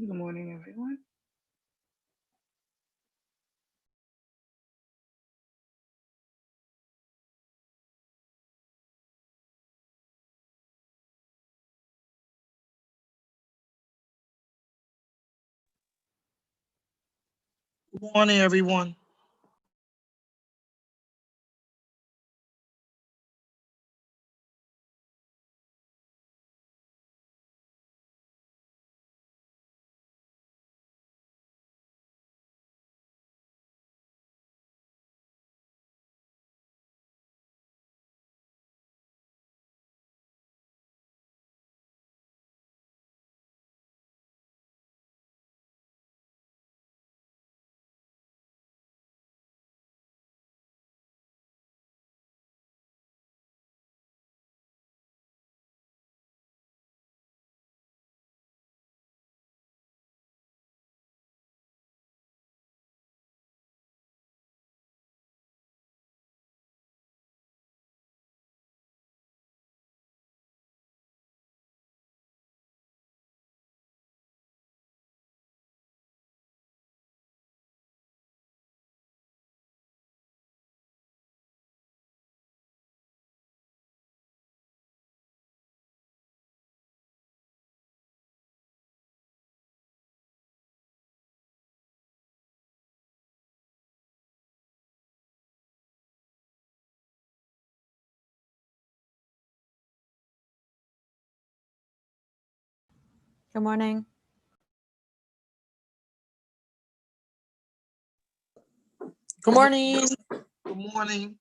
Good morning, everyone. Good morning, everyone. Good morning. Good morning. Good morning.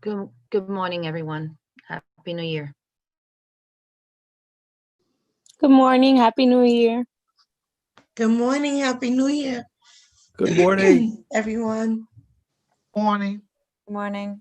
Good morning, everyone. Happy New Year. Good morning. Happy New Year. Good morning. Happy New Year, Good morning. everyone. Morning. Good morning.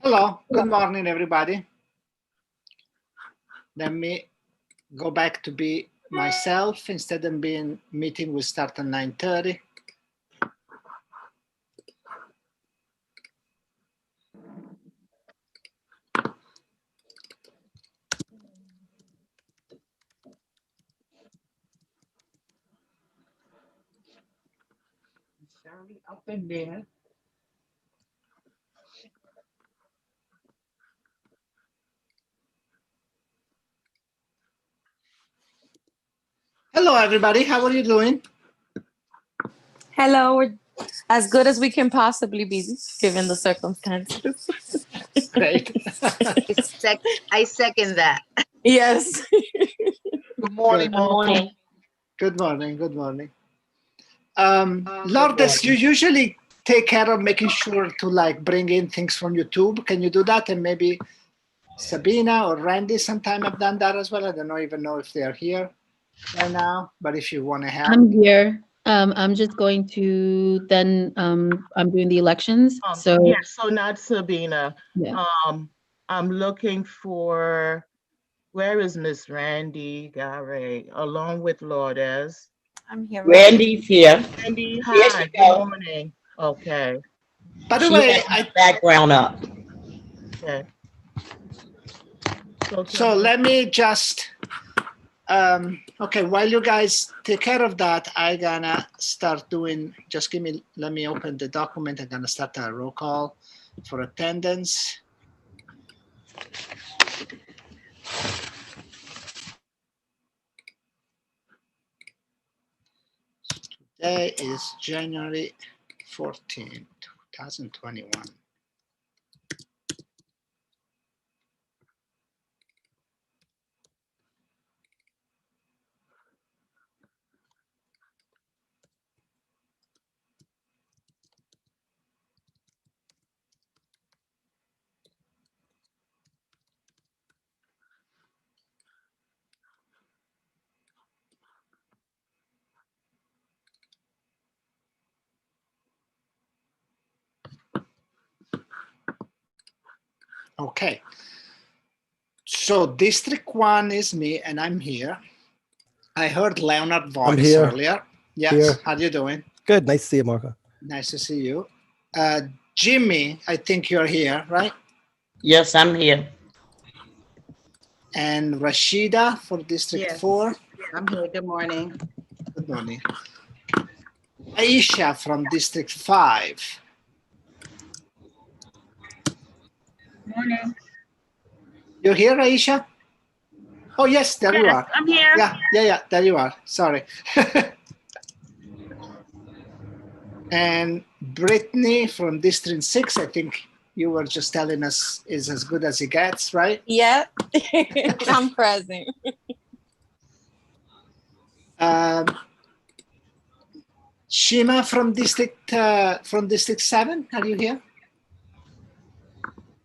Hello, good morning, everybody. Let me go back to be myself. Instead of being meeting, we start at 9:30. Shirley up in there. Hello, everybody. How are you doing? Hello. We're as good as we can possibly be, given the circumstances. Great. I second that. Yes. Good morning, Good. Martha. Good morning. Good morning. Lourdes, you usually take care of making sure to bring in things from YouTube. Can you do that? And maybe Sabina or Randy sometime have done that as well. I don't even know if they're here right now, but if you want to help. I'm here. I'm just going to then, I'm doing the elections. So, Yes, so not Sabina. yeah. I'm looking for, where is Miss Randy Gare, along with Lourdes? I'm here. Randy's here. Randy, Here hi, she good go. morning. Okay, By the She way, has her background up. okay. so let me just, okay, while you guys take care of that, I gonna start doing, let me open the document. I'm gonna start a roll call for attendance. Today is January 14, 2021. Okay. So District 1 is me, and I'm here. I heard Leonard voice here. earlier. Yes, Here. how you doing? Good. Nice to see you, Marco. Nice to see you. Jimmy, I think you're here, right? Yes, I'm here. And Rashida for District Yes. 4. I'm here. Good morning. Good morning. Aisha from District 5. Morning. You're here, Aisha? Oh, yes, there you Yes, are. I'm here. Yeah, there you are. Sorry. And Brittany from District 6, I think you were just telling us is as good as it gets, right? Yep. I'm present. Shima from District 7, are you here?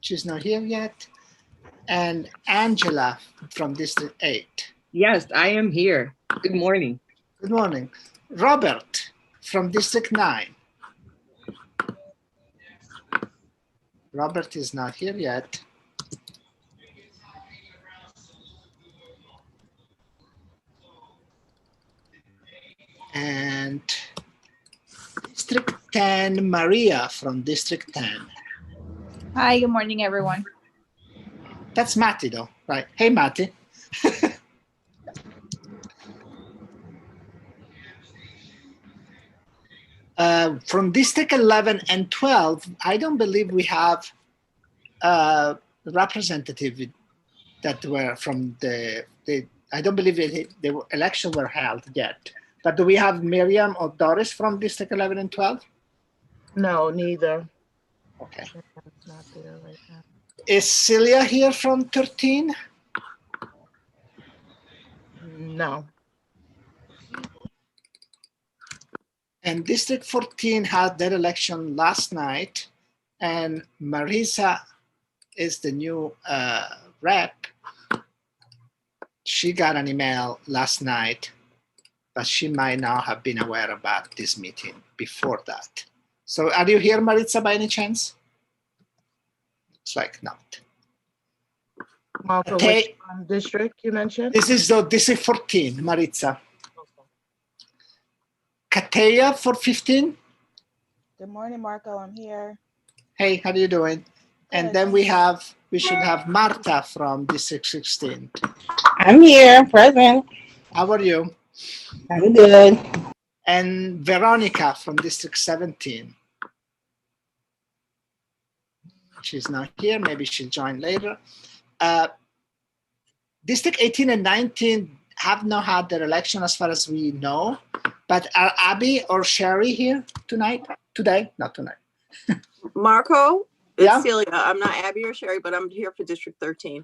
She's not here yet. And Angela from District 8. Yes, I am here. Good morning. Good morning. Robert from District 9. Robert is not here yet. And District 10, Maria from District 10. Hi, good morning, everyone. That's Matty though, right? Hey, Matty. From District 11 and 12, I don't believe we have representative that were from I don't believe the elections were held yet. But do we have Miriam or Doris from District 11 and 12? No, neither. Okay. It's not there right now. Is Celia here from 13? No. And District 14 had their election last night, and Marisa is the new rep. She got an email last night, but she might not have been aware about this meeting before that. So are you here, Marisa, by any chance? Looks like not. Marco, Okay. which district you mentioned? This is the District 14, Maritza. Kateya for 15. Good morning, Marco. I'm here. Hey, how are you doing? And Good, then thanks. we should have Marta from District 16. I'm here, present. How are you? I'm good. And Veronica from District 17. She's not here. Maybe she'll join later. District 18 and 19 have not had their election as far as we know. But are Abby or Sherry here tonight? Today? Not tonight. Marco, it's Yeah? Celia. I'm not Abby or Sherry, but I'm here for District 13.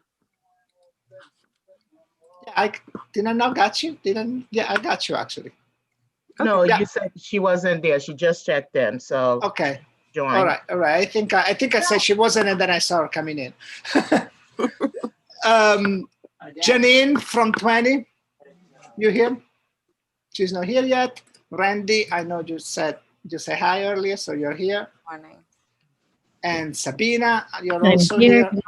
Yeah, did I not got you? Yeah, I got you actually. No, Yeah. you said she wasn't there. She just checked in, so Okay. join. All right. I think I said she wasn't, and then I saw her coming in. Janine from 20, you here? She's not here yet. Randy, I know you said hi earlier, so you're here. Morning. And Sabina, you're I'm also here. here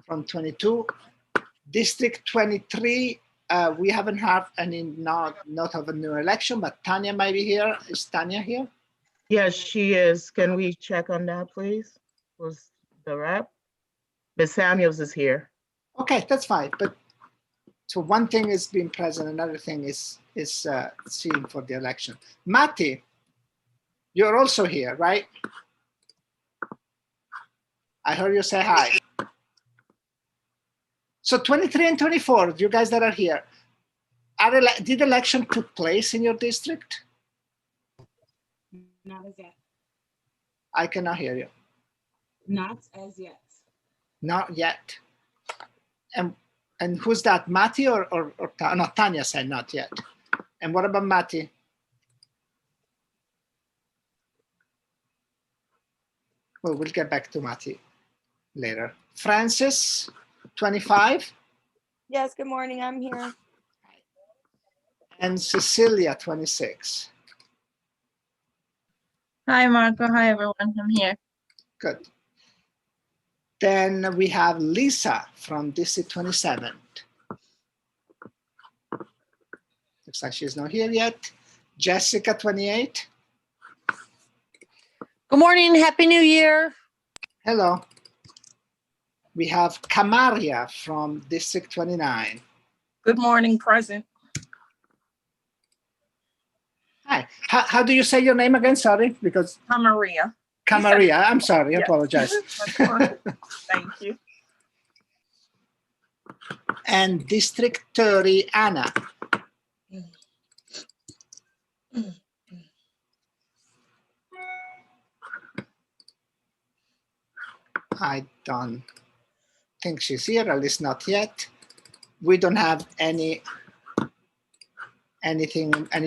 from 22. District 23, we haven't had any not of a new election, but Tanya might be here. Is Tanya here? Yes, she is. Can we check on that, please? Was the rep? Ms. Samuels is here. Okay, that's fine. But so one thing is being present, another thing is seeing for the election. Matti, you're also here, right? I heard you say hi. So 23 and 24, you guys that are here, did election took place in your district? Not as yet. I cannot hear you. Not as yet. Not yet. And who's that, Matti or no, Tanya said not yet. And what about Matti? Well, we'll get back to Matti later. Francis, 25. Yes, good morning. I'm here. And Cecilia, 26. Hi, Marco. Hi, everyone. I'm here. Good. Then we have Lisa from District 27. Looks like she's not here yet. Jessica, 28. Good morning. Happy New Year. Hello. We have Kamaria from District 29. Good morning, present. Hi. How do you say your name again? Sorry, because I'm Maria. Camaria. I'm sorry, I Yeah. apologize. That's fine. Thank you. And District 30, Anna. I don't think she's here, at least not yet. We don't have any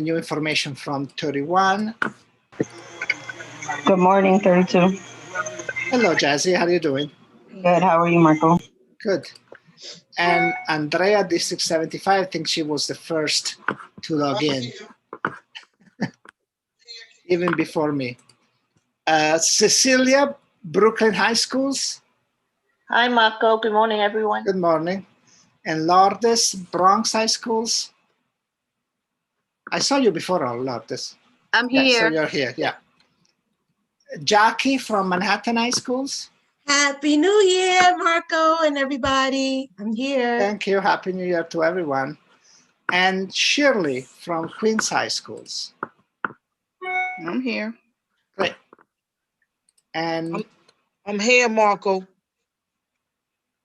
new information from 31. Good morning, 32. Hello, Jazzy. How are you doing? Good. How are you, Marco? Good. And Andrea, District 75, I think she was the first to log in, even before me. Cecilia, Brooklyn High Schools. Hi, Marco. Good morning, everyone. Good morning. And Lourdes, Bronx High Schools. I saw you before, Lourdes. I'm Yeah, so here. you're here, yeah. Jackie from Manhattan High Schools. Happy New Year, Marco and everybody. I'm here. Thank you. Happy New Year to everyone. And Shirley from Queens High Schools. I'm here. Great. And I'm here, Marco.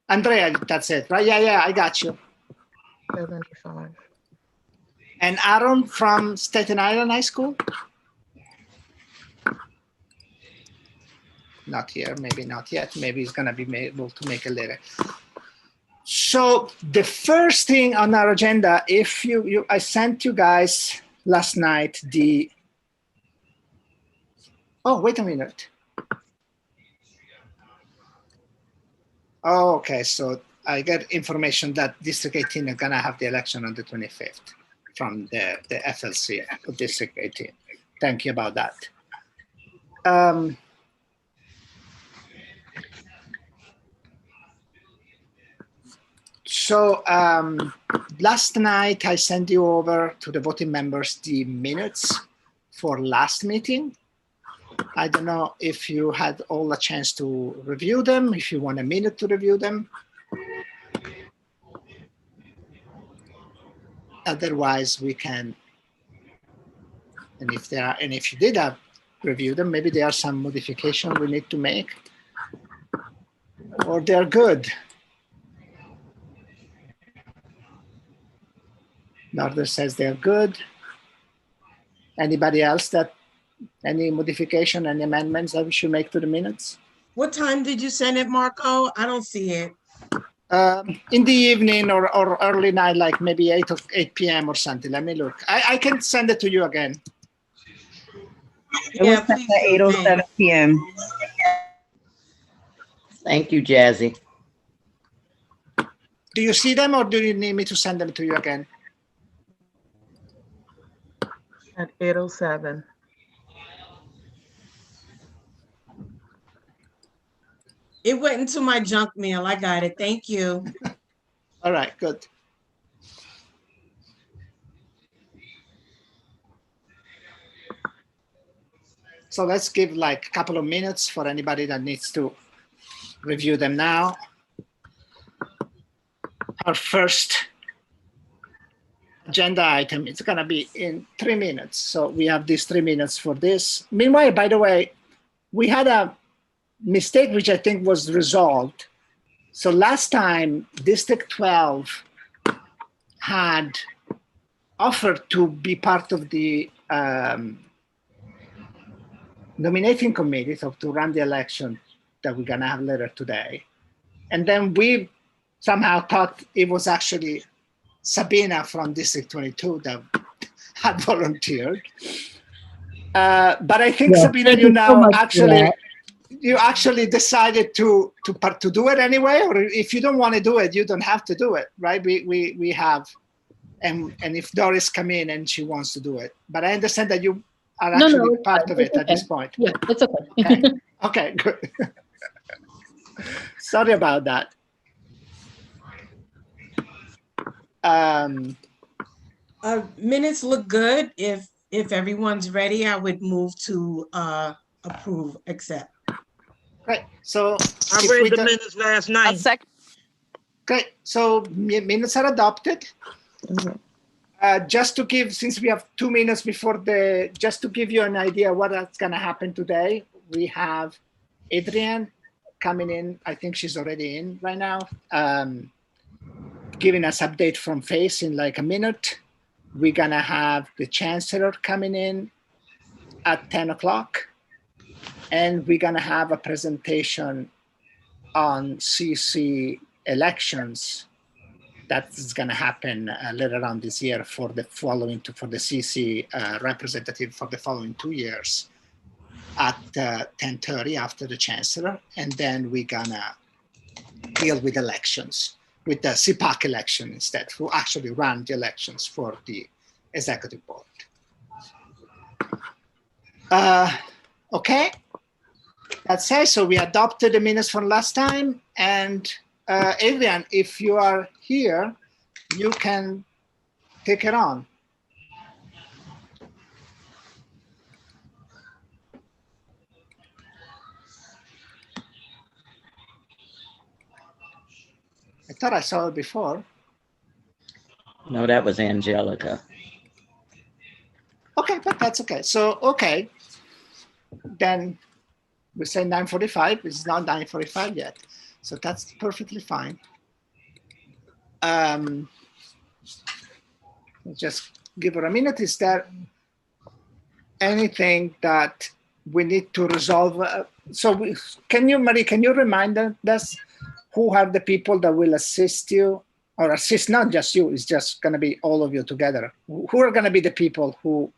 Andrea, that's it, right? Yeah, I got you. 75. And Aaron from Staten Island High School? Not here, maybe not yet. Maybe he's gonna be able to make it later. So the first thing on our agenda, if I sent you guys last night oh, wait a minute. Oh, okay, so I get information that District 18 is gonna have the election on the 25th from the FLC of District 18. Thank you about that. So last night I sent you over to the voting members the minutes for last meeting. I don't know if you had all a chance to review them, if you want a minute to review them. Otherwise we can, and if you did have review them, maybe there are some modification we need to make, or they're good. Lourdes says they're good. Anybody else any modification, any amendments that we should make to the minutes? What time did you send it, Marco? I don't see it. In the evening or early night, like maybe 8 p.m. or something. Let me look. I can send it to you again. It was sent at 8:07 p.m. Thank you, Jazzy. Do you see them or do you need me to send them to you again? At 8:07. It went into my junk mail. I got it. Thank you. All right, good. So let's give like a couple of minutes for anybody that needs to review them now. Our first agenda item is going to be in 3 minutes. So we have these 3 minutes for this. Meanwhile, by the way, we had a mistake which I think was resolved. So last time, District 12 had offered to be part of the nominating committee, so to run the election that we're going to have later today. And then we somehow thought it was actually Sabina from District 22 that had volunteered. But I think, Sabina, you now you actually decided to do it anyway, or if you don't want to do it, you don't have to do it, right? We have, and if Doris come in and she wants to do it, but I understand that you are actually part of it at this point. Yeah, it's okay. Okay, good. Sorry about that. Minutes look good. If everyone's ready, I would move to approve, accept. Great. So I read the minutes last night. Great. So minutes are adopted. Just to give, since we have 2 minutes before just to give you an idea what is going to happen today, we have Adrienne coming in. I think she's already in right now, giving us update from FACE in like a minute. We're gonna have the Chancellor coming in at 10 o'clock. And we're gonna have a presentation on CC elections that is gonna happen later on this year for the CC representative for the following 2 years at 10:30 after the Chancellor. And then we're gonna deal with elections, with the CPAC election instead, who actually run the elections for the executive board. Okay. That's it. So we adopted the minutes from last time. And Adrian, if you are here, you can take it on. I thought I saw it before. No, that was Angelica. Okay, but that's okay. So, okay. Then we say 9:45. It's not 9:45 yet. So that's perfectly fine. Just give her a minute. Is there anything that we need to resolve? Marie, can you remind us who are the people that will assist you, or assist not just you, it's just going to be all of you together? Who are going to be the people who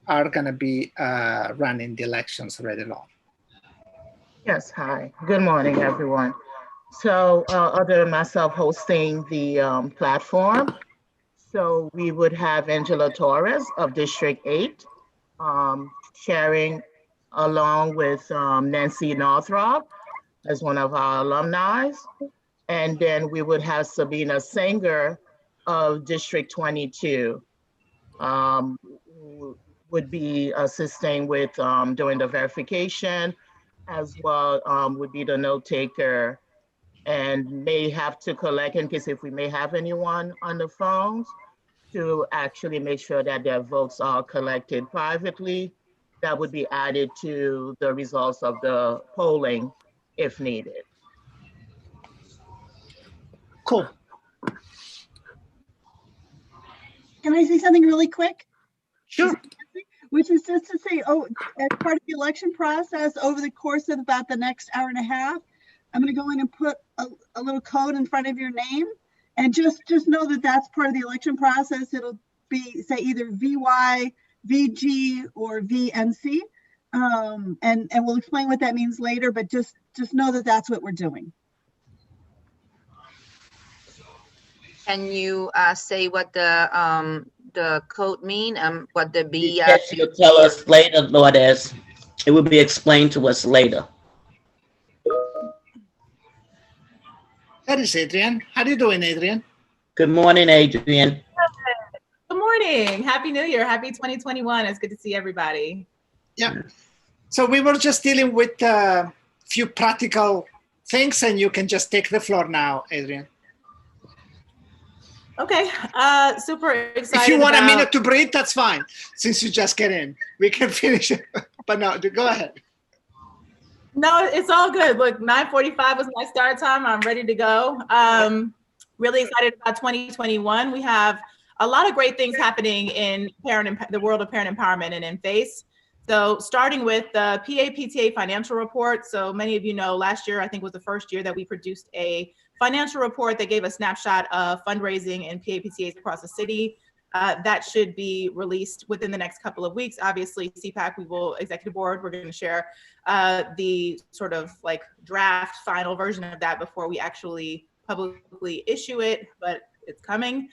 are going to be running the elections right along? Yes, hi. Good morning, everyone. So other than myself hosting the platform, so we would have Angela Torres of District 8 sharing along with Nancy Northrop as one of our alumni. And then we would have Sabina Singer of District 22 who would be assisting with doing the verification, as well would be the note taker, and may have to collect in case if we may have anyone on the phones to actually make sure that their votes are collected privately. That would be added to the results of the polling if needed. Cool. Can I say something really quick? Sure. Which is just to say, as part of the election process, over the course of about the next hour and a half, I'm going to go in and put a little code in front of your name, and just know that that's part of the election process. It'll be, say, either VY, VG, or VNC, and we'll explain what that means later. But just know that that's what we're doing. Can you say what the code mean? What the B? Yes, you'll tell us later, Lourdes. It will be explained to us later. That is Adrian. How are you doing, Adrian? Good morning, Adrian. Good morning. Happy New Year. Happy 2021. It's good to see everybody. Yeah. So we were just dealing with a few practical things, and you can just take the floor now, Adrian. Okay. Super excited. If you want a minute to breathe, that's fine. Since you just get in, we can finish it. But no, go ahead. No, it's all good. Look, 9:45 was my start time. I'm ready to go. Really excited about 2021. We have a lot of great things happening in the world of parent empowerment and in FACE. So starting with the PAPTA financial report. So many of you know last year, I think was the first year that we produced a financial report that gave a snapshot of fundraising and PAPTAs across the city. That should be released within the next couple of weeks. Obviously, CPAC, executive board, we're going to share the sort of like draft final version of that before we actually publicly issue it, but it's coming.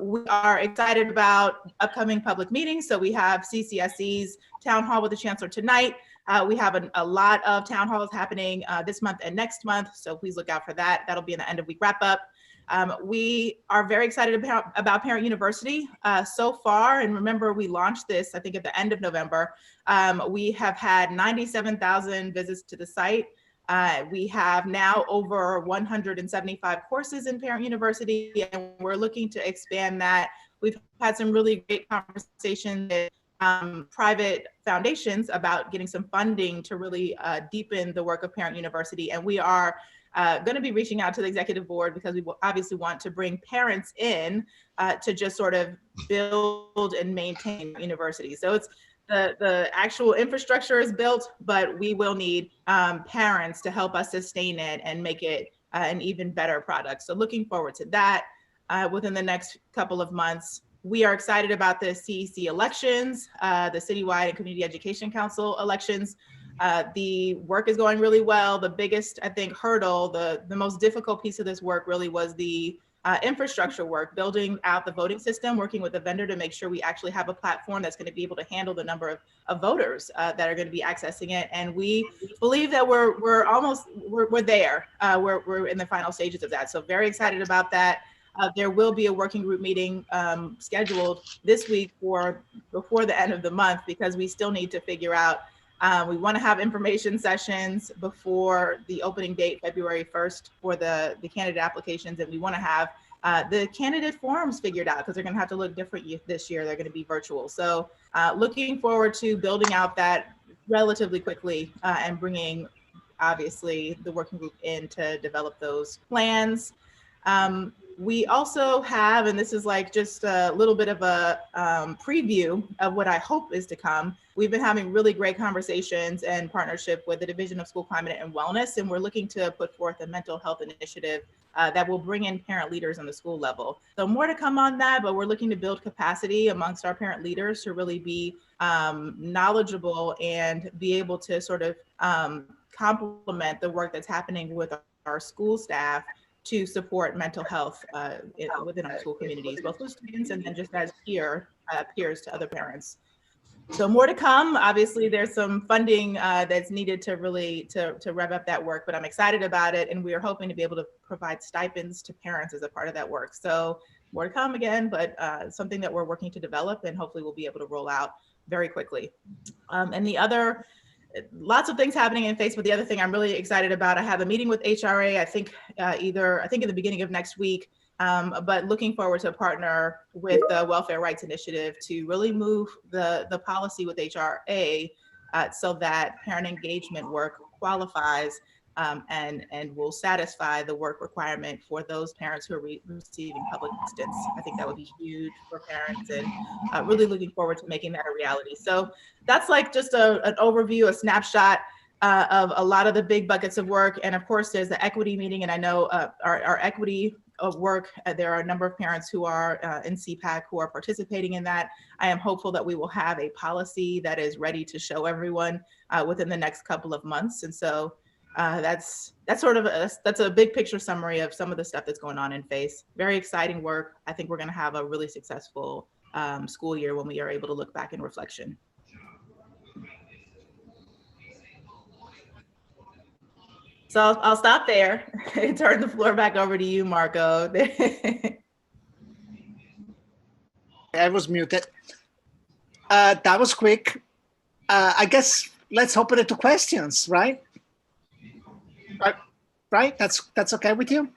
We are excited about upcoming public meetings. So we have CCSE's town hall with the Chancellor tonight. We have a lot of town halls happening this month and next month. So please look out for that. That'll be in the end of week wrap up. We are very excited about Parent University so far. And remember, we launched this, I think, at the end of November. We have had 97,000 visits to the site. We have now over 175 courses in Parent University, and we're looking to expand that. We've had some really great conversations with private foundations about getting some funding to really deepen the work of Parent University. And we are going to be reaching out to the executive board because we obviously want to bring parents in to just sort of build and maintain university. So it's the actual infrastructure is built, but we will need parents to help us sustain it and make it an even better product. So looking forward to that within the next couple of months. We are excited about the CEC elections, the Citywide and Community Education Council elections. The work is going really well. The biggest, I think, hurdle, the most difficult piece of this work really was the infrastructure work, building out the voting system, working with the vendor to make sure we actually have a platform that's going to be able to handle the number of voters that are going to be accessing it. And we believe that we're there. We're in the final stages of that. So very excited about that. There will be a working group meeting scheduled this week before the end of the month, because we still need to figure out, we want to have information sessions before the opening date, February 1st, for the candidate applications. And we want to have the candidate forums figured out, because they're going to have to look different this year. They're going to be virtual. So looking forward to building out that relatively quickly and bringing, obviously, the working group in to develop those plans. We also have, and this is like just a little bit of a preview of what I hope is to come. We've been having really great conversations and partnership with the Division of School Climate and Wellness, and we're looking to put forth a mental health initiative that will bring in parent leaders on the school level. So more to come on that, but we're looking to build capacity amongst our parent leaders to really be knowledgeable and be able to sort of complement the work that's happening with our school staff to support mental health within our school communities, both with students and then just as peers to other parents. So more to come. Obviously, there's some funding that's needed to really to rev up that work, but I'm excited about it, and we are hoping to be able to provide stipends to parents as a part of that work. So more to come again, but something that we're working to develop, and hopefully we'll be able to roll out very quickly. And the other, lots of things happening in Facebook. The other thing I'm really excited about, I have a meeting with HRA, I think in the beginning of next week, but looking forward to partner with the Welfare Rights Initiative to really move the policy with HRA so that parent engagement work qualifies and will satisfy the work requirement for those parents who are receiving public assistance. I think that would be huge for parents, and really looking forward to making that a reality. So that's like just an overview, a snapshot of a lot of the big buckets of work. And of course, there's the equity meeting, and I know our equity of work, there are a number of parents who are in CPAC who are participating in that. I am hopeful that we will have a policy that is ready to show everyone within the next couple of months. And so that's sort of that's a big picture summary of some of the stuff that's going on in FACE. Very exciting work. I think we're going to have a really successful school year when we are able to look back in reflection. So I'll stop there and turn the floor back over to you, Marco. I was muted. That was quick. I guess let's open it to questions, right? Right? That's okay with you?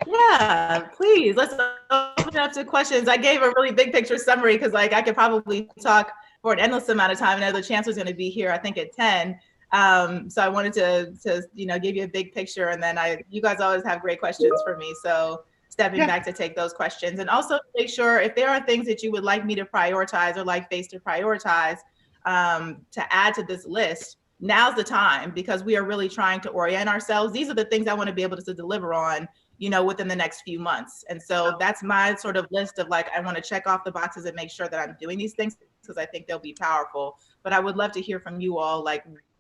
Yeah, please. Let's open it up to questions. I gave a really big picture summary because I could probably talk for an endless amount of time. I know the Chancellor's going to be here, I think, at 10. So I wanted to give you a big picture, and then you guys always have great questions for me. So stepping back to take those questions, and also make sure if there are things that you would like me to prioritize or like FACE to prioritize to add to this list, now's the time, because we are really trying to orient ourselves. These are the things I want to be able to deliver on, within the next few months. And so that's my sort of list of I want to check off the boxes and make sure that I'm doing these things because I think they'll be powerful. But I would love to hear from you all,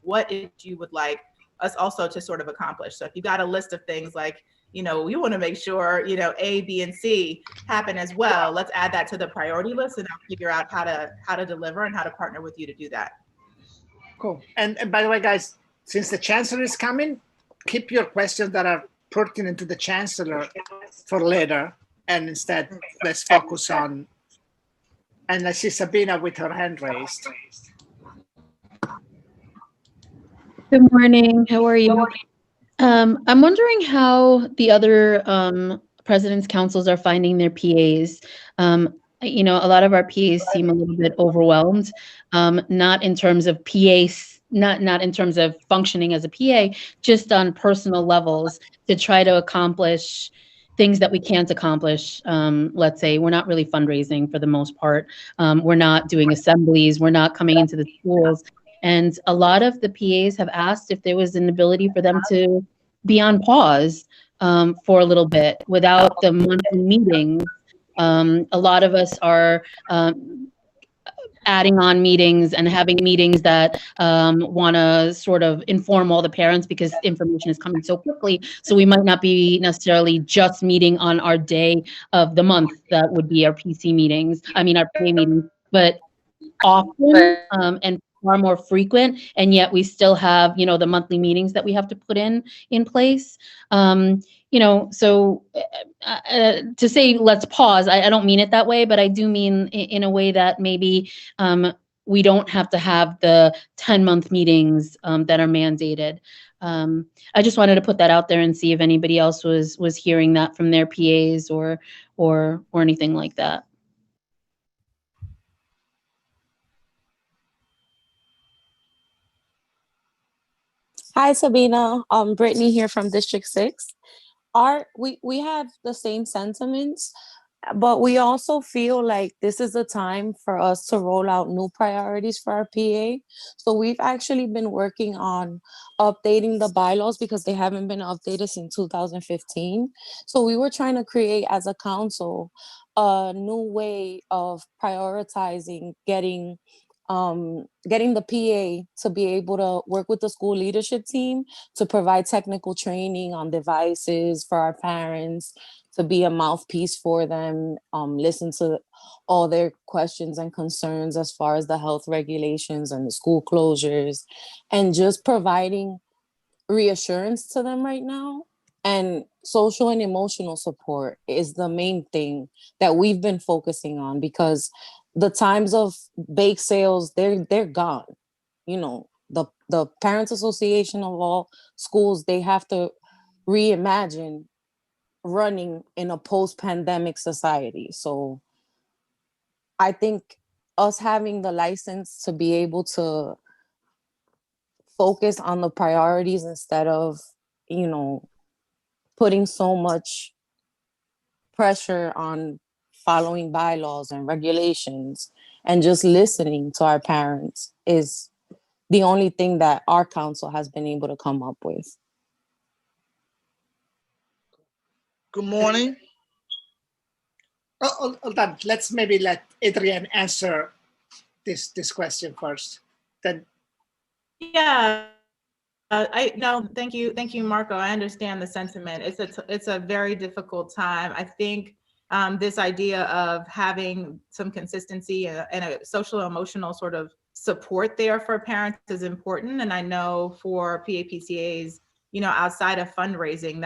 what you would like us also to sort of accomplish. So if you got a list of things we want to make sure, A, B, and C happen as well, let's add that to the priority list, and I'll figure out how to deliver and how to partner with you to do that. Cool. And by the way, guys, since the Chancellor is coming, keep your questions that are pertinent to the Chancellor for later, and instead let's focus on, and I see Sabina with her hand raised. Good morning. How are you? I'm wondering how the other president's councils are finding their PAs. you know, a lot of our PAs seem a little bit overwhelmed, not in terms of not in terms of functioning as a PA, just on personal levels to try to accomplish things that we can't accomplish. Let's say we're not really fundraising for the most part. We're not doing assemblies. We're not coming into the schools. And a lot of the PAs have asked if there was an ability for them to be on pause for a little bit without the monthly meetings. A lot of us are adding on meetings and having meetings that want to sort of inform all the parents because information is coming so quickly. So we might not be necessarily just meeting on our day of the month. That would be our PC meetings. I mean, our PA meetings, but often and far more frequent, and yet we still have, you know, the monthly meetings that we have to put in place. You know, so to say let's pause, I don't mean it that way, but I do mean in a way that maybe we don't have to have the 10-month meetings that are mandated. I just wanted to put that out there and see if anybody else was hearing that from their PAs or anything like that. Hi, Sabina. Brittany here from District 6. We have the same sentiments, but we also feel like this is the time for us to roll out new priorities for our PA. So we've actually been working on updating the bylaws because they haven't been updated since 2015. So we were trying to create as a council a new way of prioritizing getting the PA to be able to work with the school leadership team to provide technical training on devices for our parents, to be a mouthpiece for them, listen to all their questions and concerns as far as the health regulations and the school closures, and just providing reassurance to them right now. And social and emotional support is the main thing that we've been focusing on, because the times of bake sales, they're gone. You know, the Parents Association of all schools, they have to reimagine running in a post-pandemic society. So I think us having the license to be able to focus on the priorities instead of, you know, putting so much pressure on following bylaws and regulations and just listening to our parents is the only thing that our council has been able to come up with. Good morning. Oh, hold on. Let's maybe let Adrienne answer this question first. Then, Yeah. Thank you, Marco. I understand the sentiment. It's a very difficult time. I think this idea of having some consistency and a social emotional sort of support there for parents is important. And I know for PAPCAs, you know, outside of fundraising,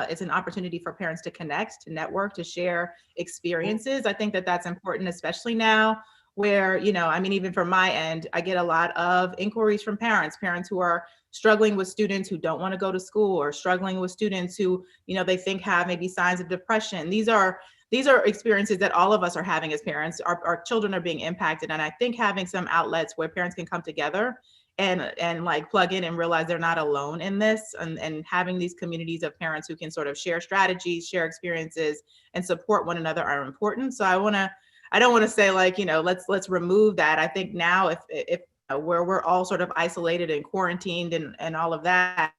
it's an opportunity for parents to connect, to network, to share experiences. I think that that's important, especially now where, you know, I mean, even from my end, I get a lot of inquiries from parents who are struggling with students who don't want to go to school, or struggling with students who, you know, they think have maybe signs of depression. These are experiences that all of us are having as parents. Our children are being impacted. And I think having some outlets where parents can come together and like plug in and realize they're not alone in this, and having these communities of parents who can sort of share strategies, share experiences, and support one another are important. So I don't want to say like, you know, let's remove that. I think now if where we're all sort of isolated and quarantined and all of that,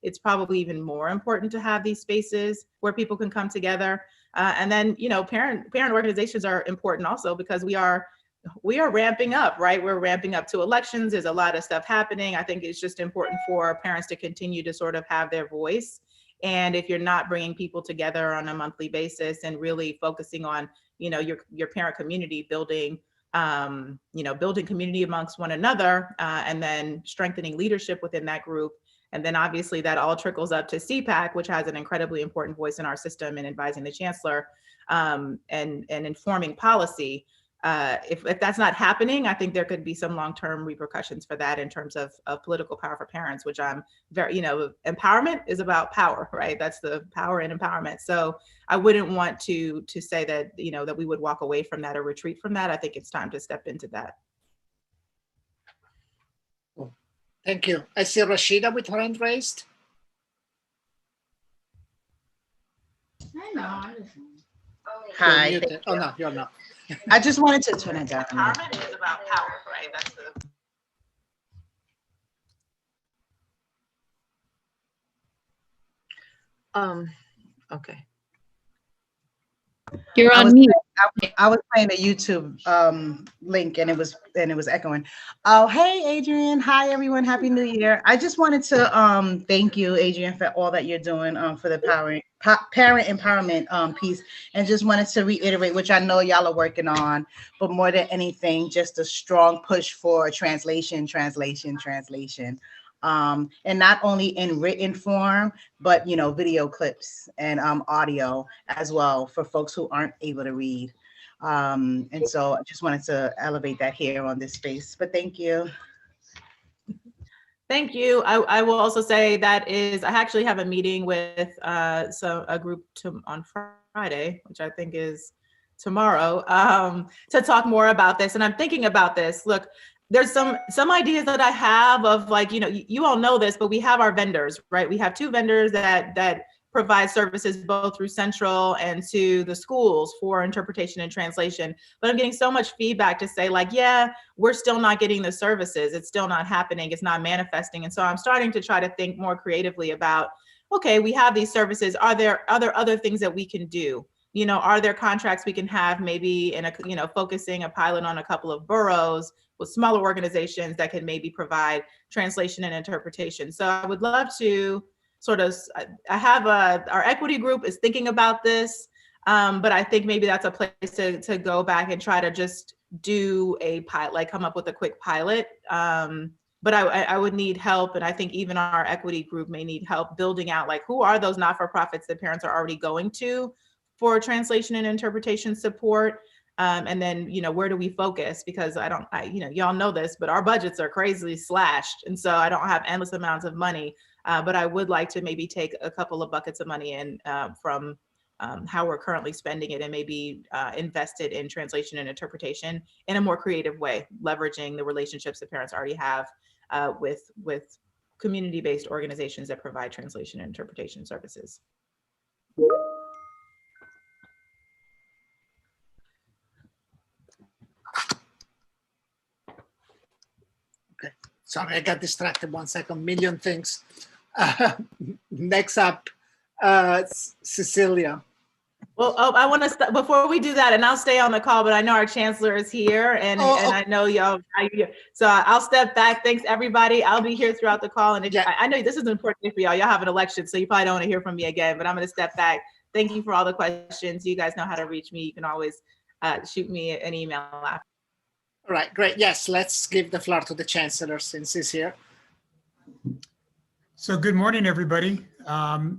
it's probably even more important to have these spaces where people can come together. And then, you know, parent organizations are important also, because we are ramping up, right? We're ramping up to elections. There's a lot of stuff happening. I think it's just important for parents to continue to sort of have their voice. And if you're not bringing people together on a monthly basis and really focusing on, you know, your parent community, building community amongst one another, and then strengthening leadership within that group. And then obviously that all trickles up to CPAC, which has an incredibly important voice in our system in advising the chancellor and informing policy. if that's not happening, I think there could be some long-term repercussions for that in terms of political power for parents, which I'm very, empowerment is about power, right? That's the power and empowerment. So I wouldn't want to say that, that we would walk away from that or retreat from that. I think it's time to step into that. Thank you. I see Rashida with her hand raised. Hi. You're muted. Oh, no, you're not. I just wanted to turn it down. Empowerment is about power, right? That's the Okay. You're I on was, mute. I was playing a YouTube link and it was echoing. Oh, hey, Adrian. Hi, everyone. Happy New Year. I just wanted to thank you, Adrian, for all that you're doing for the parent empowerment piece, and just wanted to reiterate, which I know y'all are working on, but more than anything, just a strong push for translation. And not in written form, but video clips and audio as well for folks who aren't able to read. And so I just wanted to elevate that here on this space. But thank you. Thank you. I will also say I actually have a meeting with a group on Friday, which I think is tomorrow, to talk more about this. And I'm thinking about this. Look, there's some ideas that I have of you all know this, but we have our vendors, right? We have two vendors that provide services both through Central and to the schools for interpretation and translation. But I'm getting so much feedback to say yeah, we're still not getting the services. It's still not happening. It's not manifesting. And so I'm starting to try to think more creatively about, okay, we have these services. Are there other things that we can do? Are there contracts we can have maybe in focusing a pilot on a couple of boroughs with smaller organizations that can maybe provide translation and interpretation. So I would love to I have our equity group is thinking about this, but I think maybe that's a place to go back and try to just do a pilot, come up with a quick pilot. But I would need help, and I think even our equity group may need help building out who are those not-for-profits that parents are already going to for translation and interpretation support. And then, where do we focus? Because y'all know this, but our budgets are crazily slashed. And so I don't have endless amounts of money, but I would like to maybe take a couple of buckets of money in from how we're currently spending it and maybe invest it in translation and interpretation in a more creative way, leveraging the relationships that parents already have with community-based organizations that provide translation and interpretation services. Sorry, I got distracted. 1 second. Million things. Next up, Cecilia. Well, I want to before we do that, and I'll stay on the call, but I know our chancellor is here, and I know y'all. So I'll step back. Thanks, everybody. I'll be here throughout the call, and I know this is important for y'all. Y'all have an election, so you probably don't want to hear from me again. But I'm going to step back. Thank you for all the questions. You guys know how to reach me. You can always shoot me an email after. All right, great. Yes, let's give the floor to the chancellor since he's here. So good morning, everybody.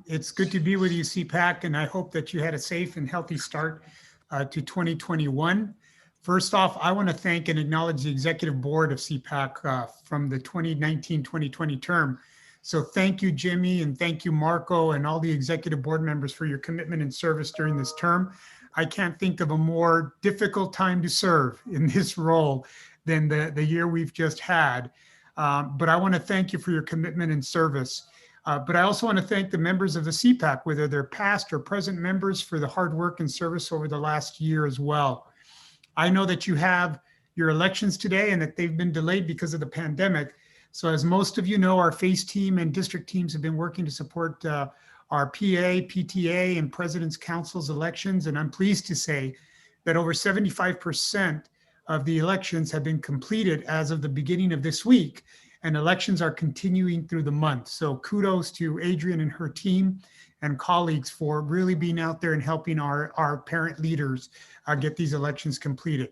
It's good to be with you, CPAC, and I hope that you had a safe and healthy start to 2021. First off, I want to thank and acknowledge the executive board of CPAC from the 2019-2020 term. So thank you, Jimmy, and thank you, Marco, and all the executive board members for your commitment and service during this term. I can't think of a more difficult time to serve in this role than the year we've just had. But I want to thank you for your commitment and service. But I also want to thank the members of the CPAC, whether they're past or present members, for the hard work and service over the last year as well. I know that you have your elections today and that they've been delayed because of the pandemic. So as most of you know, our FACE team and district teams have been working to support our PA, PTA, and President's Council's elections. And I'm pleased to say that over 75% of the elections have been completed as of the beginning of this week, and elections are continuing through the month. So kudos to Adrian and her team and colleagues for really being out there and helping our parent leaders get these elections completed.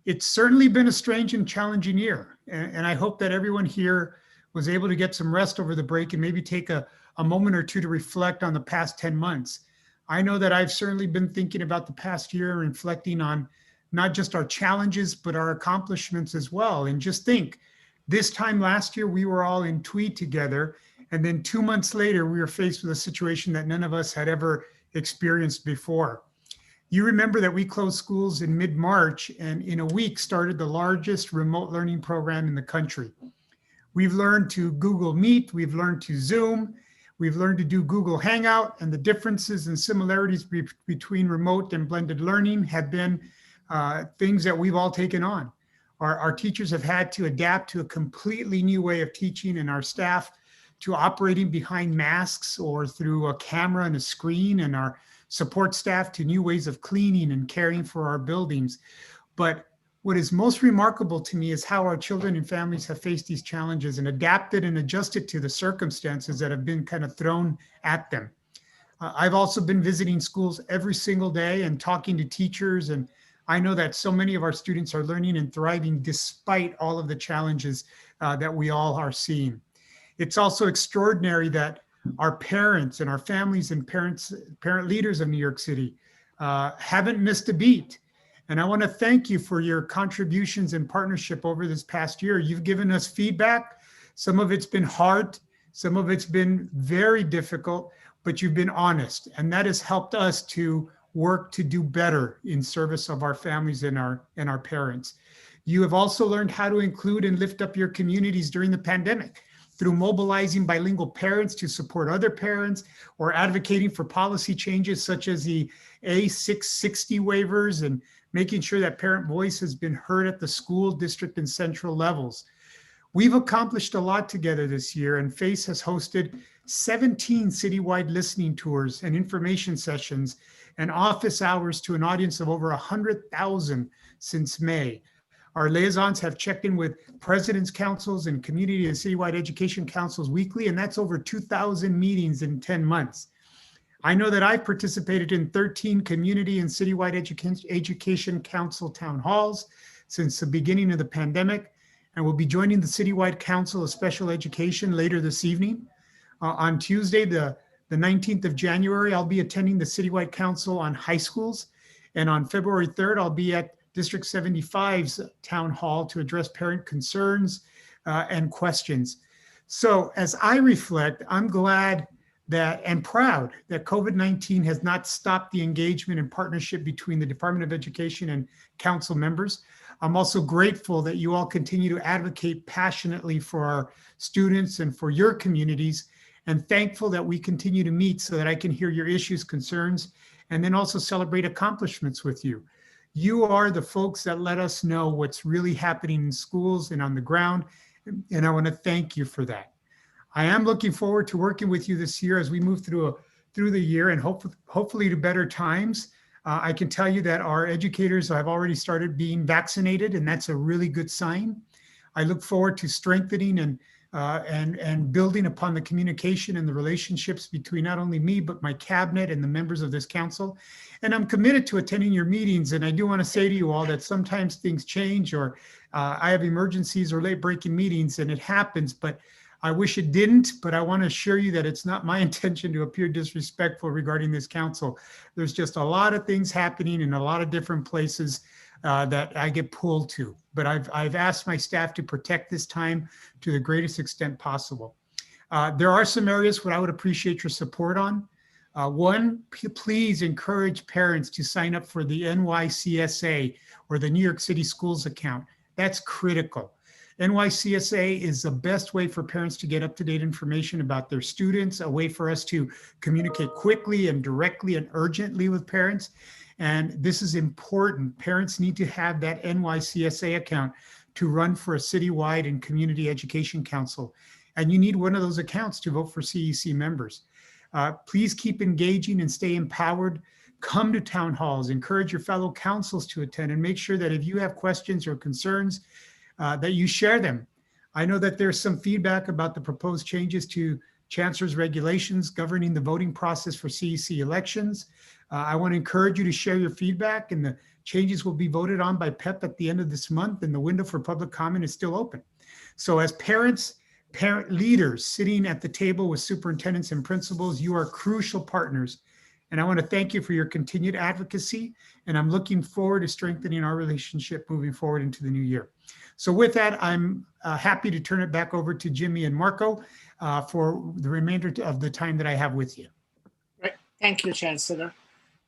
It's certainly been a strange and challenging year, and I hope that everyone here was able to get some rest over the break and maybe take a moment or two to reflect on the past 10 months. I know that I've certainly been thinking about the past year and reflecting on not just our challenges, but our accomplishments as well. And just think, this time last year, we were all in Tweed together. And then 2 months later, we were faced with a situation that none of us had ever experienced before. You remember that we closed schools in mid-March and in a week started the largest remote learning program in the country. We've learned to Google Meet, we've learned to Zoom, we've learned to do Google Hangout, and the differences and similarities between remote and blended learning have been things that we've all taken on. Our teachers have had to adapt to a completely new way of teaching, and our staff to operating behind masks or through a camera and a screen, and our support staff to new ways of cleaning and caring for our buildings. But what is most remarkable to me is how our children and families have faced these challenges and adapted and adjusted to the circumstances that have been kind of thrown at them. I've also been visiting schools every single day and talking to teachers, and I know that so many of our students are learning and thriving despite all of the challenges that we all are seeing. It's also extraordinary that our parents and our families and parent leaders of New York City haven't missed a beat. And I want to thank you for your contributions and partnership over this past year. You've given us feedback. Some of it's been hard, some of it's been very difficult, but you've been honest. And that has helped us to work to do better in service of our families and our parents. You have also learned how to include and lift up your communities during the pandemic through mobilizing bilingual parents to support other parents or advocating for policy changes such as the A660 waivers and making sure that parent voice has been heard at the school, district, and central levels. We've accomplished a lot together this year, and FACE has hosted 17 citywide listening tours and information sessions and office hours to an audience of over 100,000 since May. Our liaisons have checked in with presidents' councils and community and citywide education councils weekly, and that's over 2,000 meetings in 10 months. I know that I've participated in 13 community and citywide education council town halls since the beginning of the pandemic, and will be joining the Citywide Council of Special Education later this evening. On Tuesday, the 19th of January, I'll be attending the Citywide Council on High Schools, and on February 3rd, I'll be at District 75's town hall to address parent concerns and questions. So as I reflect, I'm glad that and proud that COVID-19 has not stopped the engagement and partnership between the Department of Education and council members. I'm also grateful that you all continue to advocate passionately for our students and for your communities, and thankful that we continue to meet so that I can hear your issues, concerns, and then also celebrate accomplishments with you. You are the folks that let us know what's really happening in schools and on the ground, and I want to thank you for that. I am looking forward to working with you this year as we move through the year and hopefully to better times. I can tell you that our educators have already started being vaccinated, and that's a really good sign. I look forward to strengthening and building upon the communication and the relationships between not only me, but my cabinet and the members of this council. And I'm committed to attending your meetings. And I do want to say to you all that sometimes things change, or I have emergencies or late breaking meetings, and it happens, but I wish it didn't, but I want to assure you that it's not my intention to appear disrespectful regarding this council. There's just a lot of things happening in a lot of different places that I get pulled to, but I've asked my staff to protect this time to the greatest extent possible. There are some areas where I would appreciate your support on. One, please encourage parents to sign up for the NYCSA or the New York City Schools account. That's critical. NYCSA is the best way for parents to get up-to-date information about their students, a way for us to communicate quickly and directly and urgently with parents. And this is important. Parents need to have that NYCSA account to run for a citywide and community education council. And you need one of those accounts to vote for CEC members. Please keep engaging and stay empowered. Come to town halls, encourage your fellow councils to attend, and make sure that if you have questions or concerns, that you share them. I know that there's some feedback about the proposed changes to Chancellor's regulations governing the voting process for CEC elections. I want to encourage you to share your feedback, and the changes will be voted on by PEP at the end of this month, and the window for public comment is still open. So as parents, parent leaders sitting at the table with superintendents and principals, you are crucial partners And I want to thank you for your continued advocacy. And I'm looking forward to strengthening our relationship moving forward into the new year. So with that, I'm happy to turn it back over to Jimmy and Marco for the remainder of the time that I have with you. Right. Thank you, Chancellor.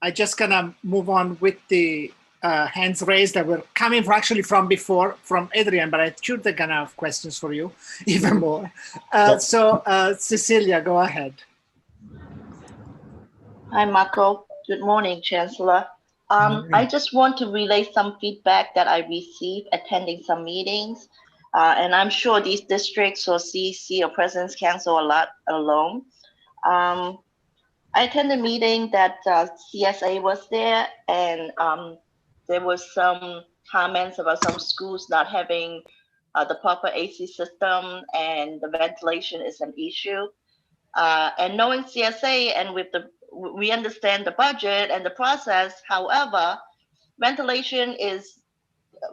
I just gonna move on with the hands raised that were coming actually from before, from Adrian, but I'm sure they're gonna have questions for you, even more. So Cecilia, go ahead. Hi, Marco. Good morning, Chancellor. I just want to relay some feedback that I received attending some meetings. And I'm sure these districts or CEC or President's Council are not alone. I attended a meeting that CSA was there, and there was some comments about some schools not having the proper AC system, and the ventilation is an issue. And knowing CSA, and we understand the budget and the process. However, ventilation is,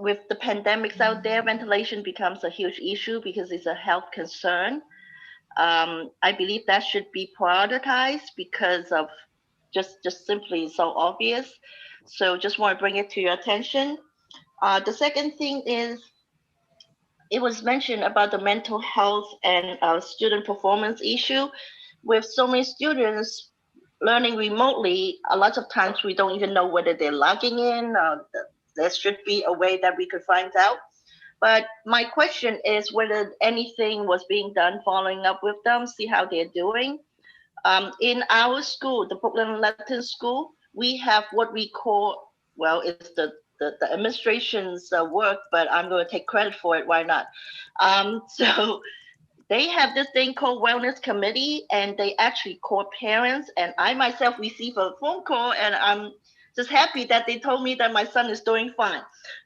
with the pandemics out there, ventilation becomes a huge issue because it's a health concern. I believe that should be prioritized because of just simply so obvious. So just want to bring it to your attention. The second thing is, it was mentioned about the mental health and student performance issue. With so many students learning remotely, a lot of times we don't even know whether they're logging in. There should be a way that we could find out. But my question is whether anything was being done following up with them, see how they're doing. In our school, the Brooklyn Latin School, we have what we call, well, it's the administration's work, but I'm going to take credit for it. Why not? So they have this thing called Wellness Committee, and they actually call parents. And I myself received a phone call, and I'm just happy that they told me that my son is doing fine.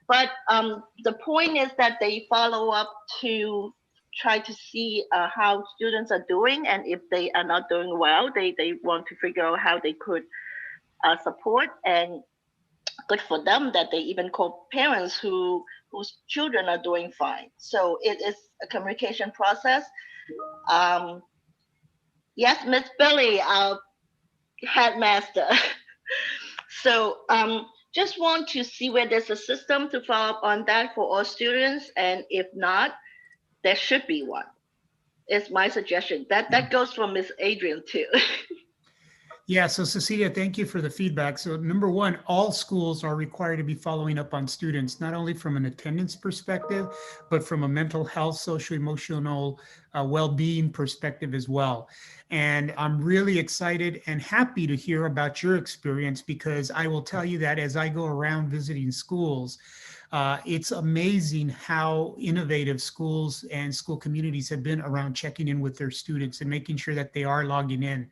But the point is that they follow up to try to see how students are doing, and if they are not doing well, they want to figure out how they could support. And good for them that they even call parents whose children are doing fine. So it is a communication process. Yes, Miss Billy, our headmaster. So just want to see where there's a system to follow up on that for all students, and if not, there should be one. It's my suggestion. That goes for Miss Adrian too. Yeah, so Cecilia, thank you for the feedback. So number one, all schools are required to be following up on students, not only from an attendance perspective, but from a mental health, social, emotional well-being perspective as well. And I'm really excited and happy to hear about your experience, because I will tell you that as I go around visiting schools, it's amazing how innovative schools and school communities have been around checking in with their students and making sure that they are logging in.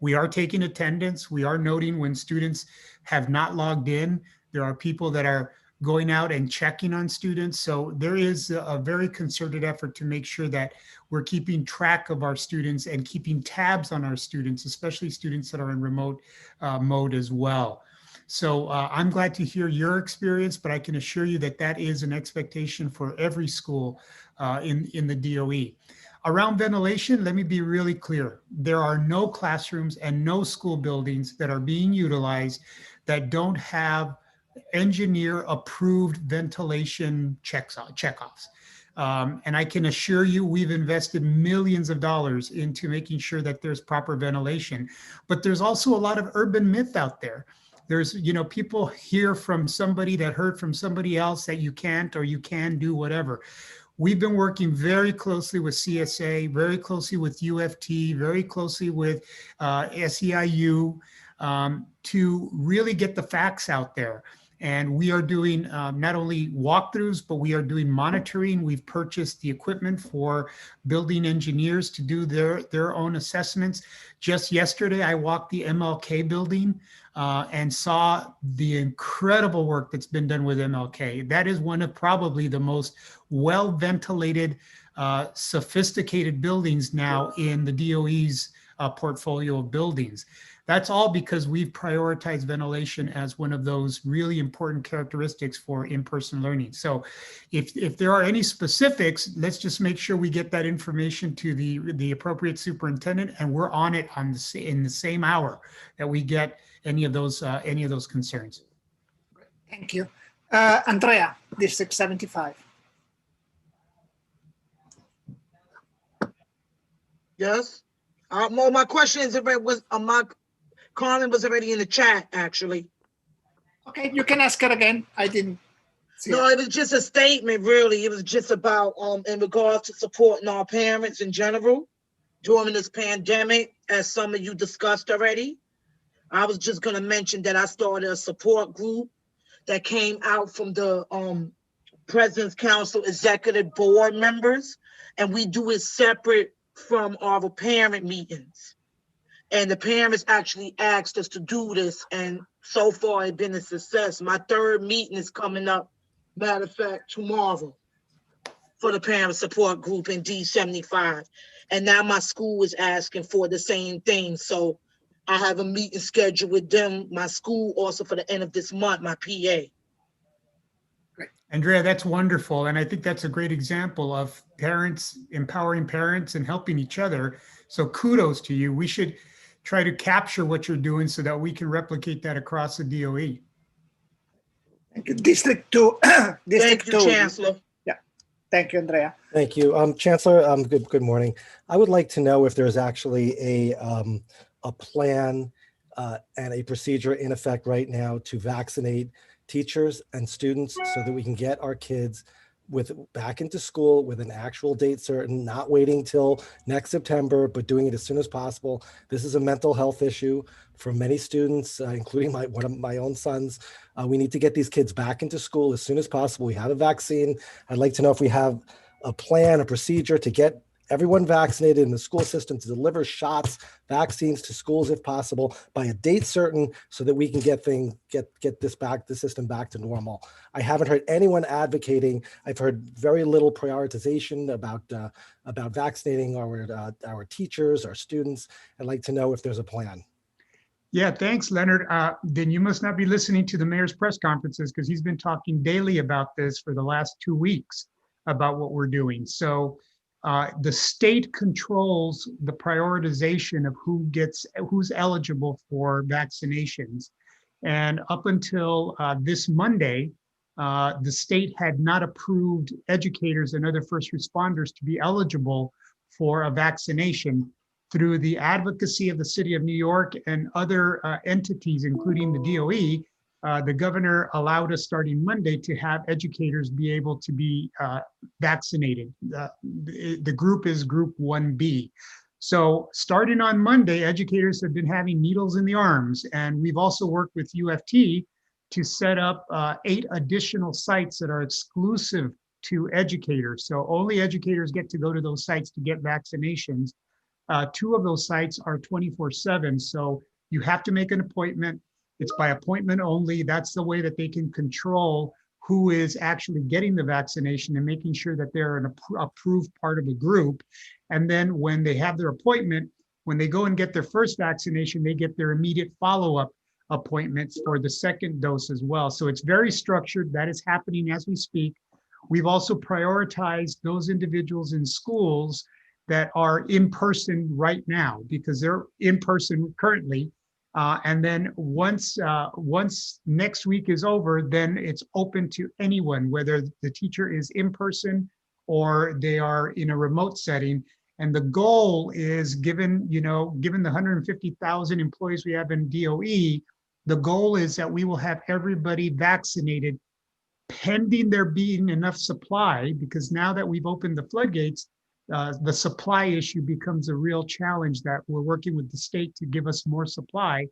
We are taking attendance. We are noting when students have not logged in. There are people that are going out and checking on students. So there is a very concerted effort to make sure that we're keeping track of our students and keeping tabs on our students, especially students that are in remote mode as well. So I'm glad to hear your experience, but I can assure you that that is an expectation for every school in the DOE. Around ventilation, let me be really clear. There are no classrooms and no school buildings that are being utilized that don't have engineer-approved ventilation checkoffs. And I can assure you, we've invested millions of dollars into making sure that there's proper ventilation. But there's also a lot of urban myth out there. There's, people hear from somebody that heard from somebody else that you can't or you can do whatever. We've been working very closely with CSA, very closely with UFT, very closely with SEIU to really get the facts out there. And we are doing not only walkthroughs, but we are doing monitoring. We've purchased the equipment for building engineers to do their own assessments. Just yesterday, I walked the MLK building and saw the incredible work that's been done with MLK. That is one of probably the most well-ventilated, sophisticated buildings now in the DOE's portfolio of buildings. That's all because we've prioritized ventilation as one of those really important characteristics for in-person learning. So if there are any specifics, let's just make sure we get that information to the appropriate superintendent, and we're on it in the same hour that we get any of those concerns. Thank you. Andrea, District 75. Yes. Well, my question is my comment was already in the chat, actually. Okay, you can ask her again. I didn't see No, it. it was just a statement, really. It was just about in regards to supporting our parents in general during this pandemic, as some of you discussed already. I was just gonna mention that I started a support group that came out from the President's Council Executive Board members, and we do it separate from our parent meetings. And the parents actually asked us to do this, and so far it's been a success. My third meeting is coming up, matter of fact, tomorrow, for the parent support group in D75. And now my school is asking for the same thing. So I have a meeting scheduled with them, my school, also for the end of this month, my PA. Andrea, that's wonderful. And I think that's a great example of parents empowering parents and helping each other. So kudos to you. We should try to capture what you're doing so that we can replicate that across the DOE. Thank you. District 2. District Thank you, 2. Chancellor. Yeah. Thank you, Andrea. Thank you. Chancellor, good morning. I would like to know if there's actually a plan and a procedure in effect right now to vaccinate teachers and students so that we can get our kids back into school with an actual date certain, not waiting till next September, but doing it as soon as possible. This is a mental health issue for many students, including one of my own sons. We need to get these kids back into school as soon as possible. We have a vaccine. I'd like to know if we have a plan, a procedure to get everyone vaccinated in the school system, to deliver shots, vaccines to schools if possible by a date certain, so that we can get the system back to normal. I haven't heard anyone advocating. I've heard very little prioritization about vaccinating our teachers, our students. I'd like to know if there's a plan. Yeah, thanks, Leonard. Then you must not be listening to the mayor's press conferences, because he's been talking daily about this for the last 2 weeks about what we're doing. So the state controls the prioritization of who's eligible for vaccinations. And up until this Monday, the state had not approved educators and other first responders to be eligible for a vaccination. Through the advocacy of the city of New York and other entities, including the DOE, the governor allowed us starting Monday to have educators be able to be vaccinated. The group is Group 1B. So starting on Monday, educators have been having needles in the arms, and we've also worked with UFT to set up 8 additional sites that are exclusive to educators. So only educators get to go to those sites to get vaccinations. 2 of those sites are 24/7, so you have to make an appointment. It's by appointment only. That's the way that they can control who is actually getting the vaccination and making sure that they're an approved part of a group. And then when they have their appointment, when they go and get their first vaccination, they get their immediate follow-up appointments for the second dose as well. So it's very structured. That is happening as we speak. We've also prioritized those individuals in schools that are in person right now, because they're in person currently. And then once next week is over, then it's open to anyone, whether the teacher is in person or they are in a remote setting. And the goal is, given the 150,000 employees we have in DOE, the goal is that we will have everybody vaccinated pending there being enough supply, because now that we've opened the floodgates, the supply issue becomes a real challenge that we're working with the state to give us more supply.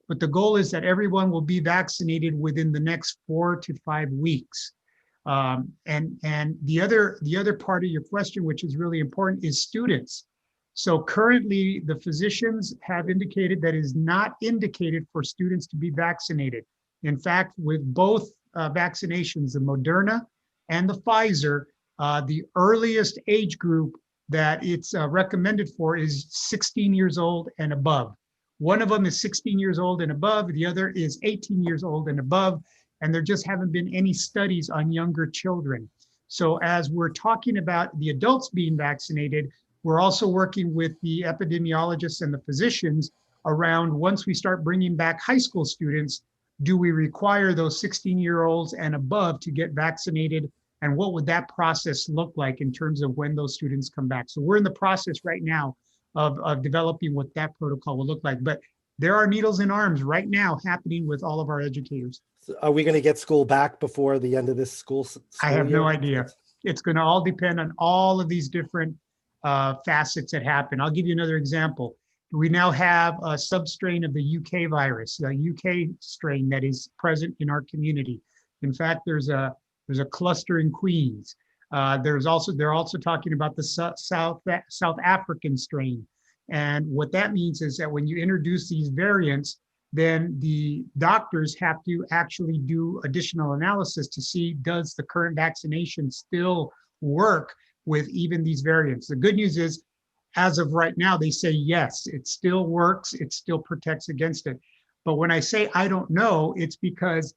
But the goal is that everyone will be vaccinated within the next 4 to 5 weeks. And the other part of your question, which is really important, is students. So currently the physicians have indicated that it is not indicated for students to be vaccinated. In fact, with both vaccinations, the Moderna and the Pfizer, the earliest age group that it's recommended for is 16 years old and above. One of them is 16 years old and above, the other is 18 years old and above, and there just haven't been any studies on younger children. So as we're talking about the adults being vaccinated, we're also working with the epidemiologists and the physicians around, once we start bringing back high school students, do we require those 16-year-olds and above to get vaccinated? And what would that process look like in terms of when those students come back? So we're in the process right now of developing what that protocol will look like. But there are needles in arms right now happening with all of our educators. So are we going to get school back before the end of this school I have year? no idea. It's going to all depend on all of these different facets that happen. I'll give you another example. We now have a substrain of the UK virus, the UK strain that is present in our community. In fact, there's a cluster in Queens. They're also talking about the South African strain. And what that means is that when you introduce these variants, then the doctors have to actually do additional analysis to see, does the current vaccination still work with even these variants? The good news is, as of right now, they say, yes, it still works. It still protects against it. But when I say I don't know, it's because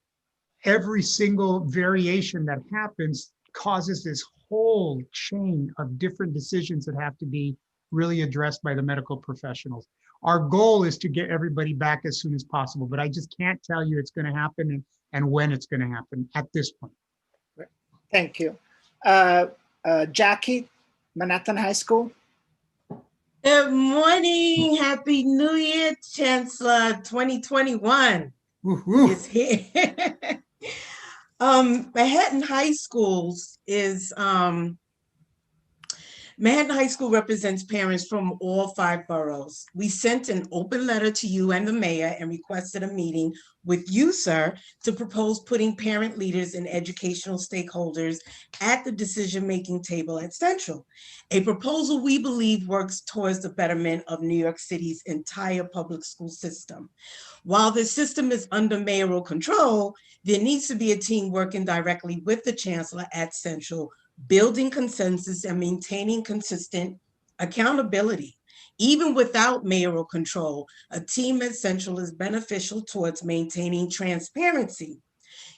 every single variation that happens causes this whole chain of different decisions that have to be really addressed by the medical professionals. Our goal is to get everybody back as soon as possible, but I just can't tell you it's going to happen and when it's going to happen at this point. Thank you. Jackie, Manhattan High School. Good morning. Happy New Year, Chancellor. 2021 is here. Manhattan High Schools is Manhattan High School represents parents from all 5 boroughs. We sent an open letter to you and the mayor and requested a meeting with you, sir, to propose putting parent leaders and educational stakeholders at the decision-making table at Central. A proposal we believe works towards the betterment of New York City's entire public school system. While the system is under mayoral control, there needs to be a team working directly with the chancellor at Central, building consensus and maintaining consistent accountability. Even without mayoral control, a team at Central is beneficial towards maintaining transparency.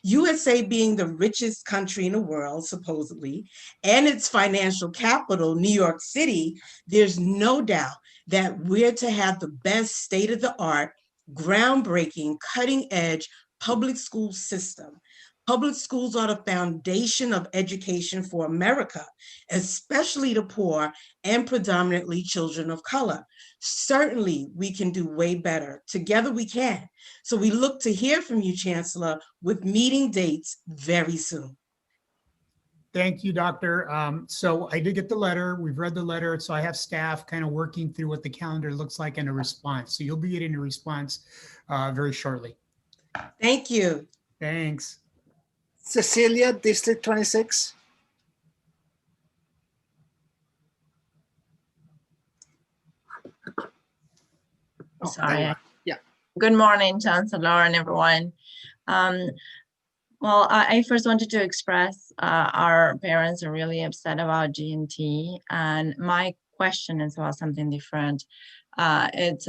USA being the richest country in the world, supposedly, and its financial capital, New York City, there's no doubt that we're to have the best state-of-the-art, groundbreaking, cutting-edge public school system. Public schools are the foundation of education for America, especially the poor and predominantly children of color. Certainly, we can do way better. Together we can. So we look to hear from you, Chancellor, with meeting dates very soon. Thank you, Doctor. So I did get the letter. We've read the letter. So I have staff kind of working through what the calendar looks like and a response. So you'll be getting a response very shortly. Thank you. Thanks. Cecilia, District 26. Sorry. Yeah. Good morning, Chancellor and everyone. Well, I first wanted to express our parents are really upset about GNT, and my question is about something different. It's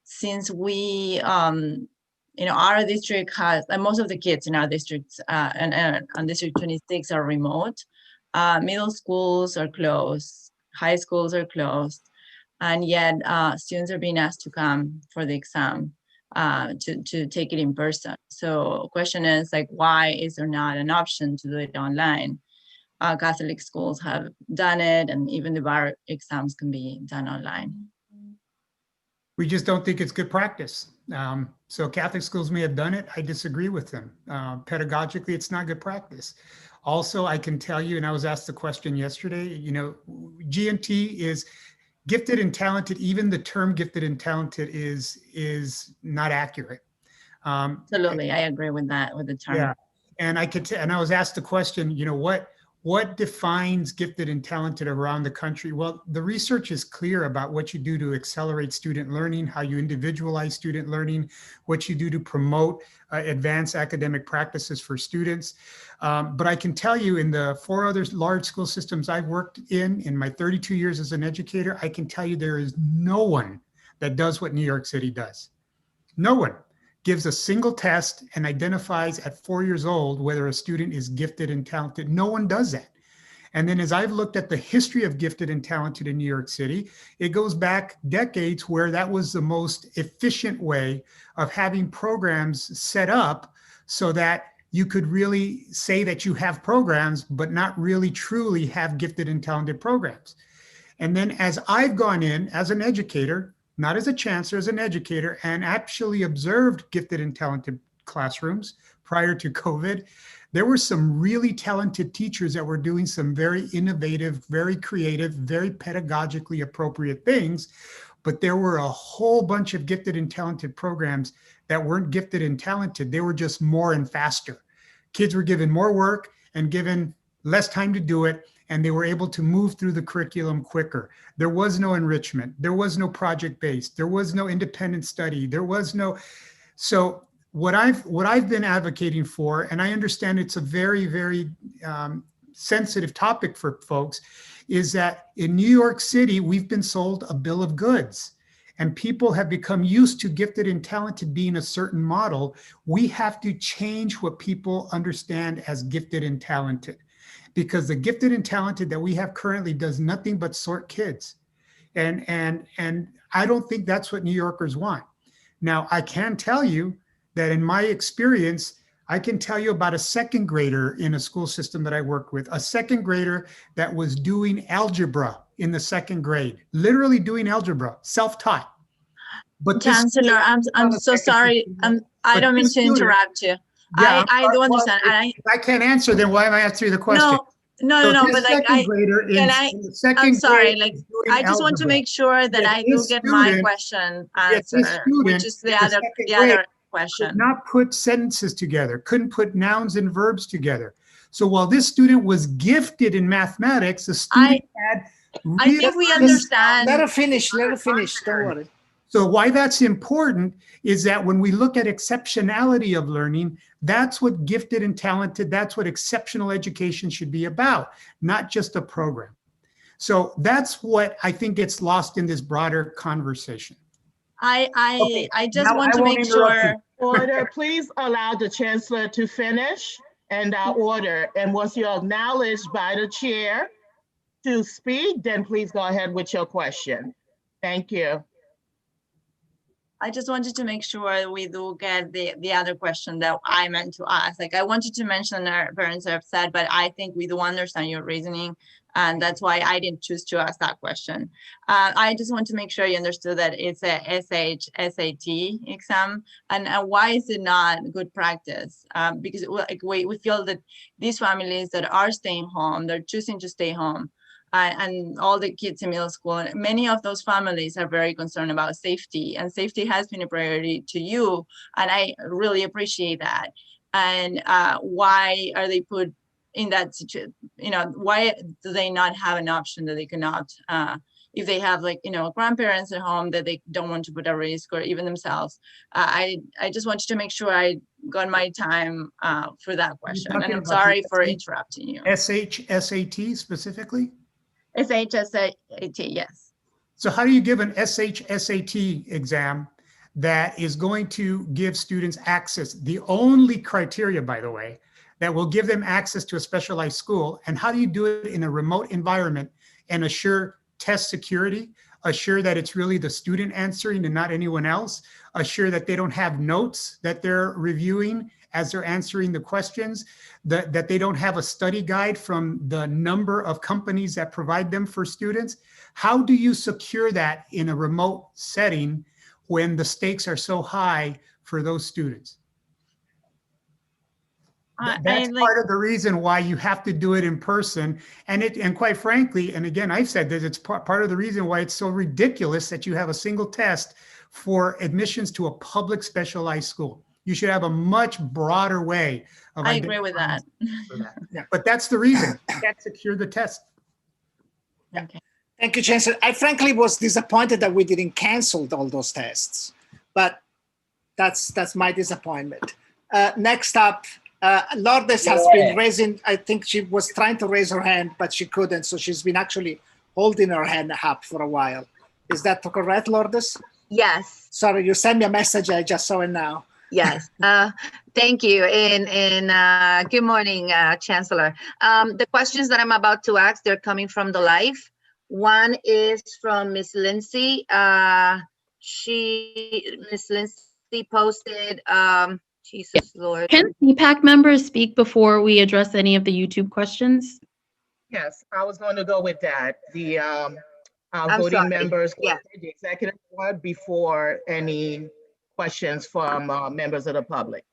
since we, our district has, most of the kids in our districts and District 26 are remote. Middle schools are closed, high schools are closed, and yet students are being asked to come for the exam to take it in person. So question is like, why is there not an option to do it online? Catholic schools have done it, and even the bar exams can be done online. We just don't think it's good practice. So Catholic schools may have done it. I disagree with them. Pedagogically, it's not good practice. Also, I can tell you, and I was asked the question yesterday, GNT is gifted and talented. Even the term gifted and talented is not accurate. Absolutely, I agree with that, with the term. Yeah, and I was asked the question, what what defines gifted and talented around the country? Well, the research is clear about what you do to accelerate student learning, how you individualize student learning, what you do to promote advanced academic practices for students. But I can tell you, in the 4 other large school systems I've worked in my 32 years as an educator, I can tell you there is no one that does what New York City does. No one gives a single test and identifies at 4 years old whether a student is gifted and talented. No one does that. And then as I've looked at the history of gifted and talented in New York City, it goes back decades where that was the most efficient way of having programs set up so that you could really say that you have programs, but not really truly have gifted and talented programs. And then as I've gone in as an educator, not as a chancellor, as an educator, and actually observed gifted and talented classrooms prior to COVID, there were some really talented teachers that were doing some very innovative, very creative, very pedagogically appropriate things. But there were a whole bunch of gifted and talented programs that weren't gifted and talented. They were just more and faster. Kids were given more work and given less time to do it, and they were able to move through the curriculum quicker. There was no enrichment. There was no project-based. There was no independent study. There was no, so what I've been advocating for, and I understand it's a very, very sensitive topic for folks, is that in New York City, we've been sold a bill of goods. And people have become used to gifted and talented being a certain model. We have to change what people understand as gifted and talented, because the gifted and talented that we have currently does nothing but sort kids. And I don't think that's what New Yorkers want. Now, I can tell you that in my experience, I can tell you about a second grader in a school system that I worked with, a second grader that was doing algebra in the second grade, literally doing algebra, self-taught. But Chancellor, I'm so sorry. I don't mean to interrupt you. Yeah, I do understand. If I can't answer, then why am I answering the question? No, but like I'm sorry, like I just want to make sure that I do get my question answered, which is the other question. Could not put sentences together, couldn't put nouns and verbs together. So while this student was gifted in mathematics, the student had I think we understand. Let her finish, don't worry. So why that's important is that when we look at exceptionality of learning, that's what gifted and talented, that's what exceptional education should be about, not just a program. So that's what I think gets lost in this broader conversation. I just want to make sure. Order, please allow the Chancellor to finish and order. And once you're acknowledged by the chair to speak, then please go ahead with your question. Thank you. I just wanted to make sure we do get the other question that I meant to ask. Like I wanted to mention our parents are upset, but I think we do understand your reasoning. And that's why I didn't choose to ask that question. I just want to make sure you understood that it's a SAT exam, and why is it not good practice? Because like we feel that these families that are staying home, they're choosing to stay home, and all the kids in middle school, many of those families are very concerned about safety, and safety has been a priority to you, and I really appreciate that. And why are they put in that situation? You know, why do they not have an option that they can opt if they have, like, you know, grandparents at home that they don't want to put at risk, or even themselves? I just wanted to make sure I got my time for that question, and I'm sorry for interrupting you. SHSAT specifically? SHSAT, yes. So how do you give an SHSAT exam that is going to give students access? The only criteria, by the way, that will give them access to a specialized school. And how do you do it in a remote environment and assure test security, assure that it's really the student answering and not anyone else, assure that they don't have notes that they're reviewing as they're answering the questions, that they don't have a study guide from the number of companies that provide them for students? How do you secure that in a remote setting when the stakes are so high for those students? That's part of the reason why you have to do it in person. And quite frankly, and again, I've said that it's part of the reason why it's so ridiculous that you have a single test for admissions to a public specialized school. You should have a much broader way of I agree with that. for that. Yeah, but that's the reason. You can't secure the test. Okay. Thank you, Chancellor. I frankly was disappointed that we didn't cancel all those tests, but that's my disappointment. Next up, Lourdes has been raising, I think she was trying to raise her hand, but she couldn't. So she's been actually holding her hand up for a while. Is that correct, Lourdes? Yes. Sorry, you sent me a message. I just saw it now. Yes. Thank you. And good morning, Chancellor. The questions that I'm about to ask, they're coming from the live. One is from Miss Lindsay. Miss Lindsay posted, Jesus Lord. Can CPAC members speak before we address any of the YouTube questions? Yes, I was going to go with that. The our I'm voting sorry. members, Yeah. the executive board, before any questions from members of the public.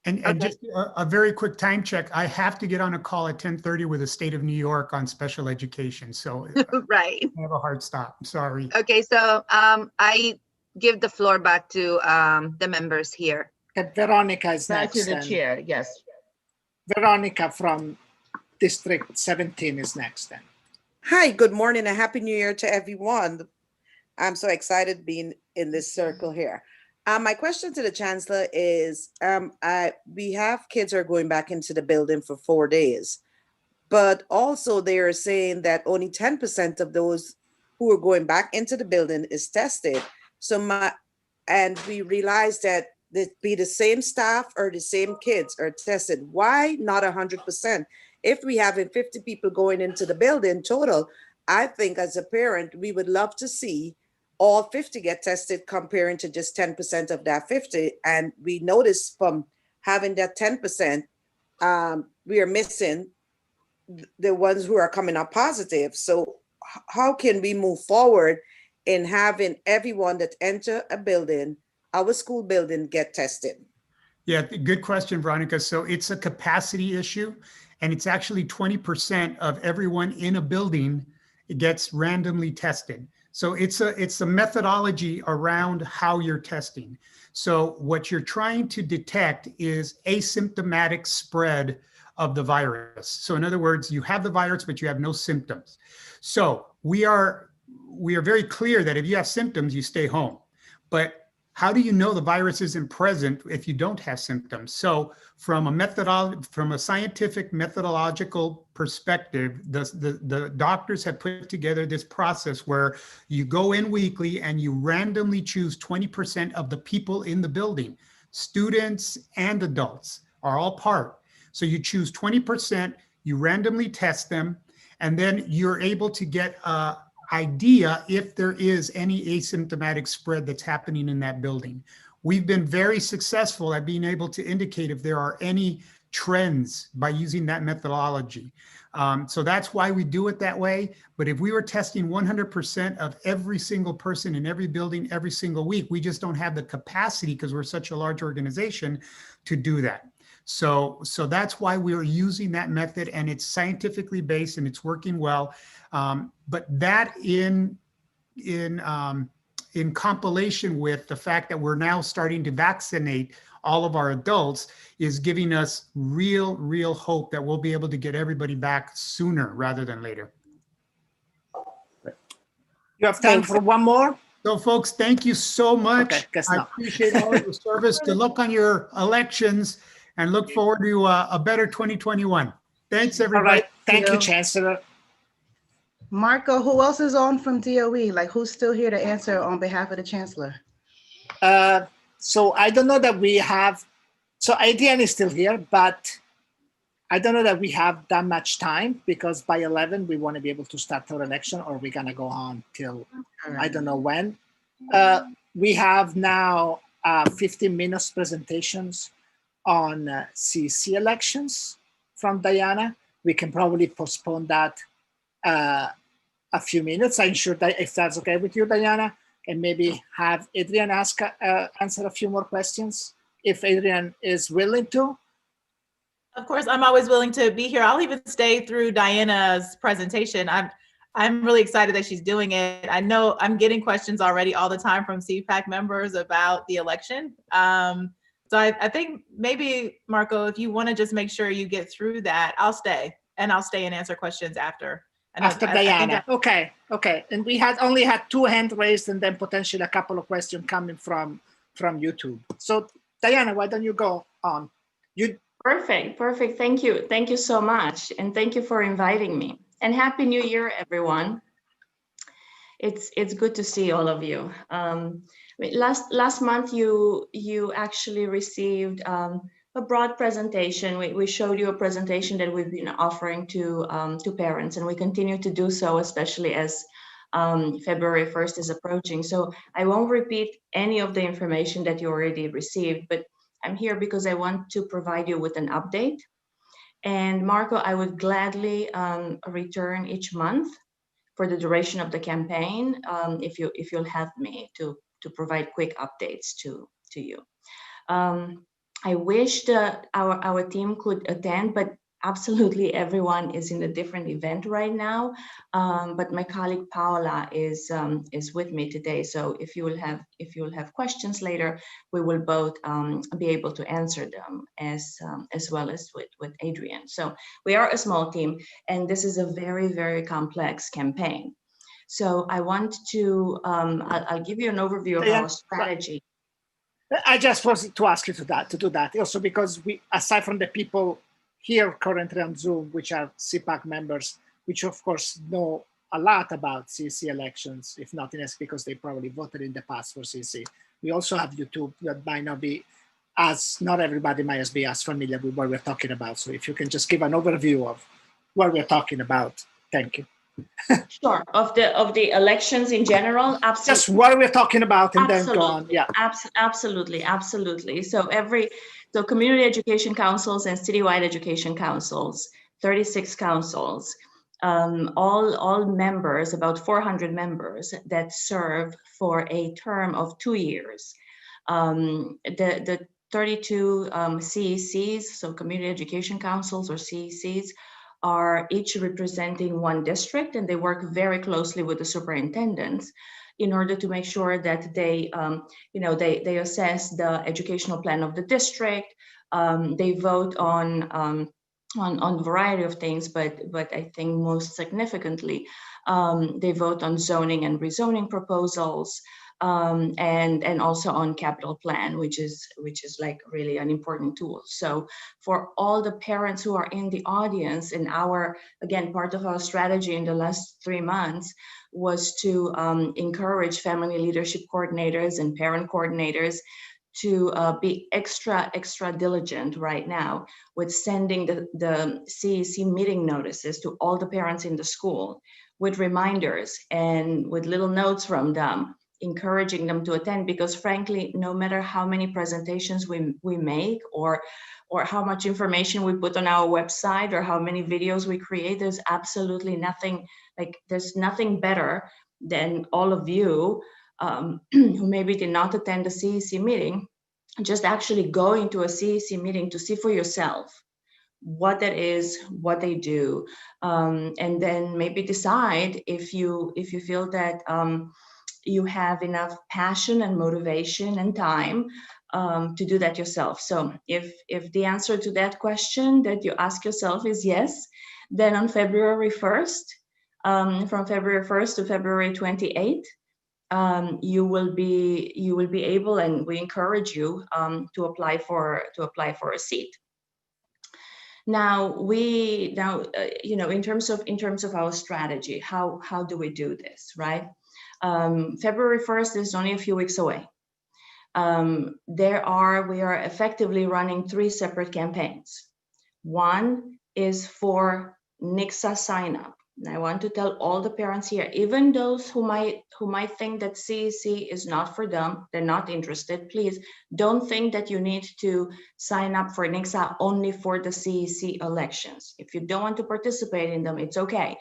And just a very quick time check. I have to get on a call at 10:30 with the state of New York on special education. So Right. I have a hard stop. I'm sorry. Okay, so I give the floor back to the members here. Veronica is Back next. to the then. chair, yes. Veronica from District 17 is next then. Hi, good morning and Happy New Year to everyone. I'm so excited being in this circle here. My question to the Chancellor is, we have kids who are going back into the building for 4 days, but also they are saying that only 10% of those who are going back into the building is tested. And we realized that it be the same staff or the same kids are tested. Why not 100%? If we having 50 people going into the building total, I think as a parent, we would love to see all 50 get tested comparing to just 10% of that 50. And we noticed from having that 10%, we are missing the ones who are coming up positive. So how can we move forward in having everyone that enter a building, our school building, get tested? Yeah, good question, Veronica. So it's a capacity issue, and it's actually 20% of everyone in a building gets randomly tested. So it's a methodology around how you're testing. So what you're trying to detect is asymptomatic spread of the virus. So in other words, you have the virus, but you have no symptoms. So we are very clear that if you have symptoms, you stay home. But how do you know the virus isn't present if you don't have symptoms? So from a scientific methodological perspective, the doctors have put together this process where you go in weekly and you randomly choose 20% of the people in the building. Students and adults are all part. So you choose 20%, you randomly test them, and then you're able to get idea if there is any asymptomatic spread that's happening in that building. We've been very successful at being able to indicate if there are any trends by using that methodology. So that's why we do it that way. But if we were testing 100% of every single person in every building every single week, we just don't have the capacity because we're such a large organization to do that. So that's why we're using that method, and it's scientifically based and it's working well. But that in compilation with the fact that we're now starting to vaccinate all of our adults is giving us real hope that we'll be able to get everybody back sooner rather than later. You have time for one more? So folks, thank you so much. Okay, I appreciate all of your service. Good luck on your elections and look forward to a better 2021. Thanks, everybody. All right. Thank you, Chancellor. Marco, who else is on from DOE? Like, who's still here to answer on behalf of the Chancellor? So I don't know that we have, so Adrian is still here, but I don't know that we have that much time because by 11, we want to be able to start our election, or we're going to go on till I don't know when. We have now 15 minutes presentations on CC elections from Diana. We can probably postpone that a few minutes. I'm sure that if that's okay with you, Diana, and maybe have Adrian answer a few more questions if Adrian is willing to. Of course, I'm always willing to be here. I'll even stay through Diana's presentation. I'm really excited that she's doing it. I know I'm getting questions already all the time from CPAC members about the election. So I think maybe, Marco, if you want to just make sure you get through that, I'll stay and answer questions after. After Diana. Okay. And we only had 2 hands raised and then potentially a couple of questions coming from YouTube. So Diana, why don't you go on? Perfect. Thank you so much. And thank you for inviting me. And Happy New Year, everyone. It's good to see all of you. Last month, you actually received a broad presentation. We showed you a presentation that we've been offering to parents, and we continue to do so, especially as February 1st is approaching. So I won't repeat any of the information that you already received, but I'm here because I want to provide you with an update. And Marco, I would gladly return each month for the duration of the campaign, if you'll help me to provide quick updates to you. I wish that our team could attend, but absolutely everyone is in a different event right now. But my colleague Paola is with me today. So if you will have questions later, we will both be able to answer them as well as with Adrian. So we are a small team, and this is a very, very complex campaign. So I want to I'll give you an overview of our strategy. I just wanted to ask you to do that also, because we, aside from the people here currently on Zoom, which are CPAC members, which of course know a lot about CEC elections, if nothing else because they probably voted in the past for CEC. We also have YouTube that might not be not everybody might be as familiar with what we're talking about. So if you can just give an overview of what we're talking about, thank you. Sure, of the elections in general, absolutely. Just what we're talking about, and then go on. Yeah, absolutely. So community education councils and citywide education councils, 36 councils, all members, about 400 members that serve for a term of 2 years. The 32 CECs, so community education councils or CECs, are each representing one district, and they work very closely with the superintendents in order to make sure that they assess the educational plan of the district. They vote on a variety of things, but I think most significantly, they vote on zoning and rezoning proposals, and also on capital plan, which is like really an important tool. So for all the parents who are in the audience, and again, part of our strategy in the last 3 months was to encourage family leadership coordinators and parent coordinators to be extra diligent right now with sending the CEC meeting notices to all the parents in the school with reminders and with little notes from them, encouraging them to attend, because frankly, no matter how many presentations we make or how much information we put on our website or how many videos we create, there's absolutely nothing, there's nothing better than all of you who maybe did not attend the CEC meeting, just actually going to a CEC meeting to see for yourself what that is, what they do, and then maybe decide if you feel that you have enough passion and motivation and time to do that yourself. So if the answer to that question that you ask yourself is yes, then on February 1st, from February 1st to February 28th, you will be able, and we encourage you to apply for a seat. Now, in terms of our strategy, how do we do this, right? February 1st is only a few weeks away. We are effectively running 3 separate campaigns. One is for NICSA sign up. And I want to tell all the parents here, even those who might think that CEC is not for them, they're not interested, please don't think that you need to sign up for NICSA only for the CEC elections. If you don't want to participate in them, it's okay.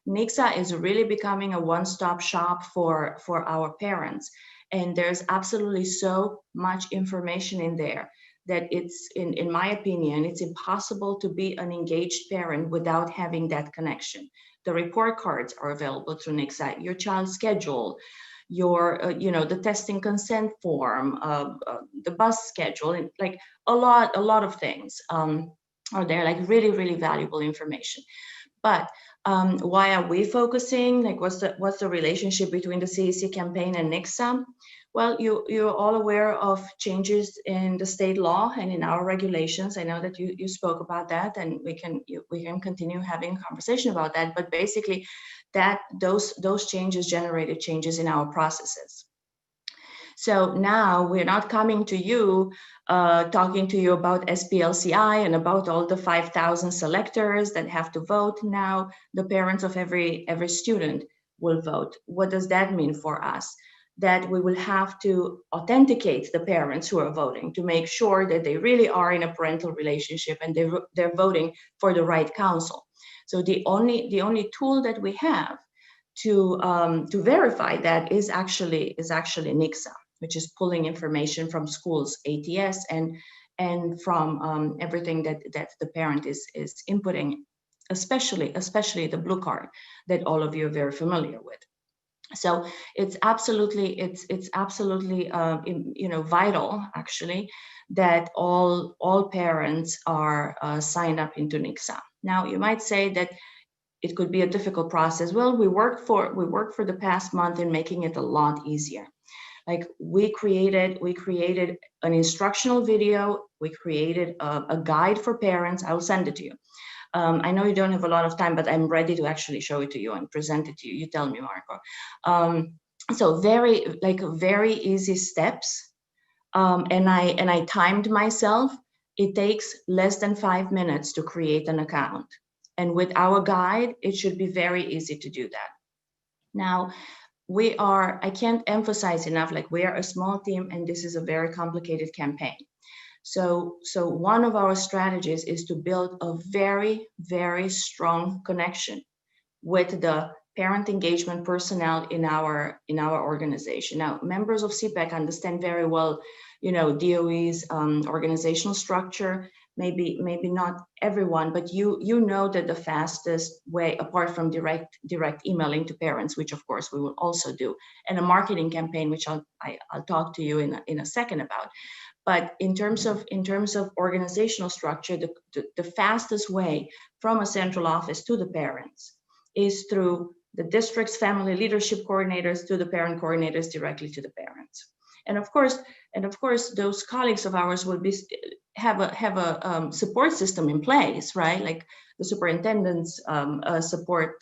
NICSA is really becoming a one-stop shop for our parents. And there's absolutely so much information in there that it's, in my opinion, it's impossible to be an engaged parent without having that connection. The report cards are available through NICSA, your child's schedule, the testing consent form, the bus schedule, and like a lot of things are there, like really, really valuable information. But why are we focusing? Like, what's the relationship between the CEC campaign and NICSA? Well, you're all aware of changes in the state law and in our regulations. I know that you spoke about that, and we can continue having a conversation about that. But basically, those changes generated changes in our processes. So now we're not coming to you, talking to you about SPLCI and about all the 5,000 selectors that have to vote. Now the parents of every student will vote. What does that mean for us? That we will have to authenticate the parents who are voting to make sure that they really are in a parental relationship and they're voting for the right counsel. So the only tool that we have to verify that is actually NICSA, which is pulling information from schools, ATS, and from everything that the parent is inputting, especially the blue card that all of you are very familiar with. So it's absolutely vital, actually, that all parents are signed up into NICSA. Now you might say that it could be a difficult process. Well, we worked for the past month in making it a lot easier. Like we created an instructional video. We created a guide for parents. I will send it to you. I know you don't have a lot of time, but I'm ready to actually show it to you and present it to you. You tell me, Marco. So very easy steps. And I timed myself. It takes less than 5 minutes to create an account. And with our guide, it should be very easy to do that. Now, I can't emphasize enough, like we are a small team and this is a very complicated campaign. So one of our strategies is to build a very, very strong connection with the parent engagement personnel in our organization. Now, members of CPAC understand very well, DOE's organizational structure. Maybe not everyone, but you know that the fastest way, apart from direct emailing to parents, which of course we will also do, and a marketing campaign, which I'll talk to you in a second about. But in terms of organizational structure, the fastest way from a central office to the parents is through the district's family leadership coordinators to the parent coordinators directly to the parents. And of course, those colleagues of ours will have a support system in place, right? Like the superintendents support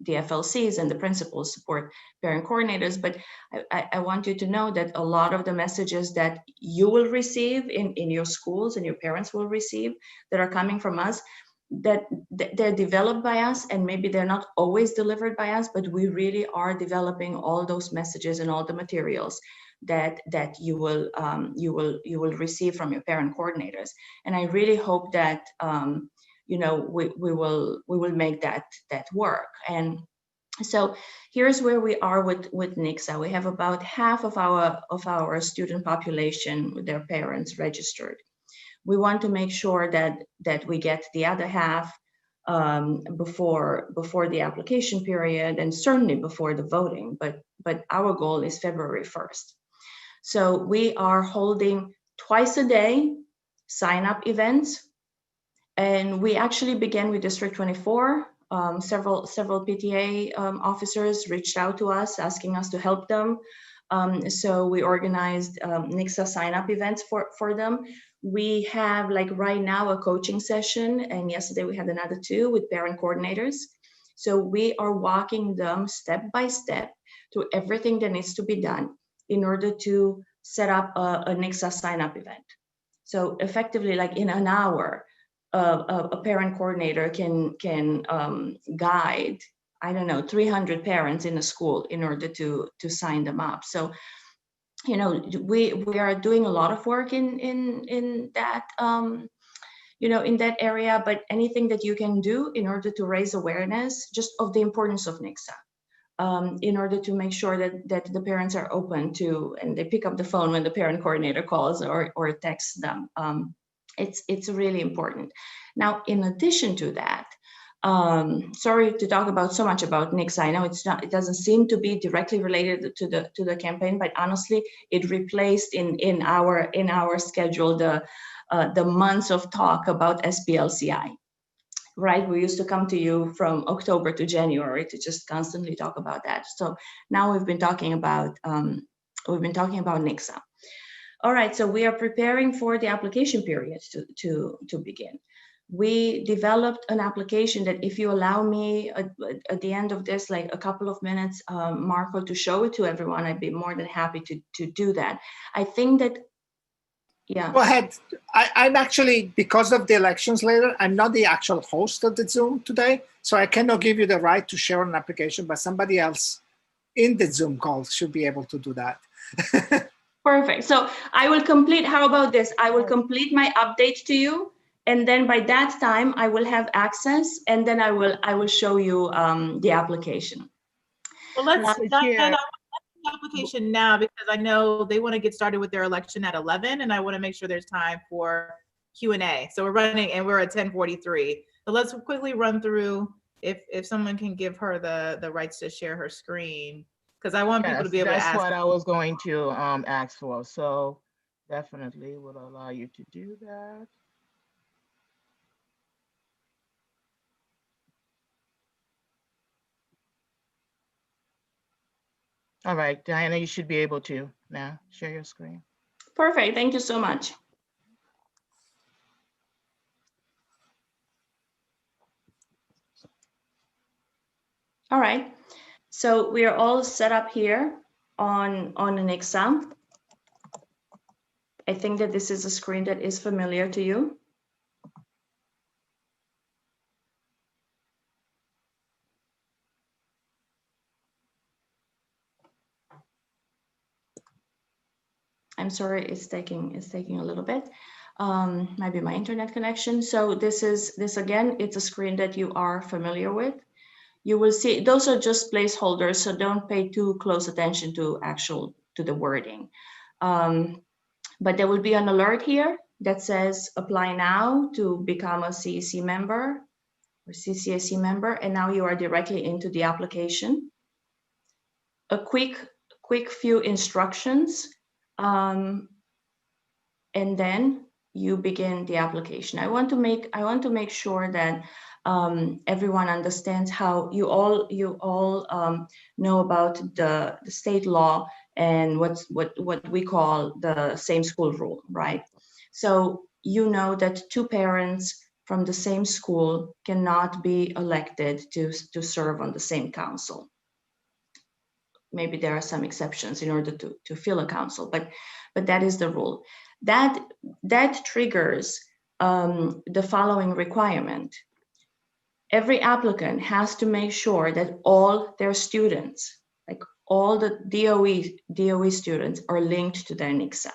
the FLCs and the principals support parent coordinators. But I want you to know that a lot of the messages that you will receive in your schools and your parents will receive that are coming from us, that they're developed by us, and maybe they're not always delivered by us, but we really are developing all those messages and all the materials that you will receive from your parent coordinators. And I really hope that we will make that work. And so here's where we are with NICSA. We have about half of our student population with their parents registered. We want to make sure that we get the other half before the application period, and certainly before the voting. But our goal is February 1st. So we are holding twice a day sign-up events, and we actually began with District 24. Several PTA officers reached out to us asking us to help them. So we organized NICSA sign-up events for them. We have, like right now, a coaching session, and yesterday we had another 2 with parent coordinators. So we are walking them step by step through everything that needs to be done in order to set up a NICSA sign-up event. So effectively, like in an hour, a parent coordinator can guide, 300 parents in a school in order to sign them up. So, we are doing a lot of work in that in that area. But anything that you can do in order to raise awareness just of the importance of NICSA, in order to make sure that the parents are open to, and they pick up the phone when the parent coordinator calls or texts them. It's really important. Now, in addition to that, Sorry to talk about so much about NICSA. I know it doesn't seem to be directly related to the campaign, but honestly, it replaced in our schedule the months of talk about SPLCI. Right, we used to come to you from October to January to just constantly talk about that. So now we've been talking about NICSA. All right, so we are preparing for the application period to begin. We developed an application that, if you allow me at the end of this, like a couple of minutes, Marco, to show it to everyone, I'd be more than happy to do that. I think that, yeah. Go ahead. I'm actually, because of the elections later, I'm not the actual host of the Zoom today, so I cannot give you the right to share an application, but somebody else in the Zoom call should be able to do that. Perfect. So I will complete, how about this? I will complete my update to you, and then by that time I will have access, and then I will show you the application. Well, let's Diana, the application now, because I know they want to get started with their election at 11, and I want to make sure there's time for Q&A. So we're running, and we're at 10:43. So let's quickly run through, if someone can give her the rights to share her screen, because I want people to be able to ask. That's what I was going to ask for. So definitely will allow you to do that. All right, Diana, you should be able to now share your screen. Perfect. Thank you so much. All right. So we are all set up here on an exam. I think that this is a screen that is familiar to you. I'm sorry, it's taking a little bit. Might be my internet connection. So this again, it's a screen that you are familiar with. You will see those are just placeholders, so don't pay too close attention to the wording. But there will be an alert here that says apply now to become a CEC member or CCAC member, and now you are directly into the application. A quick few instructions. And then you begin the application. I want to make sure that everyone understands how you all know about the state law and what we call the same school rule, right? So you know that two parents from the same school cannot be elected to serve on the same council. Maybe there are some exceptions in order to fill a council, but that is the rule. That triggers the following requirement. Every applicant has to make sure that all their students, like all the DOE students, are linked to their NICSA.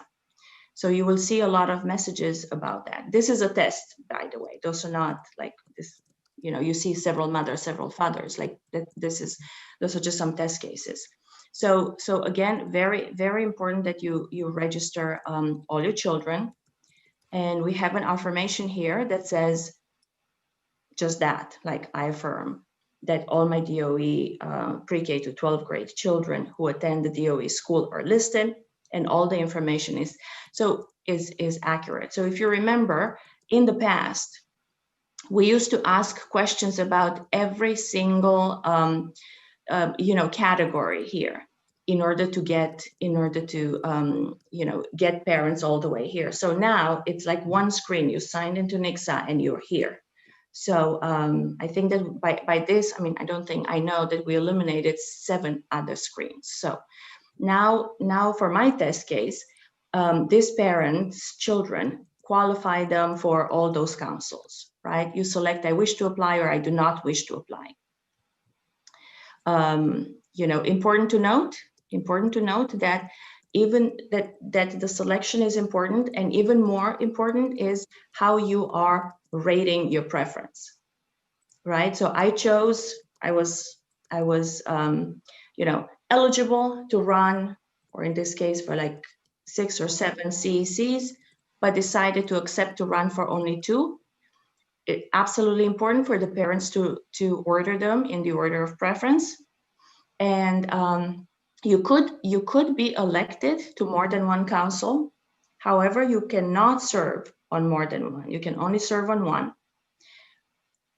So you will see a lot of messages about that. This is a test, by the way. Those are not like this, you see several mothers, several fathers, like that. Those are just some test cases. So again, very, very important that you register all your children. And we have an affirmation here that says just that, like I affirm that all my DOE pre-K to 12th grade children who attend the DOE school are listed, and all the information is accurate. So if you remember, in the past, we used to ask questions about every single category here in order to get parents all the way here. So now it's like one screen. You signed into NICSA and you're here. So I think that by this, I know that we eliminated 7 other screens. So now for my test case, this parent's children qualify them for all those councils, right? You select I wish to apply or I do not wish to apply. Important to note that even that the selection is important, and even more important is how you are rating your preference, right? So I was eligible to run, or in this case for like 6 or 7 CECs, but decided to accept to run for only 2. absolutely important for the parents to order them in the order of preference. And you could be elected to more than one council. However, you cannot serve on more than one. You can only serve on one,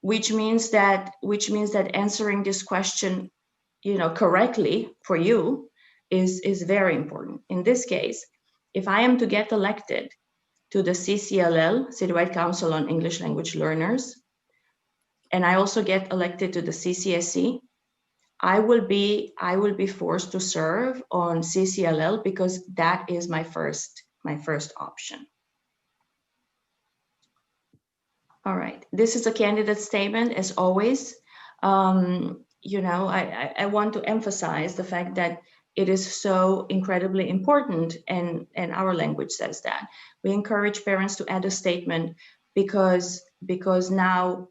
which means that answering this question, correctly for you is very important. In this case, if I am to get elected to the CCLL, Citywide Council on English Language Learners, and I also get elected to the CCSC, I will be forced to serve on CCLL because that is my first option. All right, this is a candidate statement as always. I want to emphasize the fact that it is so incredibly important, and our language says that. We encourage parents to add a statement because now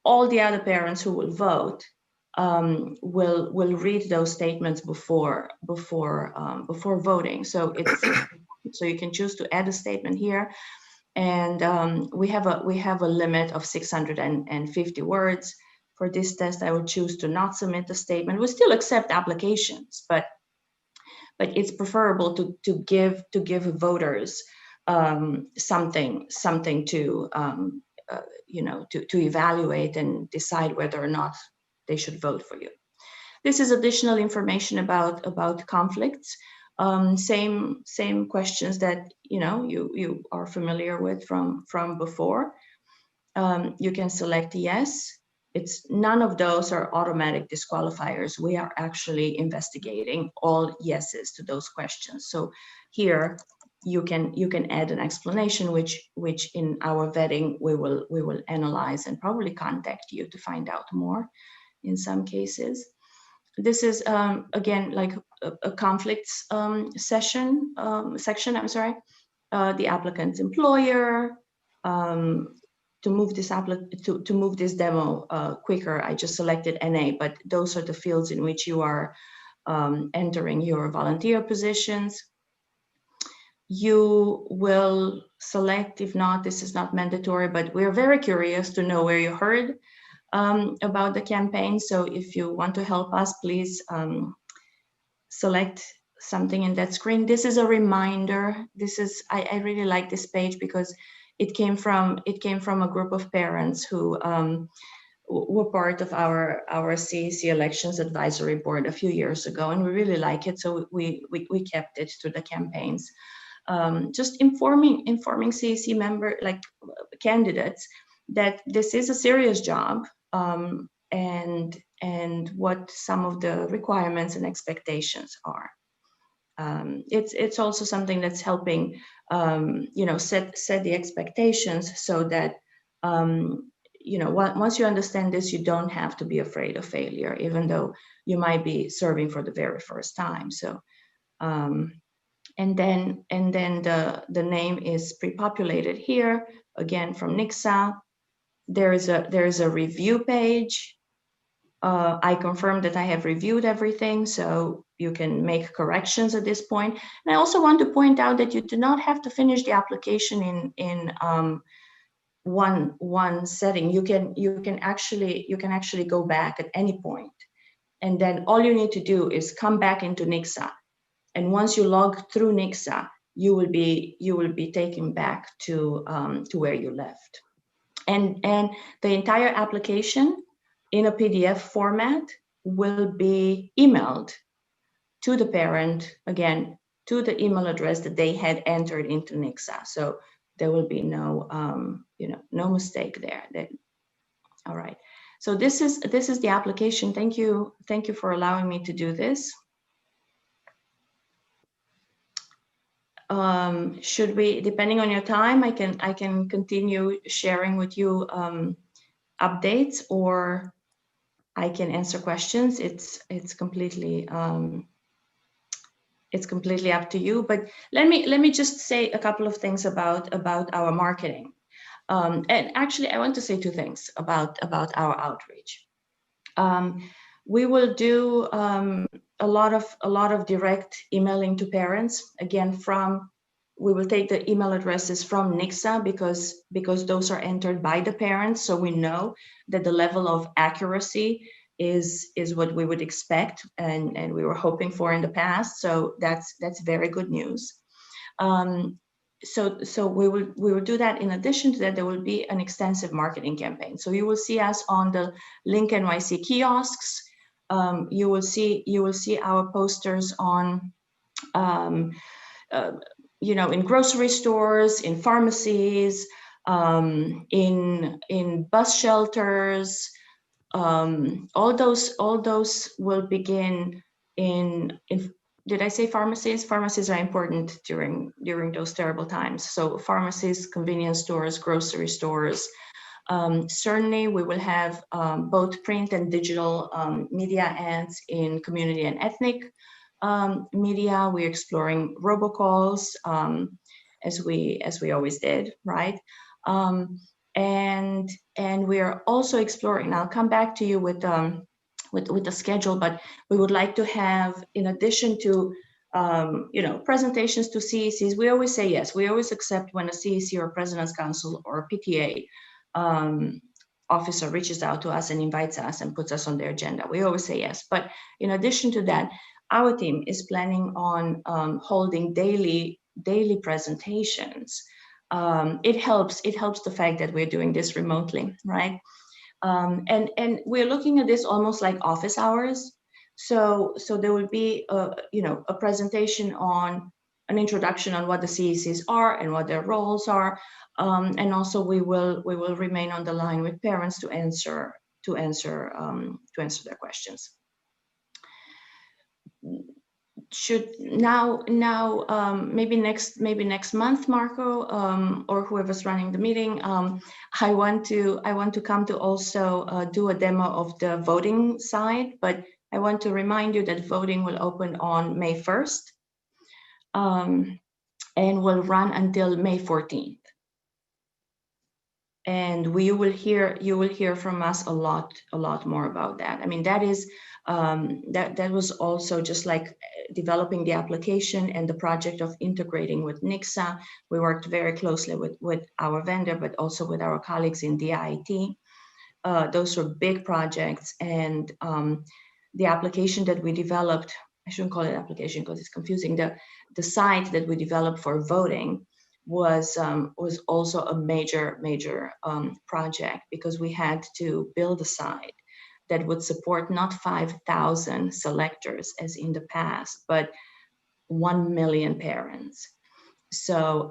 all the other parents who will vote will read those statements before voting. So you can choose to add a statement here, and we have a limit of 650 words. For this test, I would choose to not submit the statement. We still accept applications, but it's preferable to give voters something to to evaluate and decide whether or not they should vote for you. This is additional information about conflicts. Same questions that you are familiar with from before. You can select yes. None of those are automatic disqualifiers. We are actually investigating all yeses to those questions. So here you can add an explanation, which in our vetting we will analyze and probably contact you to find out more in some cases. This is again like a conflicts section. I'm sorry. The applicant's employer. To move this demo quicker, I just selected NA, but those are the fields in which you are entering your volunteer positions. You will select, if not, this is not mandatory, but we're very curious to know where you heard about the campaign. So if you want to help us, please select something in that screen. This is a reminder. I really like this page because it came from a group of parents who were part of our CEC elections advisory board a few years ago, and we really like it. So we kept it to the campaigns. Just informing CEC candidates that this is a serious job, and what some of the requirements and expectations are. It's also something that's helping set the expectations so that once you understand this, you don't have to be afraid of failure, even though you might be serving for the very first time. So and then the name is pre-populated here again from NICSA. There is a review page. I confirm that I have reviewed everything, so you can make corrections at this point. And I also want to point out that you do not have to finish the application in one setting. You can actually go back at any point, and then all you need to do is come back into NICSA. And once you log through NICSA, you will be taken back to where you left. And the entire application in a PDF format will be emailed to the parent, again, to the email address that they had entered into NICSA. So there will be no mistake there. All right. So this is the application. Thank you for allowing me to do this. Should we, depending on your time, I can continue sharing with you updates, or I can answer questions. It's completely up to you. But let me just say a couple of things about our marketing. And actually, I want to say two things about our outreach. We will do a lot of direct emailing to parents, again, from we will take the email addresses from NICSA because those are entered by the parents, so we know that the level of accuracy is what we would expect and we were hoping for in the past. So that's very good news. So we will do that. In addition to that, there will be an extensive marketing campaign. So you will see us on the Link NYC kiosks. You will see our posters on, in grocery stores, in pharmacies, in bus shelters. All those will begin in. Did I say pharmacies? Pharmacies are important during those terrible times. So pharmacies, convenience stores, grocery stores. Certainly, we will have both print and digital media ads in community and ethnic media. We're exploring robocalls as we always did, right? And we are also exploring. I'll come back to you with the schedule, but we would like to have, in addition to presentations to CECs, we always say yes. We always accept when a CEC or President's Council or a PTA officer reaches out to us and invites us and puts us on their agenda. We always say yes. But in addition to that, our team is planning on holding daily presentations. It helps the fact that we're doing this remotely, right? And we're looking at this almost like office hours. So there will be a presentation on an introduction on what the CECs are and what their roles are, and also we will remain on the line with parents to answer their questions. Should now maybe next month, Marco, or whoever's running the meeting, I want to come to also do a demo of the voting side, but I want to remind you that voting will open on May 1st and will run until May 14th. And you will hear from us a lot more about that. I mean, that is that was also just like developing the application and the project of integrating with NICSA. We worked very closely with our vendor, but also with our colleagues in DIT. Those were big projects, and the application that we developed, I shouldn't call it application because it's confusing. The site that we developed for voting was also a major project, because we had to build a site that would support not 5,000 selectors as in the past, but 1 million parents. So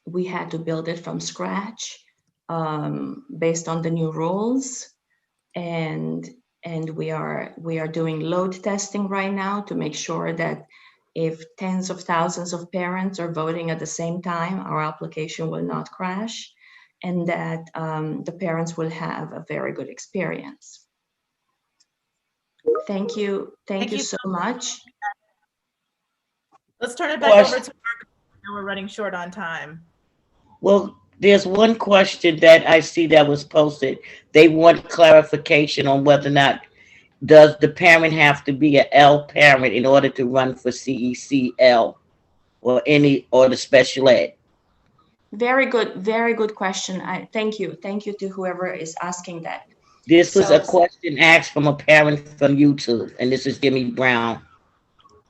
we had to build it from scratch based on the new rules, and we are doing load testing right now to make sure that if tens of thousands of parents are voting at the same time, our application will not crash, and that the parents will have a very good experience. Thank you so much. Let's turn it back over to Marco. I know we're running short on time. Well, there's one question that I see that was posted. They want clarification on whether or not does the parent have to be an L parent in order to run for CECL or the special ed? Very good question. Thank you to whoever is asking that. This was a question asked from a parent from YouTube, and this is Jimmy Brown.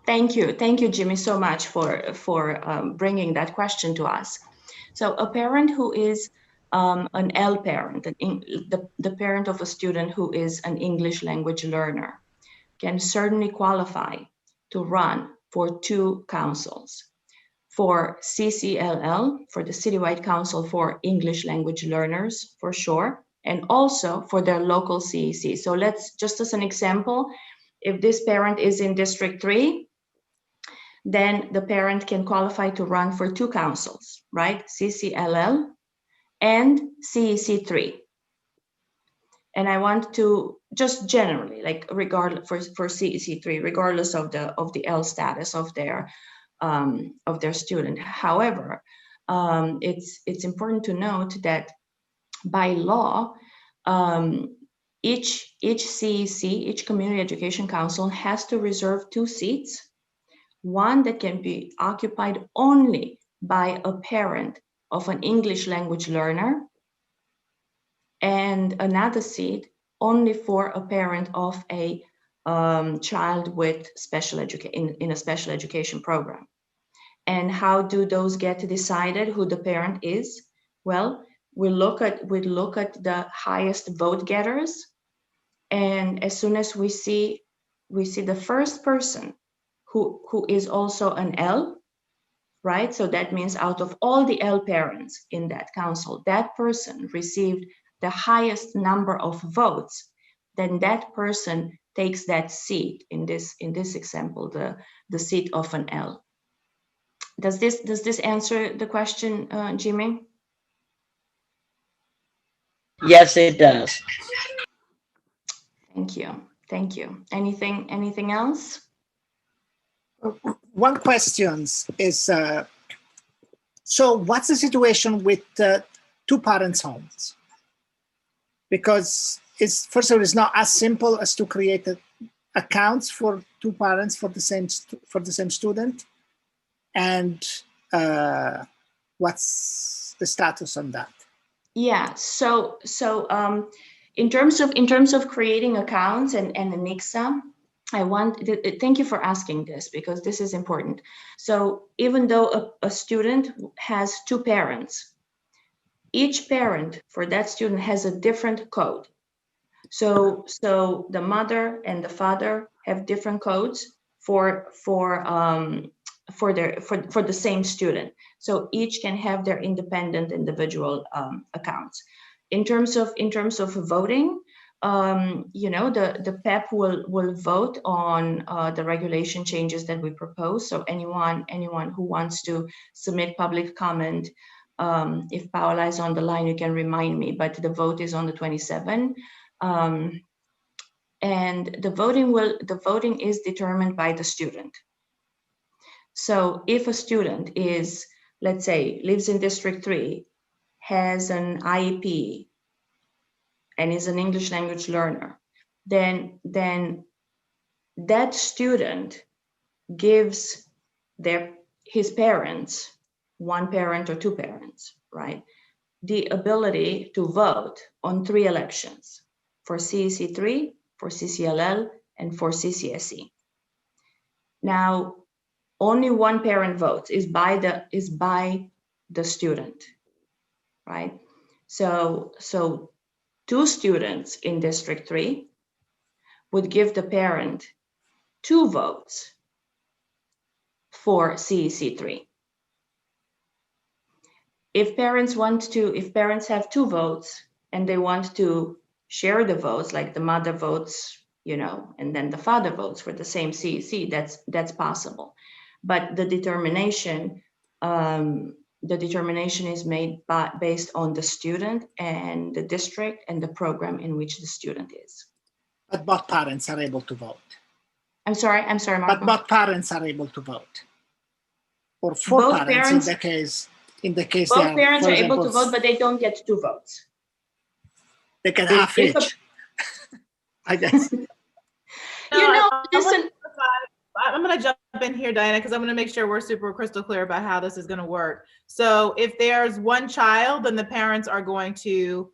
Thank you, Jimmy, so much for bringing that question to us. So a parent who is an L parent, the parent of a student who is an English language learner, can certainly qualify to run for 2 councils. For CCLL, for the Citywide Council for English Language Learners, for sure, and also for their local CEC. So let's, just as an example, if this parent is in District 3, then the parent can qualify to run for 2 councils, right? CCLL and CEC3. And I want to just generally, like regardless for CEC3, regardless of the L status of their student. However, it's important to note that by law, each CEC, each Community Education Council, has to reserve 2 seats, one that can be occupied only by a parent of an English language learner, and another seat only for a parent of a child with special education in a special education program. And how do those get decided who the parent is? Well, we look at the highest vote getters, and as soon as we see the first person who is also an L, right? So that means out of all the L parents in that council, that person received the highest number of votes, then that person takes that seat in this example, the seat of an L. Does this answer the question, Jimmy? Yes, it does. Thank you. Anything else? One question is, so what's the situation with two parents' homes? Because first of all, it's not as simple as to create accounts for two parents for the same student. And what's the status on that? Yeah, so in terms of creating accounts and the NICSA, thank you for asking this, because this is important. So even though a student has two parents, each parent for that student has a different code. So the mother and the father have different codes for the same student. So each can have their independent individual accounts. In terms of voting, the PEP will vote on the regulation changes that we propose. So anyone who wants to submit public comment, if Paola is on the line, you can remind me, but the vote is on the 27th. And the voting is determined by the student. So if a student is, let's say, lives in District 3, has an IEP, and is an English language learner, then that student gives his parents, one parent or two parents, right, the ability to vote on 3 elections, for CEC3, for CCLL, and for CCSE. Now, only one parent votes is by the student, right? So 2 students in District 3 would give the parent 2 votes for CEC3. If parents have 2 votes and they want to share the votes, like the mother votes, and then the father votes for the same CEC, that's possible. But the determination is made based on the student and the district and the program in which the student is. But both parents are able to vote. I'm sorry, Marco. But both parents are able to vote. Or 4 parents in the case both parents are able to vote, but they don't get 2 votes. They get half each, I guess. Listen. I'm going to jump in here, Diana, because I'm going to make sure we're super crystal clear about how this is going to work. So if there's one child, then the parents are going to,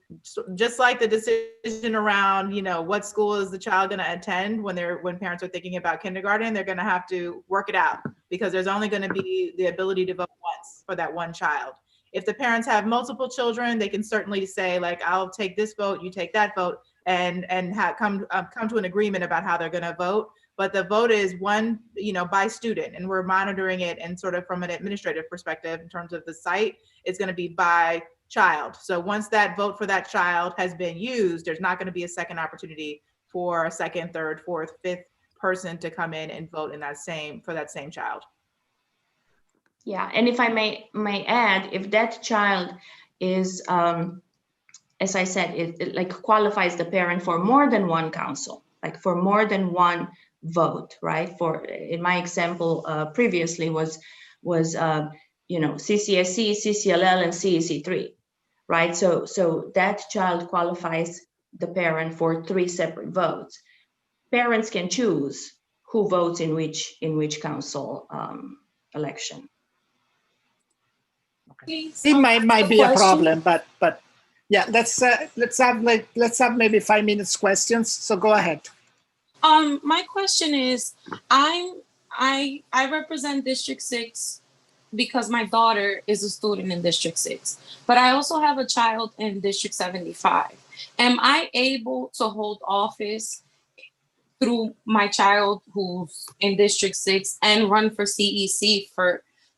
just like the decision around, what school is the child going to attend when parents are thinking about kindergarten, they're going to have to work it out, because there's only going to be the ability to vote once for that one child. If the parents have multiple children, they can certainly say, like, I'll take this vote, you take that vote, and come to an agreement about how they're going to vote. But the vote is one, by student, and we're monitoring it, and sort of from an administrative perspective in terms of the site, it's going to be by child. So once that vote for that child has been used, there's not going to be a second opportunity for a second, third, fourth, fifth person to come in and vote for that same child. Yeah, and if I may add, if that child is, as I said, it like qualifies the parent for more than one council, like for more than one vote, right? For, in my example previously was CCSE, CCLL, and CEC3, right? So that child qualifies the parent for 3 separate votes. Parents can choose who votes in which council election. It might be a problem, but yeah, let's have maybe 5 minutes questions. So go ahead. My question is, I represent District 6 because my daughter is a student in District 6, but I also have a child in District 75. Am I able to hold office through my child who's in District 6 and run for CEC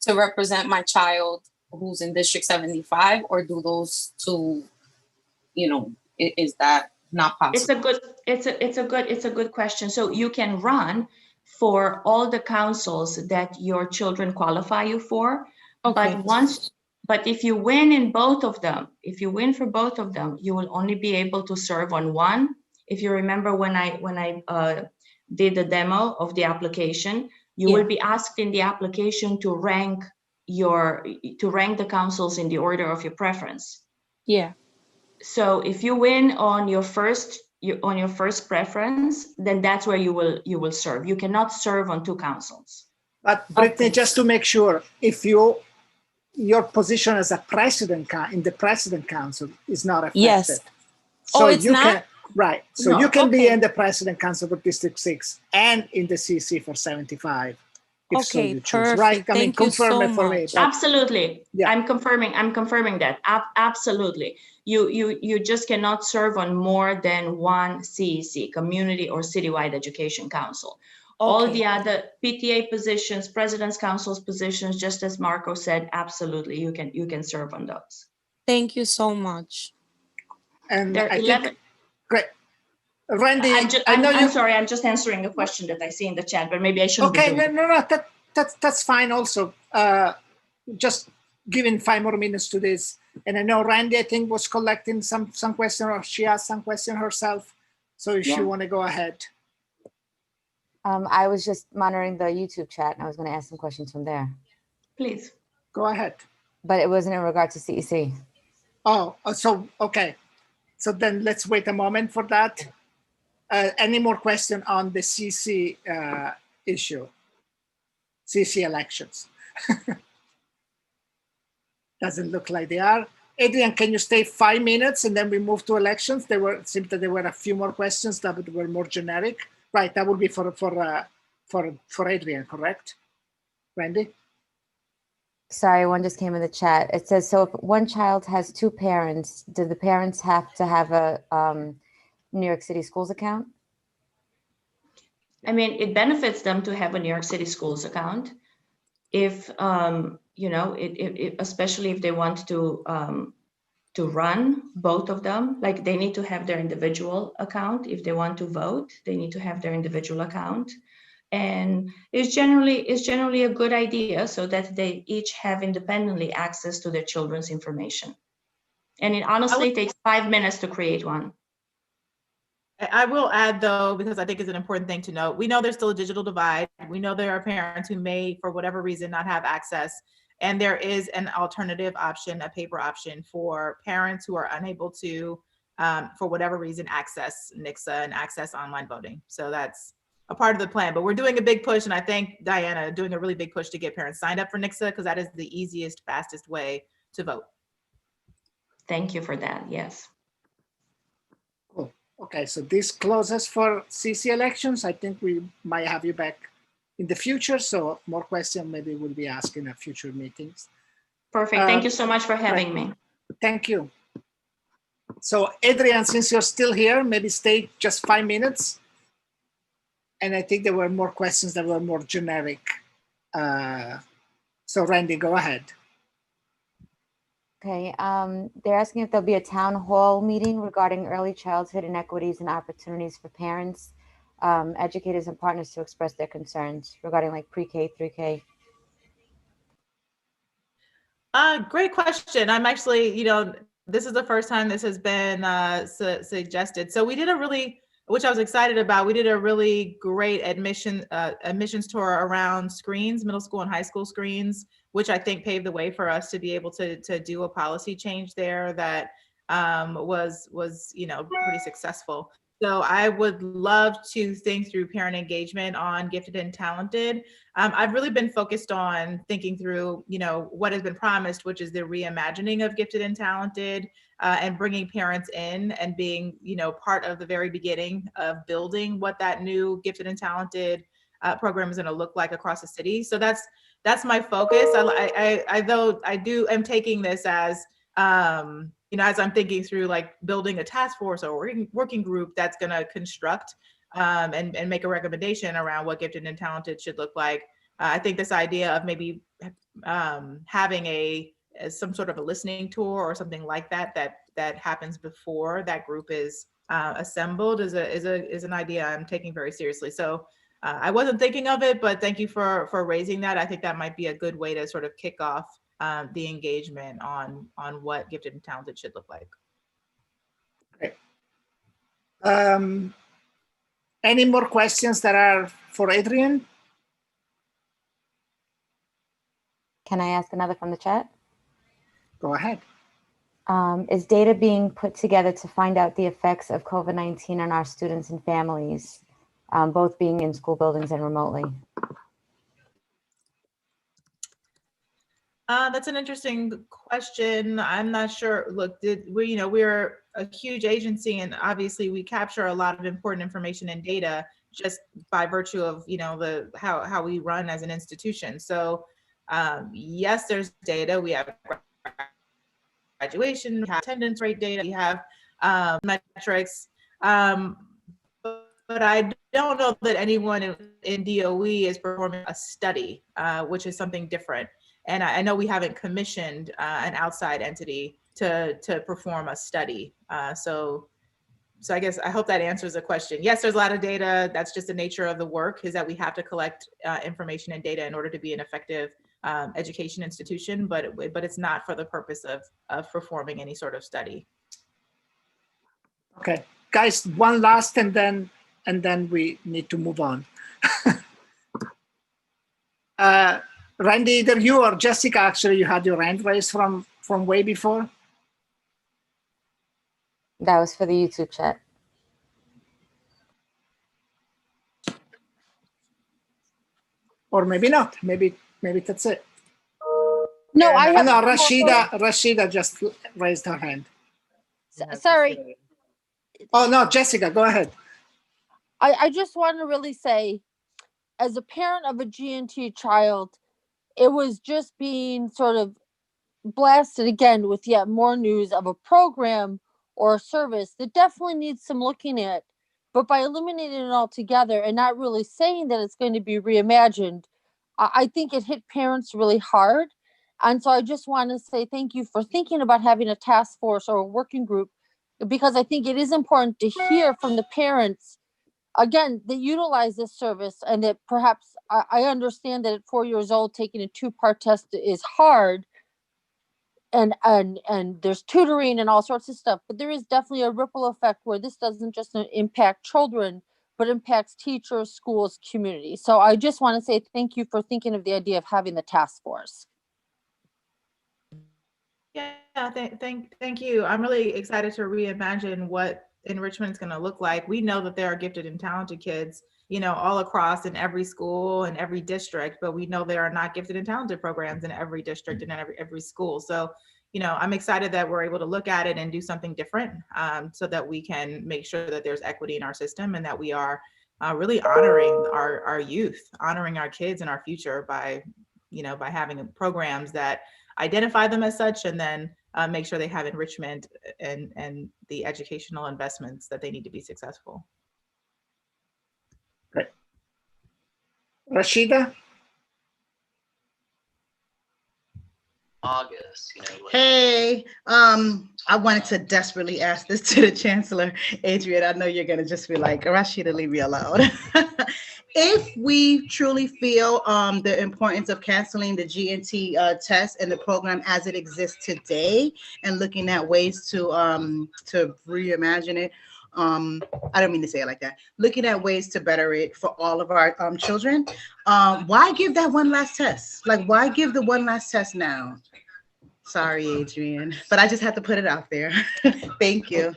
to represent my child who's in District 75, or do those two, is that not possible? It's a good question. So you can run for all the councils that your children qualify you for. Okay. But if you win in both of them, if you win for both of them, you will only be able to serve on one. If you remember when I did the demo of the application, you will be asked in the application to rank the councils in the order of your preference. Yeah. So if you win on your first preference, then that's where you will serve. You cannot serve on two councils. But Brittany, just to make sure, if your position as a president in the president council is not affected. Yes. So it's not? can, right. So No, you can be okay. in the president council for District 6 and in the CC for 75. If so Okay, you choose. perfect. Right? I mean, Thank you confirm so it for me. much. but- Absolutely. Yeah. I'm confirming that. Absolutely. You just cannot serve on more than one CEC, community or citywide education council. All Okay. the other PTA positions, president's council's positions, just as Marco said, absolutely, you can serve on those. Thank you so much. And There are I 11. think, great. Randy, I'm sorry, I'm just answering a question that I see in the chat, but maybe I shouldn't Okay, be doing no, that's fine also. Just giving 5 more minutes to this. And I know Randy, I think, was collecting some question, or she asked some question herself. So if you want to go ahead. I was just monitoring the YouTube chat and I was going to ask some questions from there. Please. Go ahead. But it wasn't in regard to CEC. Oh, so, okay. So then let's wait a moment for that. Any more question on the CC issue? CC elections. Doesn't look like they are. Adrian, can you stay 5 minutes and then we move to elections? Seemed that there were a few more questions that were more generic. Right, that would be for Adrian, correct? Randy? Sorry, one just came in the chat. It says, so if one child has two parents, do the parents have to have a New York City Schools account? I mean, it benefits them to have a New York City Schools account. If, especially if they want to run both of them, like they need to have their individual account. If they want to vote, they need to have their individual account. And it's generally a good idea so that they each have independently access to their children's information. And it honestly takes 5 minutes to create one. I will add, though, because I think it's an important thing to note, we know there's still a digital divide. We know there are parents who may, for whatever reason, not have access. And there is an alternative option, a paper option for parents who are unable to, for whatever reason, access NICSA and access online voting. So that's a part of the plan. But we're doing a big push, and I thank Diana doing a really big push to get parents signed up for NICSA, because that is the easiest, fastest way to vote. Thank you for that. Yes. Cool. Okay, so this closes for CC elections. I think we might have you back in the future. So more questions maybe we'll be asking at future meetings. Perfect. Thank you so much for having me. Thank you. So Adrian, since you're still here, maybe stay just 5 minutes. And I think there were more questions that were more generic. So Randy, go ahead. Okay, they're asking if there'll be a town hall meeting regarding early childhood inequities and opportunities for parents, educators, and partners to express their concerns regarding like pre-K, 3K. Great question. I'm actually, this is the first time this has been suggested. So we did which I was excited about, we did a really great admissions tour around screens, middle school and high school screens, which I think paved the way for us to be able to do a policy change there that was pretty successful. So I would love to think through parent engagement on gifted and talented. I've really been focused on thinking through, what has been promised, which is the reimagining of gifted and talented, and bringing parents in and being, part of the very beginning of building what that new gifted and talented program is going to look like across the city. So that's my focus. I'm taking this as, as I'm thinking through like building a task force or working group that's going to construct and make a recommendation around what gifted and talented should look like. I think this idea of maybe having some sort of a listening tour or something like that happens before that group is assembled is an idea I'm taking very seriously. So I wasn't thinking of it, but thank you for raising that. I think that might be a good way to sort of kick off the engagement on what gifted and talented should look like. Great. Any more questions that are for Adrian? Can I ask another from the chat? Go ahead. Is data being put together to find out the effects of COVID-19 on our students and families, both being in school buildings and remotely? That's an interesting question. I'm not sure. Look, we're a huge agency, and obviously we capture a lot of important information and data just by virtue of how we run as an institution. So yes, there's data. We have graduation, we have attendance rate data, we have metrics, but I don't know that anyone in DOE is performing a study, which is something different. And I know we haven't commissioned an outside entity to perform a study. So I guess I hope that answers the question. Yes, there's a lot of data. That's just the nature of the work, is that we have to collect information and data in order to be an effective education institution, but it's not for the purpose of performing any sort of study. Okay, guys, one last and then we need to move on. Randy, either you or Jessica, actually, you had your hand raised from way before. That was for the YouTube chat. Or maybe not. Maybe that's it. No, I have. No, Rashida just raised her hand. Sorry. Oh no, Jessica, go ahead. I just want to really say, as a parent of a GNT child, it was just being sort of blasted again with yet more news of a program or a service that definitely needs some looking at. But by eliminating it altogether and not really saying that it's going to be reimagined, I think it hit parents really hard. And so I just want to say thank you for thinking about having a task force or a working group, because I think it is important to hear from the parents, again, that utilize this service, and that perhaps I understand that at 4 years old, taking a 2-part test is hard. And there's tutoring and all sorts of stuff, but there is definitely a ripple effect where this doesn't just impact children, but impacts teachers, schools, community. So I just want to say thank you for thinking of the idea of having the task force. Yeah, thank you. I'm really excited to reimagine what enrichment is going to look like. We know that there are gifted and talented kids, all across in every school and every district, but we know there are not gifted and talented programs in every district and every school. So, I'm excited that we're able to look at it and do something different, so that we can make sure that there's equity in our system, and that we are really honoring our youth, honoring our kids and our future by having programs that identify them as such, and then make sure they have enrichment and the educational investments that they need to be successful. Great. Rashida? August, Hey, I wanted to desperately ask this to the Chancellor. Adrian, I know you're gonna just be like, Rashida, leave me alone. If we truly feel the importance of canceling the GNT test and the program as it exists today, and looking at ways to reimagine it, I don't mean to say it like that, looking at ways to better it for all of our children, why give that one last test? Like, why give the one last test now? Sorry, Adrian, but I just had to put it out there. Thank you.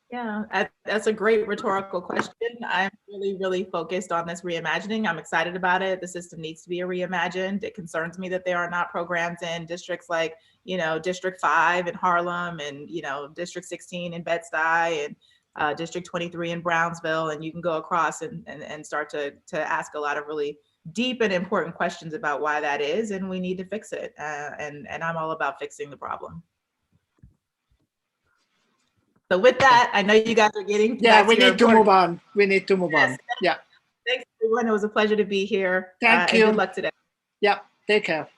Yeah, that's a great rhetorical question. I'm really focused on this reimagining. I'm excited about it. The system needs to be reimagined. It concerns me that there are not programs in districts like, District 5 in Harlem and, District 16 in Bed-Stuy and District 23 in Brownsville. And you can go across and start to ask a lot of really deep and important questions about why that is, and we need to fix it. And I'm all about fixing the problem. So with that, I know you guys are getting we need to move on. We need to move on. Yeah. Thanks, everyone. It was a pleasure to be here. Thank you. And good luck today. Yeah. Take care.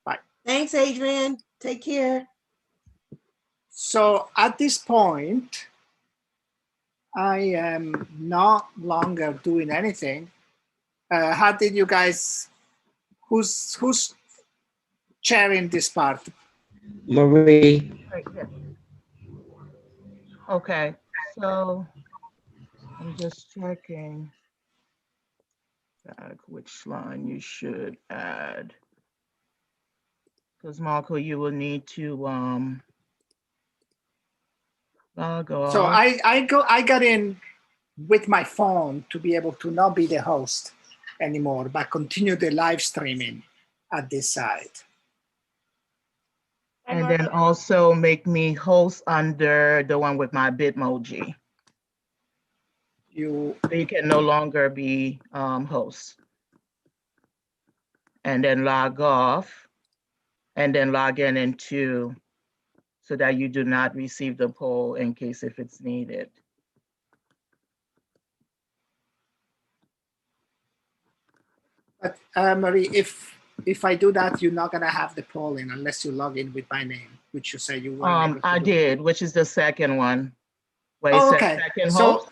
Bye. Thanks, Adrian. Take care. So at this point, I am no longer doing anything. How did you guys? Who's chairing this part? Marie. Right here. Okay, so I'm just checking which line you should add. Because Marco, you will need to log off. So I got in with my phone to be able to not be the host anymore, but continue the live streaming at this side. And then also make me host under the one with my Bitmoji. You can no longer be host. And then log off and then log in into so that you do not receive the poll in case if it's needed. But Marie, if I do that, you're not gonna have the polling unless you log in with my name, which you say you weren't. I did, which is the second one. Where it says second So, host.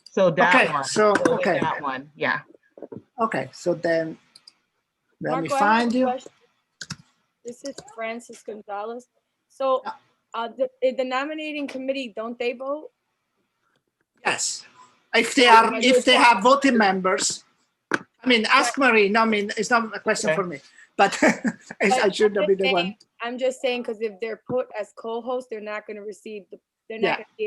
So that okay, one. so Go with okay. that one. Yeah. Okay, so then let me Marco, I have find a you. question. This is Francis Gonzalez. So the nominating committee, don't they vote? Yes. If they have voting members. I mean, ask Marie. No, I mean, it's not a question for me, but I should not be the one. I'm just saying, because if they're put as co-hosts, they're not going to receive the.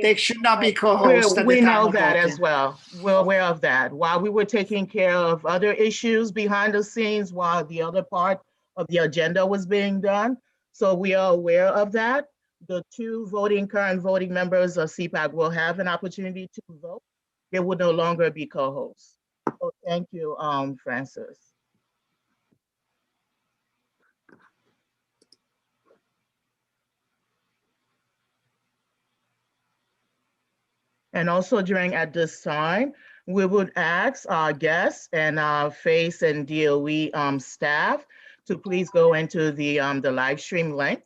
They should not be co-hosts. We know that as well. We're aware of that. While we were taking care of other issues behind the scenes, while the other part of the agenda was being done. So we are aware of that. The two current voting members of CPAC will have an opportunity to vote. They would no longer be co-hosts. Oh, thank you, Francis. And also at this time, we would ask our guests and our FACE and DOE staff to please go into the live stream link,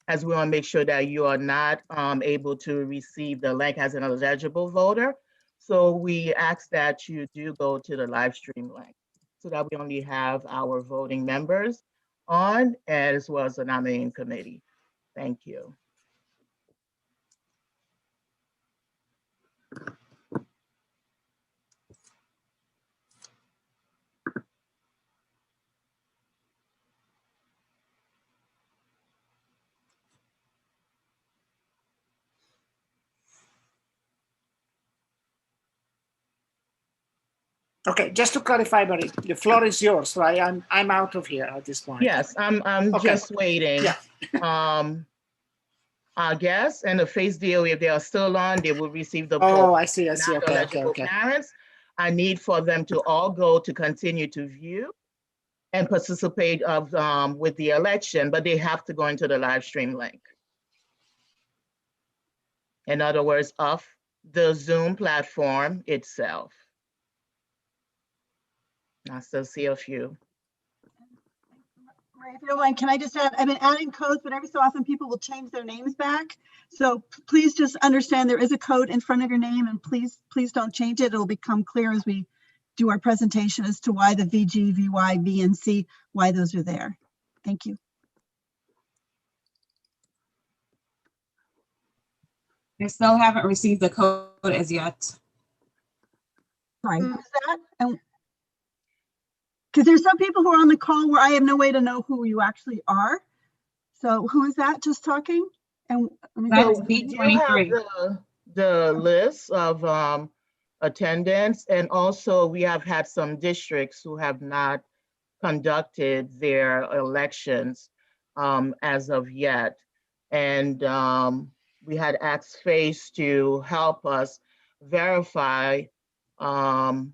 as we want to make sure that you are not able to receive the link as an eligible voter. So we ask that you do go to the live stream link so that we only have our voting members on, as well as the nominating committee. Thank you. Okay, just to clarify, Marie, the floor is yours, right? I'm out of here at this point. Yes, I'm Okay. just waiting. Yeah. Our guests and the FACE DOE, if they are still on, they will receive the Oh, poll. I see. Okay. Parents, I need for them to all go to continue to view and participate with the election, but they have to go into the live stream link. In other words, off the Zoom platform itself. I still see a few. Right, if you don't mind, can I just add, I've been adding codes, but every so often people will change their names back. So please just understand there is a code in front of your name, and please don't change it. It'll become clear as we do our presentation as to why the VG, VY, V, and C, why those are there. Thank you. I still haven't received the code as yet. Sorry, who's that? And because there's some people who are on the call where I have no way to know who you actually are. So who is that just talking? And that's B23. the list of attendance, and also we have had some districts who have not conducted their elections as of yet. And we had asked FACE to help us verify the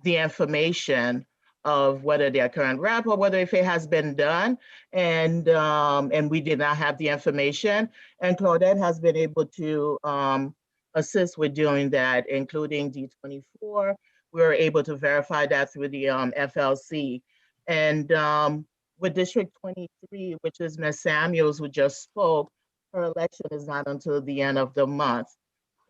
information of whether they're current rep or whether if it has been done. And we did not have the information. And Claudette has been able to assist with doing that, including D24. We were able to verify that through the FLC. And with District 23, which is Ms. Samuels who just spoke, her election is not until the end of the month.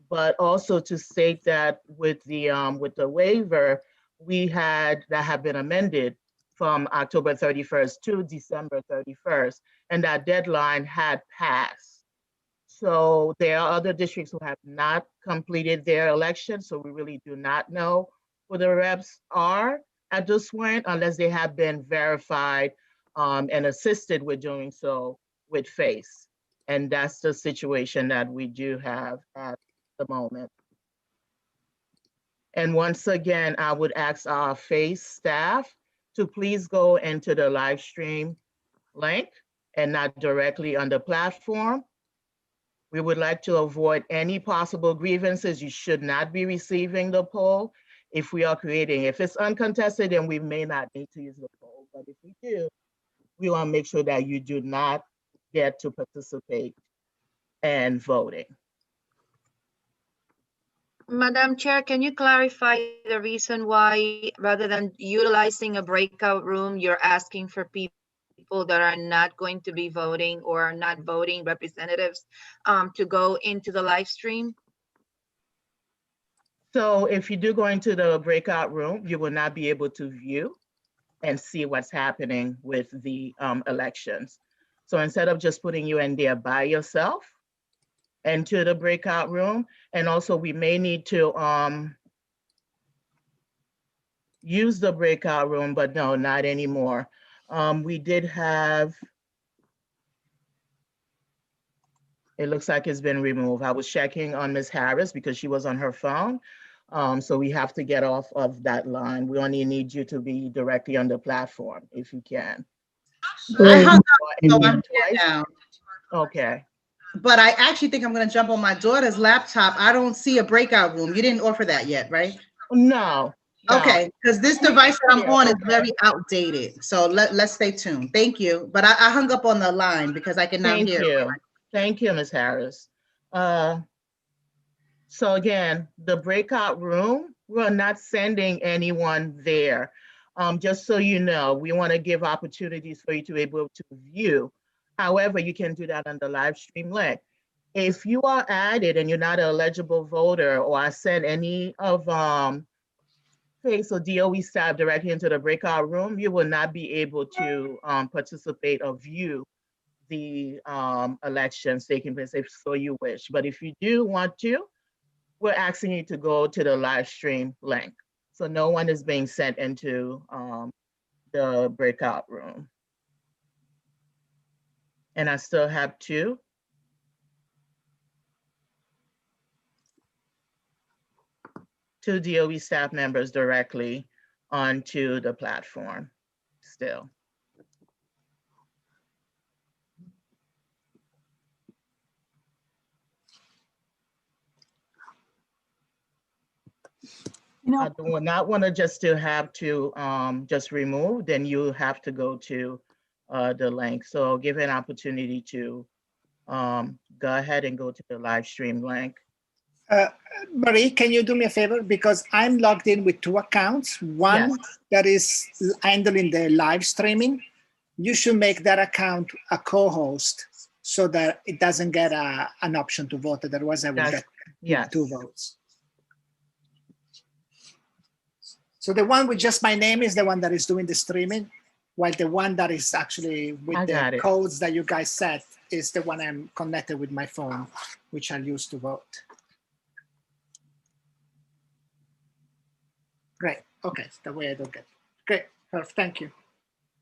But also to state that with the waiver, we had that have been amended from October 31st to December 31st, and that deadline had passed. So there are other districts who have not completed their election, so we really do not know who the reps are at this point unless they have been verified and assisted with doing so with FACE. And that's the situation that we do have at the moment. And once again, I would ask our FACE staff to please go into the live stream link and not directly on the platform. We would like to avoid any possible grievances. You should not be receiving the poll if we are creating. If it's uncontested, then we may not need to use the poll. But if we do, we want to make sure that you do not get to participate in voting. Madam Chair, can you clarify the reason why, rather than utilizing a breakout room, you're asking for people that are not going to be voting or are not voting representatives to go into the live stream? So if you do go into the breakout room, you will not be able to view and see what's happening with the elections. So instead of just putting you in there by yourself, into the breakout room. And also we may need to use the breakout room, but no, not anymore. We did have, it looks like it's been removed. I was checking on Ms. Harris because she was on her phone. So we have to get off of that line. We only need you to be directly on the platform if you can. I hung up, so I'm here now. Okay. But I actually think I'm going to jump on my daughter's laptop. I don't see a breakout room. You didn't offer that yet, right? No. Okay, because this device that I'm on is very outdated. So let's stay tuned. Thank you. But I hung up on the line because I can now hear. Thank you. Thank you, Ms. Harris. So again, the breakout room, we're not sending anyone there. Just so you know, we want to give opportunities for you to be able to view. However, you can do that on the live stream link. If you are added and you're not an eligible voter, or I send any of FACE or DOE staff directly into the breakout room, you will not be able to participate or view the elections taking place if so you wish. But if you do want to, we're asking you to go to the live stream link. So no one is being sent into the breakout room. And I still have two DOE staff members directly onto the platform still. I do not want to just to have to just remove, then you have to go to the link. So give an opportunity to go ahead and go to the live stream link. Marie, can you do me a favor? Because I'm logged in with two accounts. One that is handling the live streaming. You should make that account a co-host so that it doesn't get an option to vote. Otherwise, I will get two votes. So the one with just my name is the one that is doing the streaming, while the one that is actually with the codes that you guys set is the one I'm connected with my phone, which I'll use to vote. Great. Okay, the way I don't get it. Great. Perfect. Thank you.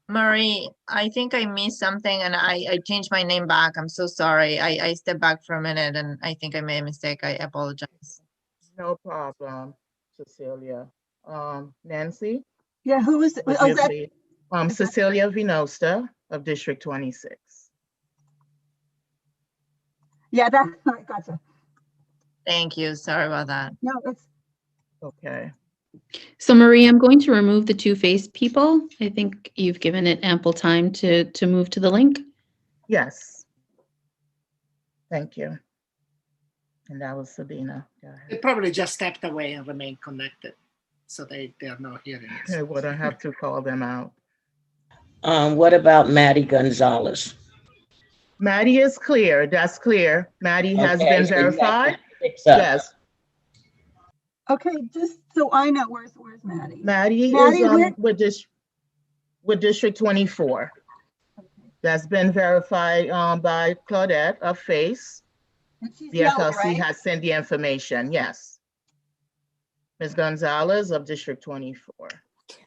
Marie, I think I missed something and I changed my name back. I'm so sorry. I stepped back for a minute and I think I made a mistake. I apologize. No problem, Cecilia. Nancy, Yeah, who was, would oh, you is that, please? Cecilia Vinosta of District 26. yeah, that's, gotcha. Thank you. Sorry about that. No, it's, Okay. So Marie, I'm going to remove the two-faced people. I think you've given it ample time to move to the link. Yes. Thank you. And that was Sabina. Go ahead. They probably just stepped away and remained connected. So they are not hearing us. I wouldn't have to call them out. What about Maddie Gonzalez? Maddie is clear. That's clear. Maddie has Okay, been so you have to verified. fix up. Yes. okay, just so I know, where's Maddie? Maddie Maddie, is where, with District 24. That's been verified by Claudette of FACE. and she's The yellow, FLC right? has sent the information. Yes. Ms. Gonzalez of District 24.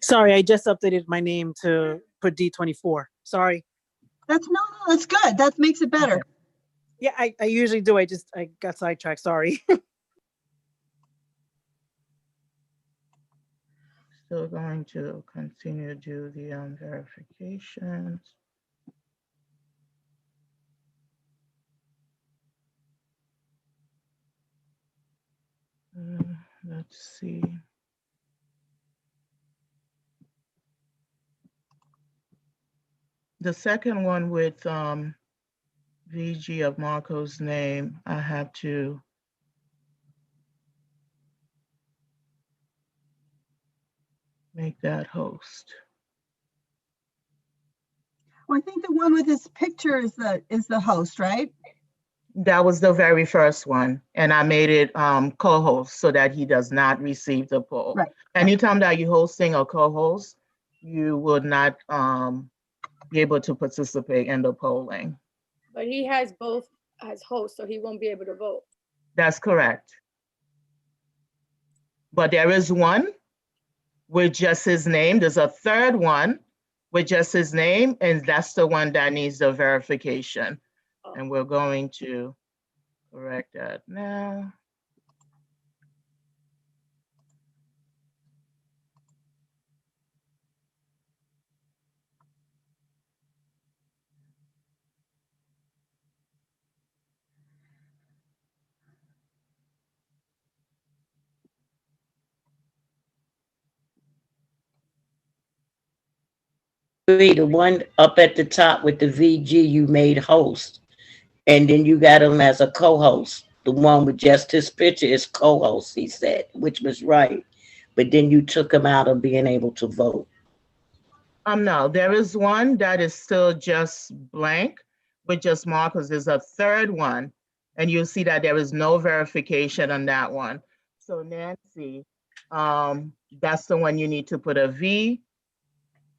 Sorry, I just updated my name to put D24. Sorry. That's no, that's good. That makes it better. Yeah, I usually do. I got sidetracked. Sorry. Still going to continue to do the verifications. Let's see. The second one with VG of Marco's name, I have to make that host. Well, I think the one with his picture is the host, right? That was the very first one, and I made it co-host so that he does not receive the poll. Right. Anytime that you're hosting or co-host, you would not be able to participate in the polling. But he has both as host, so he won't be able to vote. That's correct. But there is one with just his name. There's a third one with just his name, and that's the one that needs the verification. And we're going to correct that now. The one up at the top with the VG you made host, and then you got him as a co-host. The one with just his picture is co-host, he said, which was right. But then you took him out of being able to vote. No, there is one that is still just blank with just Marcos. There's a third one, and you'll see that there is no verification on that one. So Nancy, that's the one you need to put a V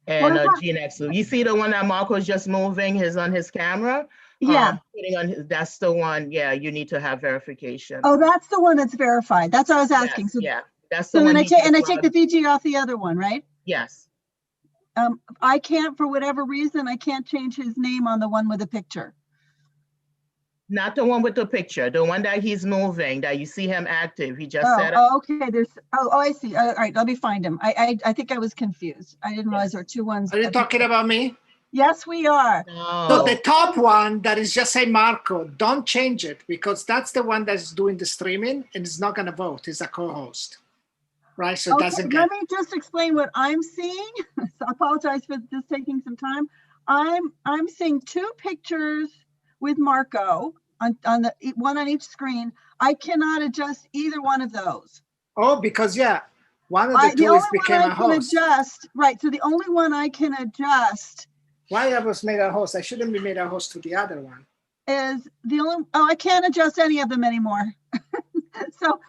and a G next to. You see the one that Marco's just moving on his camera? Yeah. Putting on that's the one, yeah, you need to have verification. Oh, that's the one that's verified. That's what I was asking. Yes, So yeah, that's the so one. then I take the VG off the other one, right? Yes. I can't, for whatever reason, I can't change his name on the one with the picture. Not the one with the picture, the one that he's moving, that you see him active. He just said. Oh, okay. I see. All right, let me find him. I think I was confused. I didn't realize there were two ones. Are you talking about me? Yes, we are. So the top one that is just say Marco, don't change it because that's the one that's doing the streaming and is not going to vote. He's a co-host, right? So it doesn't get. Let me just explain what I'm seeing. So I apologize for this taking some time. I'm seeing two pictures with Marco on the one on each screen. I cannot adjust either one of those. Oh, because yeah, one of the two is became a host. Right. So the only one I can adjust. Why I was made a host? I shouldn't be made a host to the other one. Is the only I can't adjust any of them anymore. so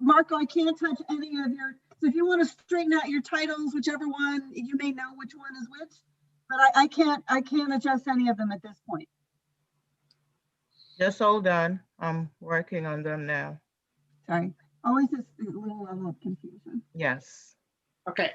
Marco, I can't touch any of your. So if you want to straighten out your titles, whichever one, you may know which one is which, but I can't adjust any of them at this point. Just hold on. I'm working on them now. Sorry. Always this little level of confusion. Yes. Okay.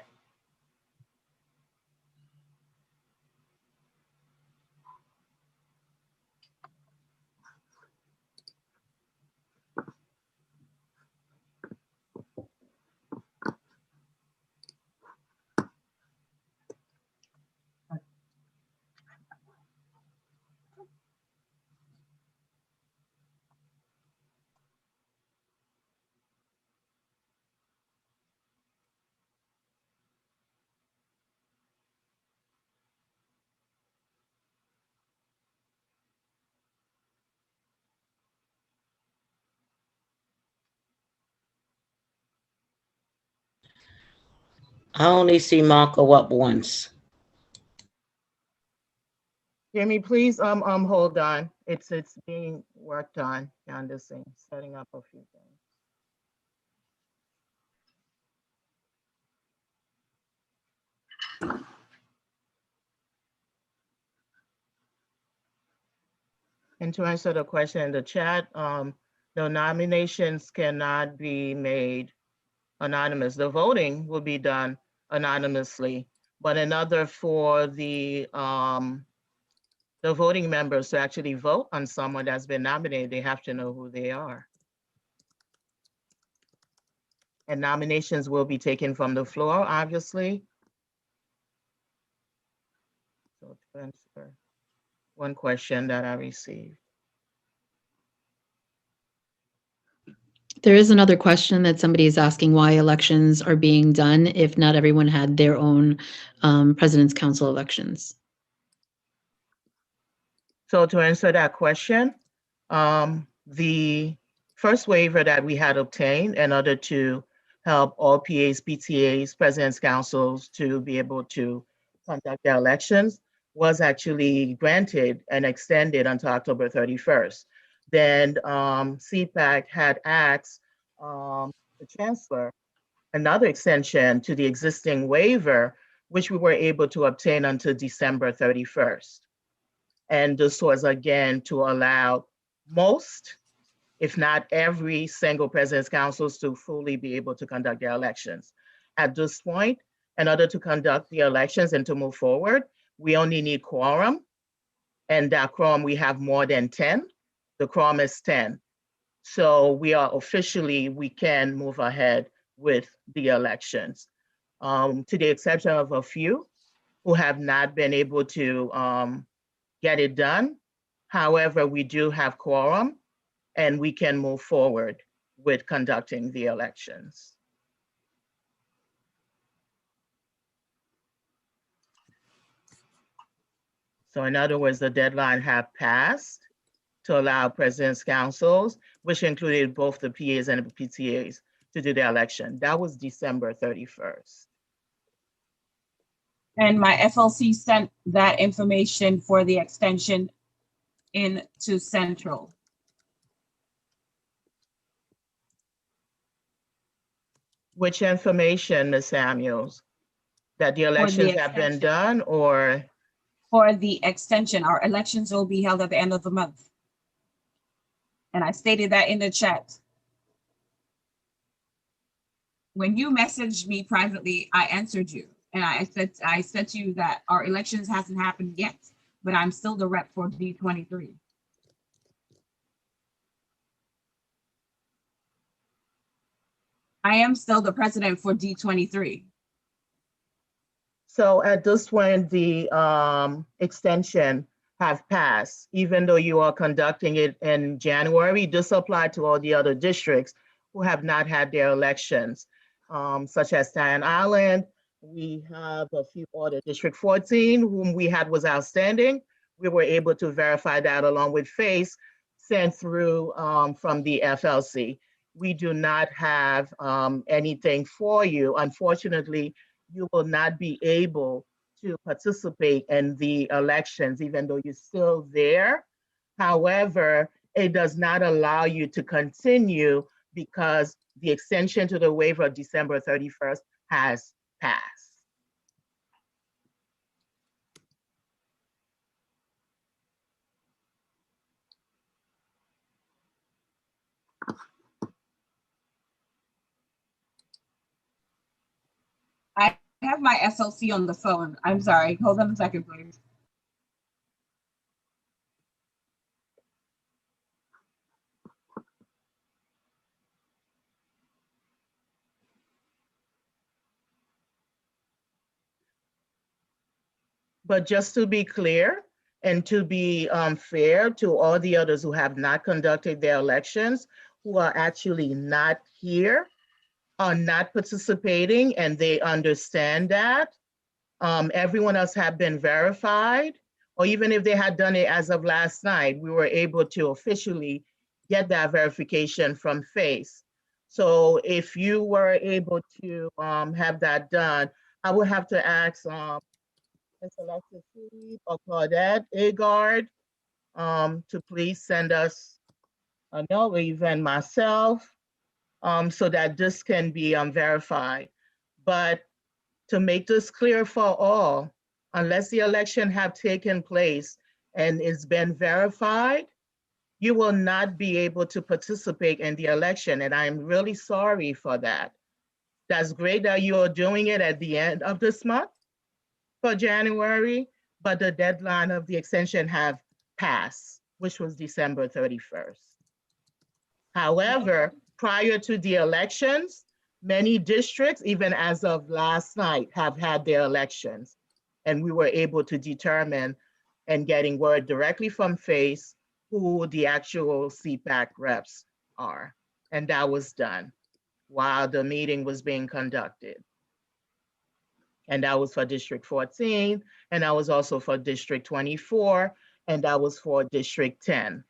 I only see Marco up once. Jamie, please hold on. It's being worked on, Candace, setting up a few things. And to answer the question in the chat, the nominations cannot be made anonymous. The voting will be done anonymously, but in order for the voting members to actually vote on someone that's been nominated, they have to know who they are. And nominations will be taken from the floor, obviously. So to answer one question that I received. There is another question that somebody is asking why elections are being done if not everyone had their own President's Council elections. So to answer that question, the first waiver that we had obtained in order to help all PAs, PTAs, President's Councils to be able to conduct their elections was actually granted and extended until October 31st. Then CPAC had asked the Chancellor another extension to the existing waiver, which we were able to obtain until December 31st. And this was again to allow most, if not every single President's Councils to fully be able to conduct their elections. At this point, in order to conduct the elections and to move forward, we only need quorum. And that quorum, we have more than 10. The quorum is 10. So we can move ahead with the elections. To the exception of a few who have not been able to get it done. However, we do have quorum and we can move forward with conducting the elections. So in other words, the deadline have passed to allow President's Councils, which included both the PAs and the PTAs, to do the election. That was December 31st. And my FLC sent that information for the extension into Central. Which information, Ms. Samuels? That the elections have been done, or? For the extension, our elections will be held at the end of the month. And I stated that in the chat. When you messaged me privately, I answered you. And I said to you that our elections hasn't happened yet, but I'm still the rep for D23. I am still the president for D23. So at this point, the extension have passed, even though you are conducting it in January. This applied to all the other districts who have not had their elections, such as Staten Island. We have a few other, District 14, whom we had was outstanding. We were able to verify that along with FACE sent through from the FLC. We do not have anything for you. Unfortunately, you will not be able to participate in the elections, even though you're still there. However, it does not allow you to continue because the extension to the waiver of December 31st has passed. I have my SLC on the phone. I'm sorry. Hold on a second, please. But just to be clear and to be fair to all the others who have not conducted their elections, who are actually not here, are not participating, and they understand that. Everyone else have been verified, or even if they had done it as of last night, we were able to officially get that verification from FACE. So if you were able to have that done, I would have to ask Ms. Alexis or Claudette Agard to please send us a note, or even myself, so that this can be verified. But to make this clear for all, unless the election have taken place and it's been verified, you will not be able to participate in the election. And I'm really sorry for that. That's great that you are doing it at the end of this month for January, but the deadline of the extension have passed, which was December 31st. However, prior to the elections, many districts, even as of last night, have had their elections. And we were able to determine and getting word directly from FACE who the actual CPAC reps are. And that was done while the meeting was being conducted. And that was for District 14, and that was also for District 24, and that was for District 10.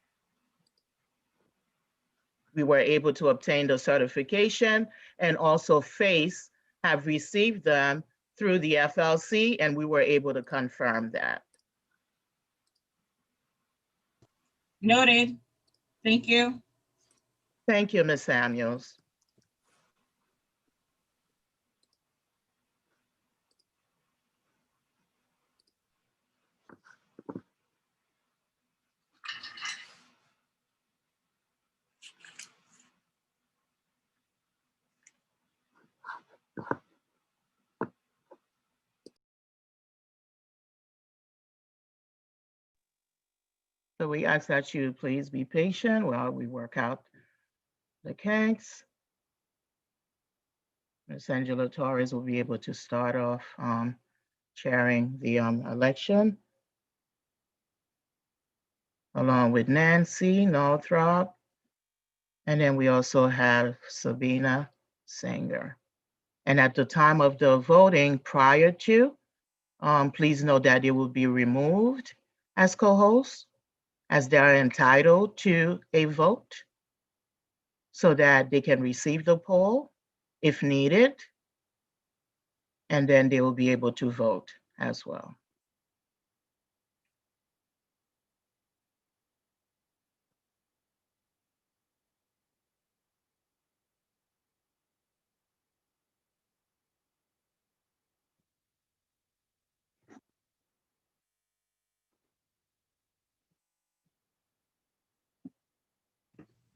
We were able to obtain the certification, and also FACE have received them through the FLC, and we were able to confirm that. Noted. Thank you. Thank you, Ms. Samuels. So we ask that you please be patient while we work out the kinks. Ms. Angela Torres will be able to start off chairing the election, along with Nancy Northrop. And then we also have Sabina Singer. And at the time of the voting prior to, please note that it will be removed as co-hosts, as they are entitled to a vote, so that they can receive the poll if needed, and then they will be able to vote as well.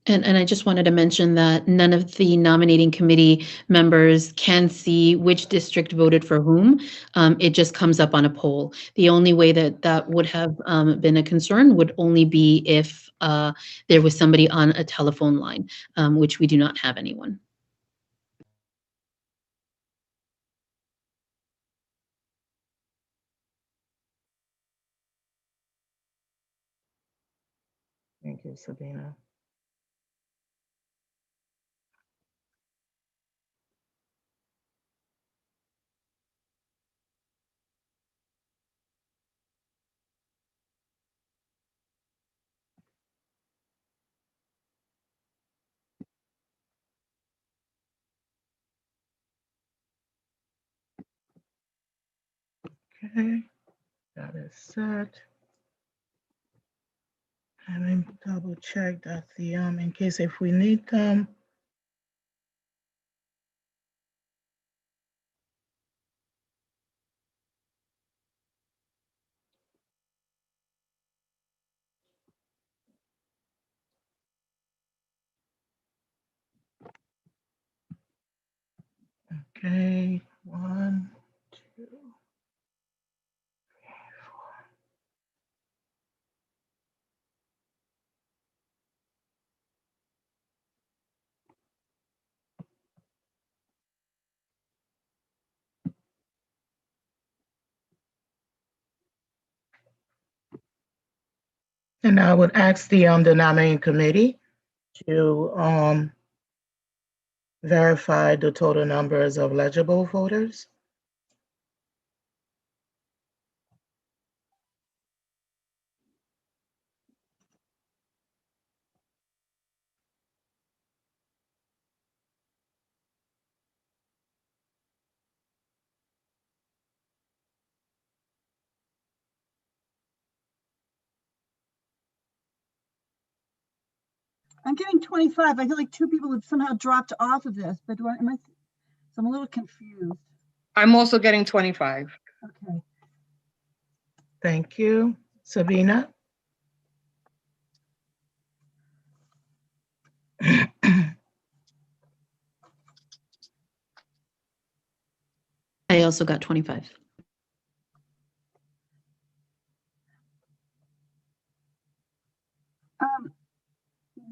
And I just wanted to mention that none of the nominating committee members can see which district voted for whom. It just comes up on a poll. The only way that that would have been a concern would only be if there was somebody on a telephone line, which we do not have anyone. Thank you, Sabina. Okay, that is set. Let me double check that the, in case if we need them. Okay, 1, 2. And I would ask the nominating committee to verify the total numbers of legible voters. I'm getting 25. I feel like 2 people have somehow dropped off of this, but so I'm a little confused. I'm also getting 25. Okay. Thank you. Sabina? I also got 25.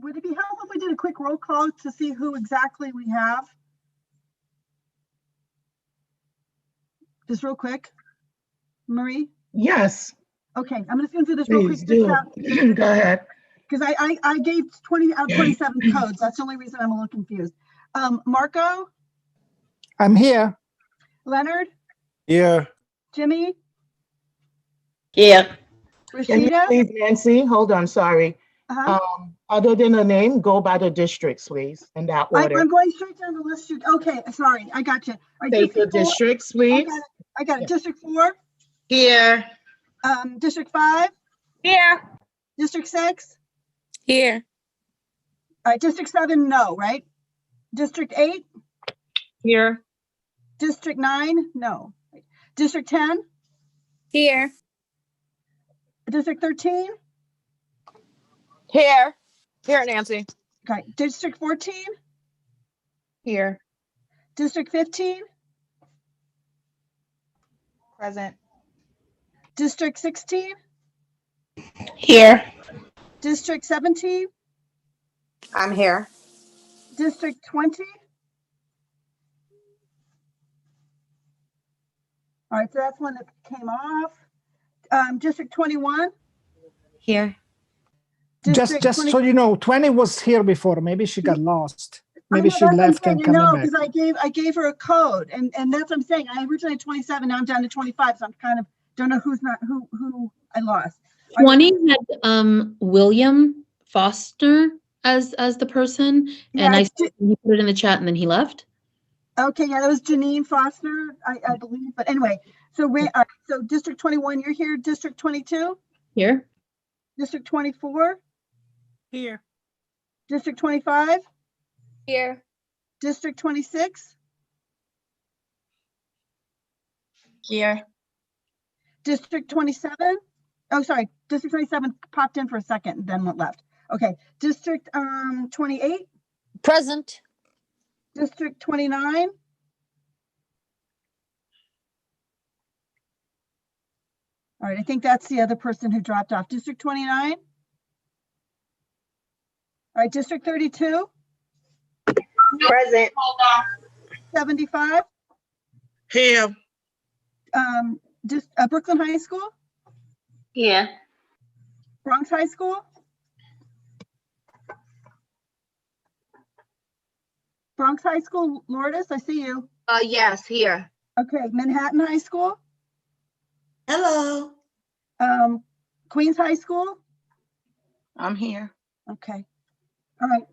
Would it be helpful if we did a quick roll call to see who exactly we have? Just real quick. Marie? Yes. Okay, I'm just gonna do this real quick. Please do. Go ahead. Because I gave 20 out of 27 codes. That's the only reason I'm a little confused. Marco? I'm here. Leonard? Here. Jimmy? Here. Can you Rashida? please, Nancy, hold on, sorry. Other than the name, go by the districts, please, in that order. I'm going straight down the list. Okay, sorry, I got you. All right, State the District 4. districts, please. I got it. District 4? Here. District 5? Here. District 6? Here. All right, District 7, no, right? District 8? Here. District 9? No. District 10? Here. District 13? Here. Here, Nancy. Okay. District 14? Here. District 15? Present. District 16? Here. District 17? I'm here. District 20? All right, so that's one that came off. District 21? Here. Just so you know, 20 was here before. Maybe she got lost. Maybe she that's what I'm left saying. and coming No, back. because I gave her a code, and that's what I'm saying. I originally had 27, now I'm down to 25, so I'm kind of don't know who I lost. 20 had William Foster as the person, and he put it in the chat and then he left. Okay, yeah, that was Janine Foster, I believe. But anyway, so so District 21, you're here. District 22? Here. District 24? Here. District 25? Here. District 26? Here. District 27? Oh, sorry, District 27 popped in for a second and then went left. Okay, District 28? Present. District 29? All right, I think that's the other person who dropped off. District 29? All right, District 32? Present. 75? Here. Brooklyn High School? Here. Bronx High School? Bronx High School, Lourdes, I see you. Yes, here. Okay, Manhattan High School? Hello. Queens High School? I'm here. Okay. All right.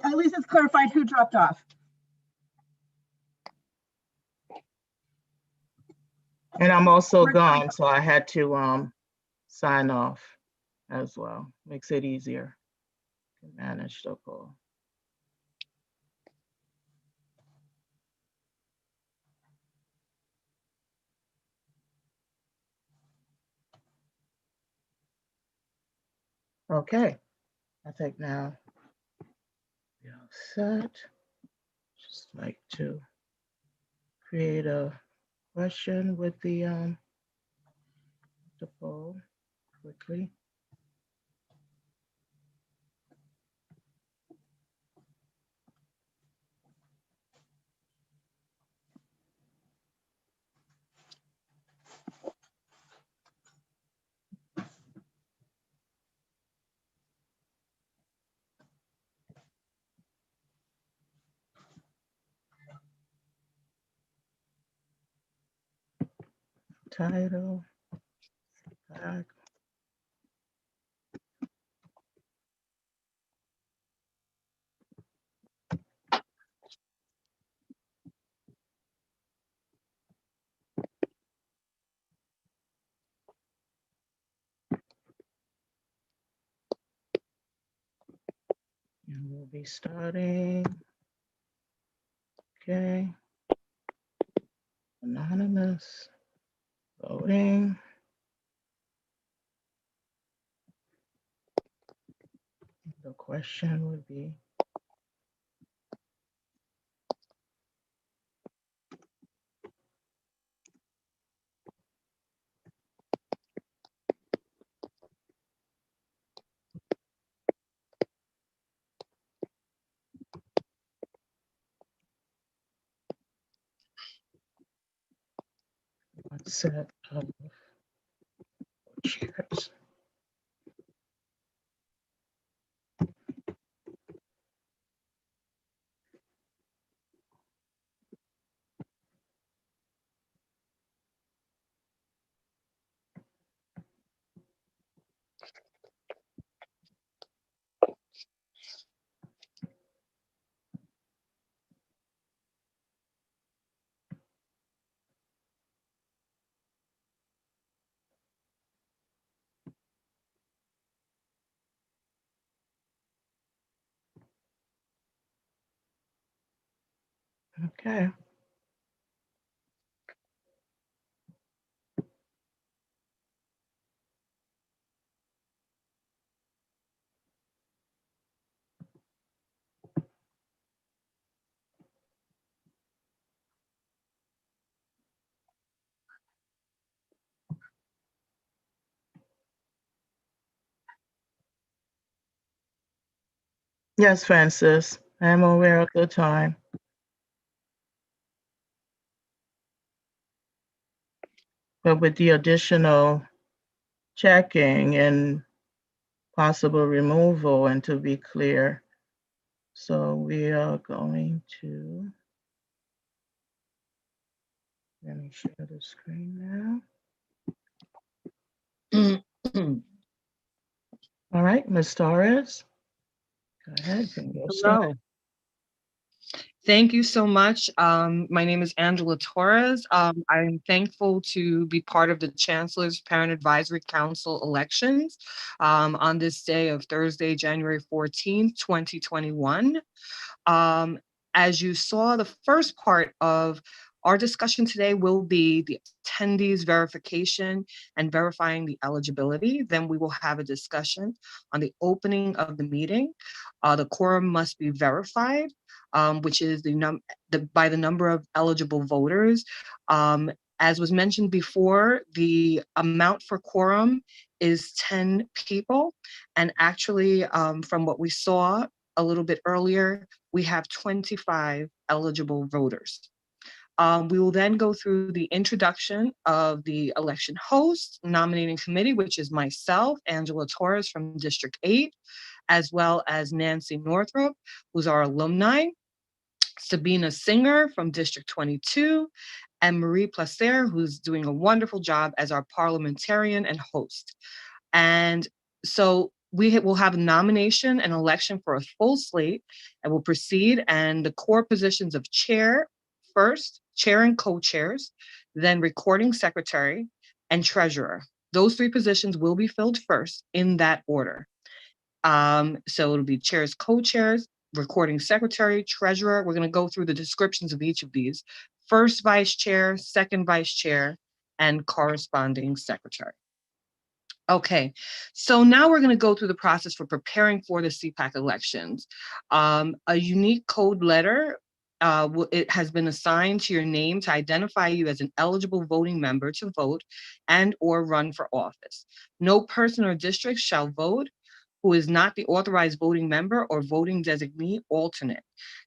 At least it's clarified who dropped off. And I'm also gone, so I had to sign off as well. Makes it easier to manage the call. Okay, I think now we're all set. Just like to create a question with the poll quickly. Title. Back. And we'll be starting. Okay. Anonymous voting. The question would be, what set of chairs? Okay. Yes, Francis, I am aware of the time. But with the additional checking and possible removal, and to be clear, so we are going to, let me share the screen now. All right, Ms. Torres, go ahead. Hello. Thank you so much. My name is Angela Torres. I'm thankful to be part of the Chancellor's Parent Advisory Council elections on this day of Thursday, January 14th, 2021. As you saw, the first part of our discussion today will be the attendees verification and verifying the eligibility. Then we will have a discussion on the opening of the meeting. The quorum must be verified, which is by the number of eligible voters. As was mentioned before, the amount for quorum is 10 people. And actually, from what we saw a little bit earlier, we have 25 eligible voters. We will then go through the introduction of the election host, nominating committee, which is myself, Angela Torres from District 8, as well as Nancy Northrup, who's our alumni, Sabina Singer from District 22, and Marie Placer, who's doing a wonderful job as our parliamentarian and host. And so we will have a nomination and election for a full slate, and we'll proceed. And the core positions of chair first, chair and co-chairs, then recording secretary and treasurer. Those three positions will be filled first in that order. So it'll be chairs, co-chairs, recording secretary, treasurer. We're going to go through the descriptions of each of these. First vice chair, second vice chair, and corresponding secretary. Okay, so now we're going to go through the process for preparing for the CPAC elections. A unique code letter, it has been assigned to your name to identify you as an eligible voting member to vote and or run for office. No person or district shall vote who is not the authorized voting member or voting designee alternate.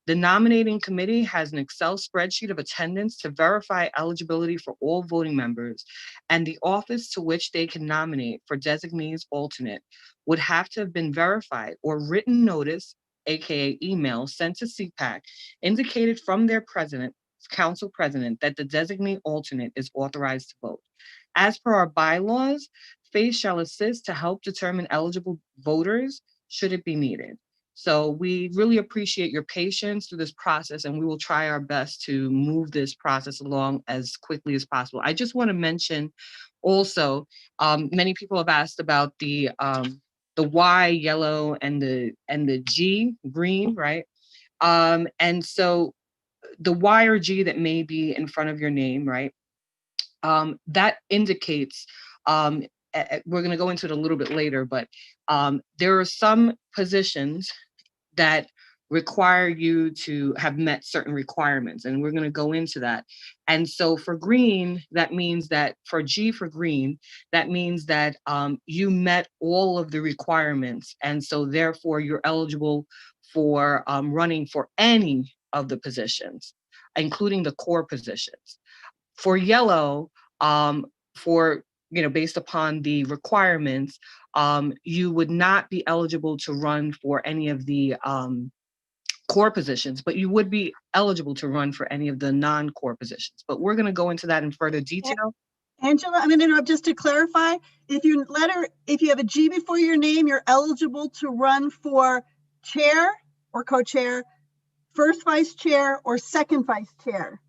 The nominating committee has an Excel spreadsheet of attendance to verify eligibility for all voting members, and the office to which they can nominate for designees alternate would have to have been verified or written notice, aka email, sent to CPAC, indicated from their president, council president, that the designee alternate is authorized to vote. As per our bylaws, FACE shall assist to help determine eligible voters should it be needed. So we really appreciate your patience through this process, and we will try our best to move this process along as quickly as possible. I just want to mention also, many people have asked about the the Y yellow, and the G green, right? And so the Y or G that may be in front of your name, right? That indicates, we're going to go into it a little bit later, but there are some positions that require you to have met certain requirements, and we're going to go into that. And so for green, that means that for G for green, that means that you met all of the requirements, and so therefore you're eligible for running for any of the positions, including the core positions. For yellow, for based upon the requirements, you would not be eligible to run for any of the core positions, but you would be eligible to run for any of the non-core positions. But we're going to go into that in further detail. Angela, I'm going to interrupt just to clarify. If you have a G before your name, you're eligible to run for chair or co-chair, first vice chair, or second vice chair.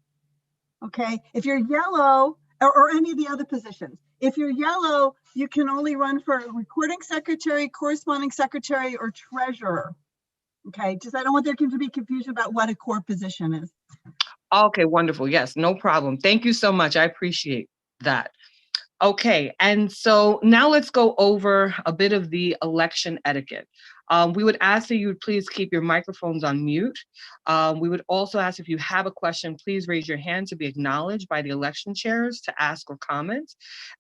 Okay. If you're yellow, or any of the other positions, if you're yellow, you can only run for recording secretary, corresponding secretary, or treasurer. Okay, just I don't want there to be confusion about what a core position is. Okay, wonderful. Yes, no problem. Thank you so much. I appreciate that. Okay, and so now let's go over a bit of the election etiquette. We would ask that you would please keep your microphones on mute. We would also ask if you have a question, please raise your hand to be acknowledged by the election chairs to ask or comment.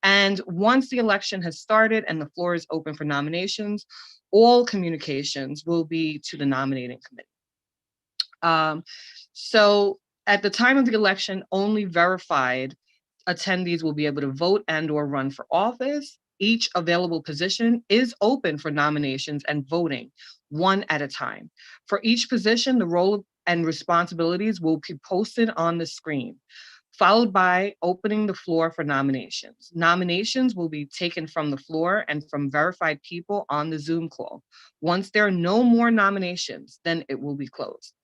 And once the election has started and the floor is open for nominations, all communications will be to the nominating committee. So at the time of the election, only verified attendees will be able to vote and or run for office. Each available position is open for nominations and voting, one at a time. For each position, the role and responsibilities will be posted on the screen, followed by opening the floor for nominations. Nominations will be taken from the floor and from verified people on the Zoom call. Once there are no more nominations, then it will be closed.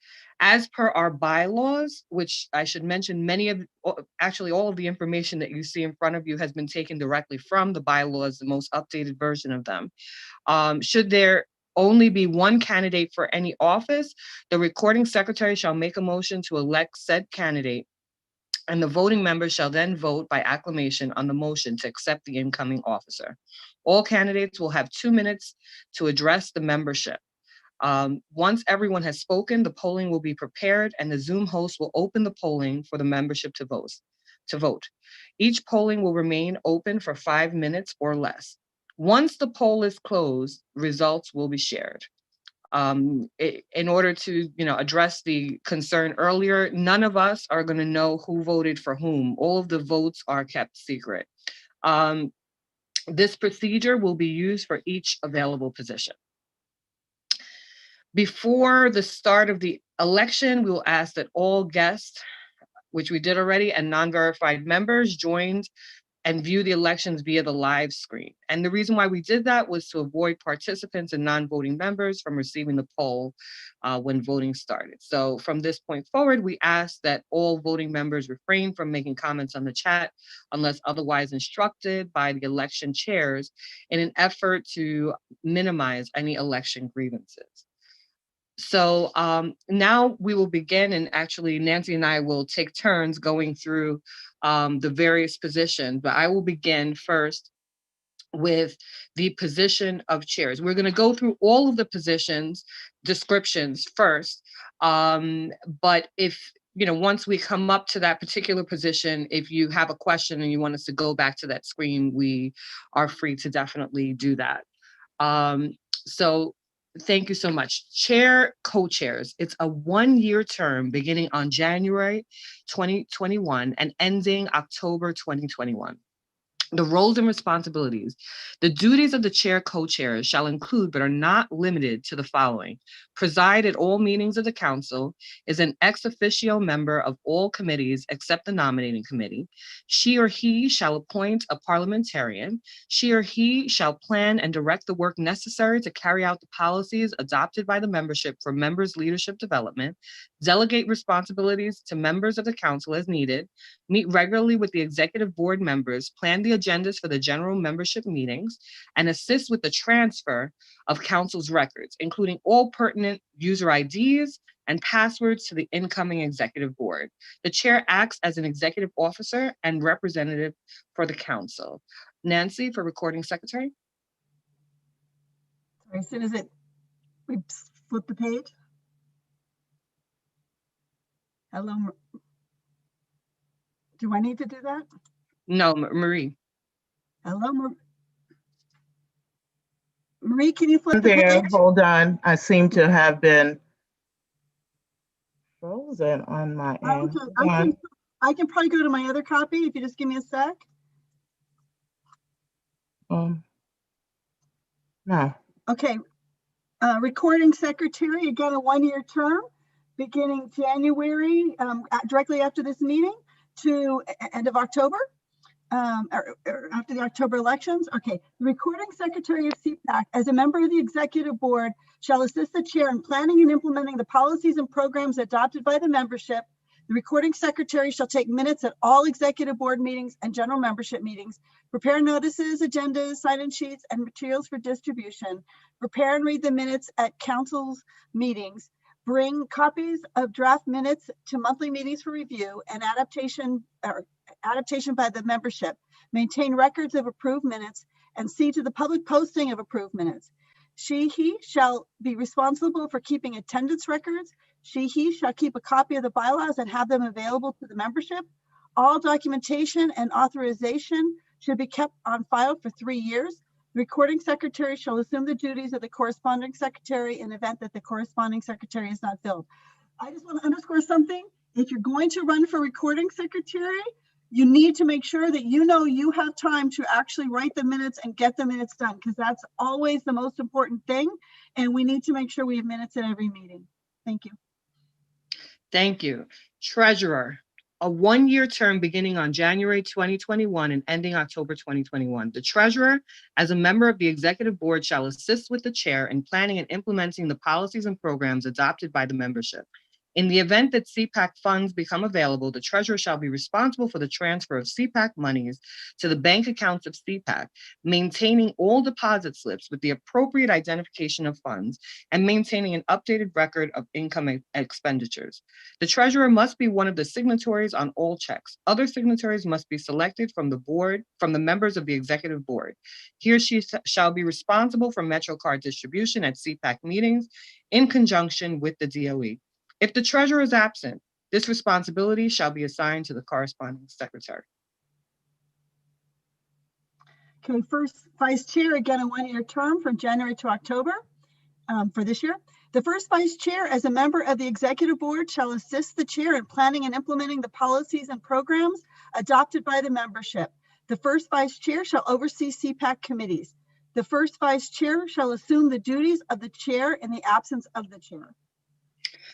As per our bylaws, which I should mention, actually all of the information that you see in front of you has been taken directly from the bylaws, the most updated version of them. Should there only be one candidate for any office, the recording secretary shall make a motion to elect said candidate, and the voting members shall then vote by acclamation on the motion to accept the incoming officer. All candidates will have 2 minutes to address the membership. Once everyone has spoken, the polling will be prepared and the Zoom host will open the polling for the membership to vote. Each polling will remain open for 5 minutes or less. Once the poll is closed, results will be shared. In order to address the concern earlier, none of us are going to know who voted for whom. All of the votes are kept secret. This procedure will be used for each available position. Before the start of the election, we will ask that all guests, which we did already, and non-verified members joined and view the elections via the live screen. And the reason why we did that was to avoid participants and non-voting members from receiving the poll when voting started. So from this point forward, we ask that all voting members refrain from making comments on the chat unless otherwise instructed by the election chairs in an effort to minimize any election grievances. So now we will begin, and actually Nancy and I will take turns going through the various positions, but I will begin first with the position of chairs. We're going to go through all of the positions descriptions first, but if once we come up to that particular position, if you have a question and you want us to go back to that screen, we are free to definitely do that. So thank you so much. Chair, co-chairs. It's a 1-year term beginning on January 2021 and ending October 2021. The roles and responsibilities. The duties of the chair co-chairs shall include, but are not limited to the following: preside at all meetings of the council, is an ex officio member of all committees except the nominating committee. She or he shall appoint a parliamentarian. She or he shall plan and direct the work necessary to carry out the policies adopted by the membership for members' leadership development, delegate responsibilities to members of the council as needed, meet regularly with the executive board members, plan the agendas for the general membership meetings, and assist with the transfer of council's records, including all pertinent user IDs and passwords to the incoming executive board. The chair acts as an executive officer and representative for the council. Nancy, for recording secretary. As soon as we flip the page. Hello. Do I need to do that? No, Marie. Hello, Marie, can you flip the There, page? hold on. I seem to have been frozen on my end. Okay, I can probably go to my other copy if you just give me a sec. No. Okay, recording secretary, again, a one-year term, beginning January, directly after this meeting to end of October, or after the October elections. Okay, the recording secretary of CPAC, as a member of the executive board, shall assist the chair in planning and implementing the policies and programs adopted by the membership. The recording secretary shall take minutes at all executive board meetings and general membership meetings, prepare notices, agendas, sign-in sheets, and materials for distribution, prepare and read the minutes at council's meetings, bring copies of draft minutes to monthly meetings for review and adaptation by the membership, maintain records of approved minutes, and see to the public posting of approved minutes. He shall be responsible for keeping attendance records. He shall keep a copy of the bylaws and have them available to the membership. All documentation and authorization should be kept on file for 3 years. The recording secretary shall assume the duties of the corresponding secretary in event that the corresponding secretary is not filled. I just want to underscore something. If you're going to run for recording secretary, you need to make sure that you know you have time to actually write the minutes and get the minutes done, because that's always the most important thing. And we need to make sure we have minutes at every meeting. Thank you. Thank you. Treasurer, a one-year term beginning on January 2021 and ending October 2021. The treasurer, as a member of the executive board, shall assist with the chair in planning and implementing the policies and programs adopted by the membership. In the event that CPAC funds become available, the treasurer shall be responsible for the transfer of CPAC monies to the bank accounts of CPAC, maintaining all deposit slips with the appropriate identification of funds and maintaining an updated record of income and expenditures. The treasurer must be one of the signatories on all checks. Other signatories must be selected from the members of the executive board. He or she shall be responsible for MetroCard distribution at CPAC meetings in conjunction with the DOE. If the treasurer is absent, this responsibility shall be assigned to the corresponding secretary. Okay, first vice chair, again, a one-year term from January to October for this year. The first vice chair, as a member of the executive board, shall assist the chair in planning and implementing the policies and programs adopted by the membership. The first vice chair shall oversee CPAC committees. The first vice chair shall assume the duties of the chair in the absence of the chair.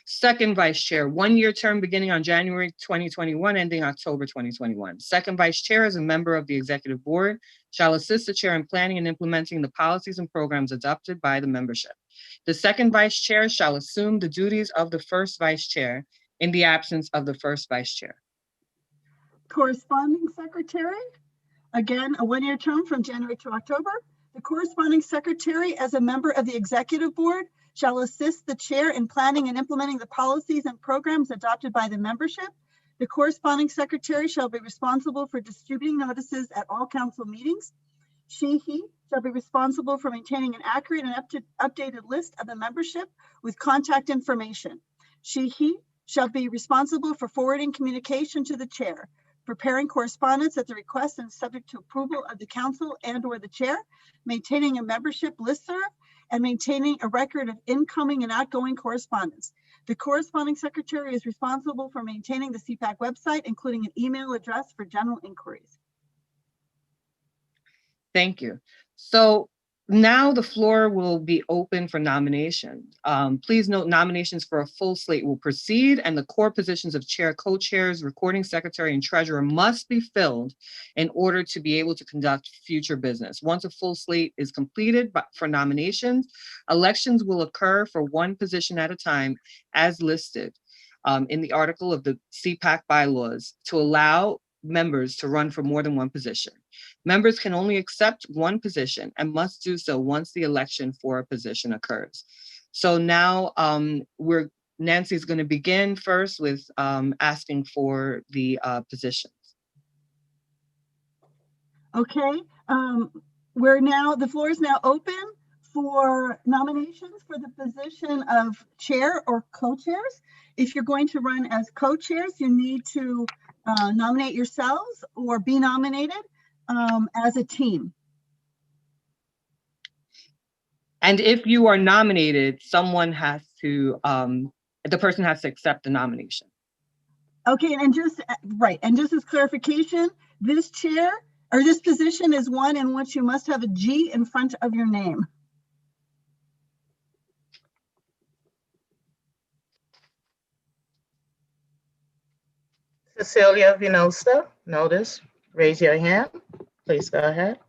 Second vice chair, one-year term beginning on January 2021, ending October 2021. Second vice chair, as a member of the executive board, shall assist the chair in planning and implementing the policies and programs adopted by the membership. The second vice chair shall assume the duties of the first vice chair in the absence of the first vice chair. Corresponding secretary, again, a one-year term from January to October. The corresponding secretary, as a member of the executive board, shall assist the chair in planning and implementing the policies and programs adopted by the membership. The corresponding secretary shall be responsible for distributing notices at all council meetings. He shall be responsible for maintaining an accurate and updated list of the membership with contact information. He shall be responsible for forwarding communication to the chair, preparing correspondence at the request and subject to approval of the council and or the chair, maintaining a membership listserv, and maintaining a record of incoming and outgoing correspondence. The corresponding secretary is responsible for maintaining the CPAC website, including an email address for general inquiries. Thank you. So now the floor will be open for nominations. Please note nominations for a full slate will proceed, and the core positions of chair, co-chairs, recording secretary, and treasurer must be filled in order to be able to conduct future business. Once a full slate is completed for nominations, elections will occur for one position at a time as listed in the article of the CPAC bylaws to allow members to run for more than one position. Members can only accept one position and must do so once the election for a position occurs. So now Nancy's going to begin first with asking for the positions. Okay, the floor is now open for nominations for the position of chair or co-chairs. If you're going to run as co-chairs, you need to nominate yourselves or be nominated as a team. And if you are nominated, someone has to, the person has to accept the nomination. Okay, and just as clarification, this chair or this position is one in which you must have a G in front of your name. Cecilia Vinosta, notice, raise your hand. Please go ahead.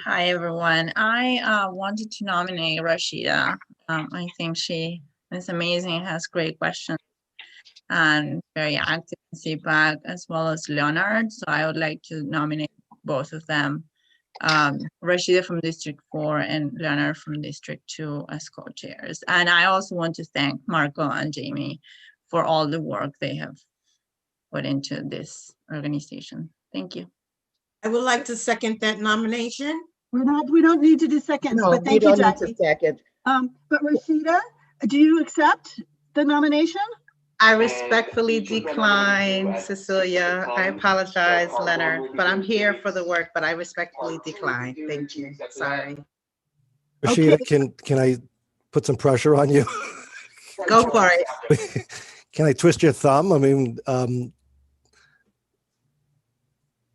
Hi, everyone. I wanted to nominate Rashida. I think she is amazing, has great questions, and very active in CPAC, as well as Leonard. So I would like to nominate both of them, Rashida from District 4 and Leonard from District 2 as co-chairs. And I also want to thank Marco and Jamie for all the work they have put into this organization. Thank you. I would like to second that nomination. We don't need to do seconds, No, but thank we you, don't need Jackie. to second. But Rashida, do you accept the nomination? I respectfully decline, Cecilia. I apologize, Leonard, but I'm here for the work, but I respectfully decline. Thank you. Sorry. Rashida, Okay. can I put some pressure on you? Go for it. Can I twist your thumb? I mean,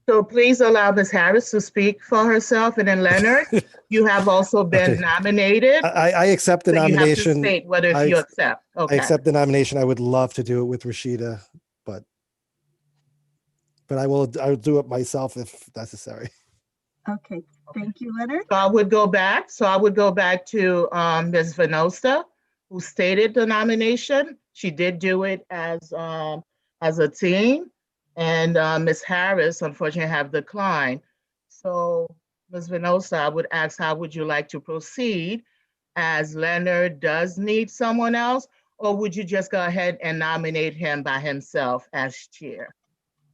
So please allow Ms. Harris to speak for herself, and then Leonard, you have also been nominated. I accept the So you have to nomination. state whether you accept. Okay. I accept the nomination. I would love to do it with Rashida, but I'll do it myself if necessary. Okay, thank you, Leonard. So I would go back to Ms. Vinosta, who stated the nomination. She did do it as a team, and Ms. Harris, unfortunately, have declined. So Ms. Vinosta, I would ask, how would you like to proceed, as Leonard does need someone else, or would you just go ahead and nominate him by himself as chair?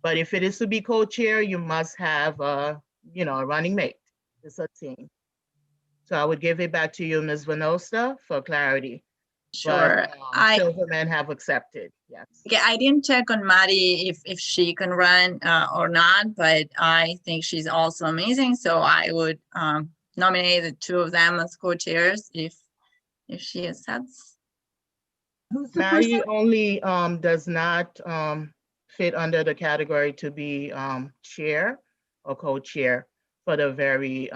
But if it is to be co-chair, you must have a running mate. It's a team. So I would give it back to you, Ms. Vinosta, for clarity. Sure. But, Silverman have accepted, yes. Yeah, I didn't check on Maddie if she can run or not, but I think she's also amazing. So I would nominate the two of them as co-chairs if she accepts. Maddie only does not fit under the category to be chair or co-chair for the very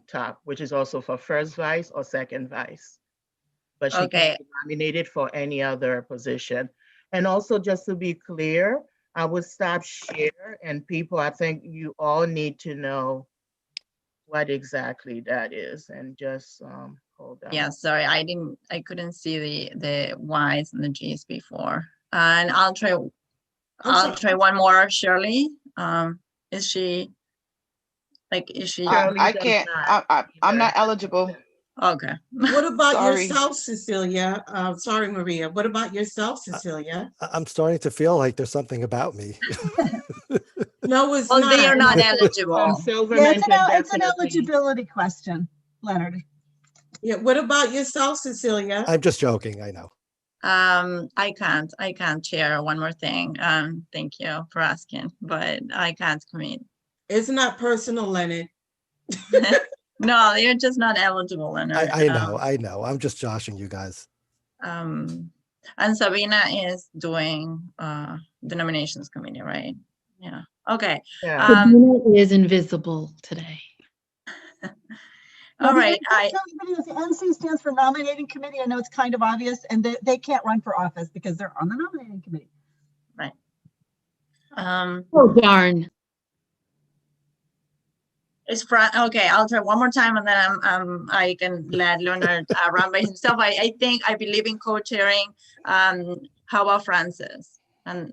top, which is also for first vice or second vice. But she can be nominated for any other position. And also, just to be clear, I would stop share, and people, I think you all need to know what exactly that is, and just hold on. Yeah, sorry, I couldn't see the Ys and the Gs before. And I'll try one more, Shirley. Is she? I can't, I'm not eligible. Okay. What about Sorry. yourself, Cecilia? Sorry, Maria. What about yourself, Cecilia? I'm starting to feel like there's something about me. No, it's well, not. they are not eligible. Yeah, it's an eligibility question, Leonard. Yeah. What about yourself, Cecilia? I'm just joking. I know. I can't share one more thing. Thank you for asking, but I can't commit. It's not personal, Leonard. No, you're just not eligible, Leonard. I know. I'm just joshing you guys. And Sabina is doing the nominations committee, right? Yeah. Okay. Yeah. Sabina is invisible today. All right. The NC stands for nominating committee. I know it's kind of obvious, and they can't run for office because they're on the nominating committee. Right. Oh, darn. It's okay. I'll try one more time, and then I can let Leonard run by himself. I believe in co-chairing. How about Francis? And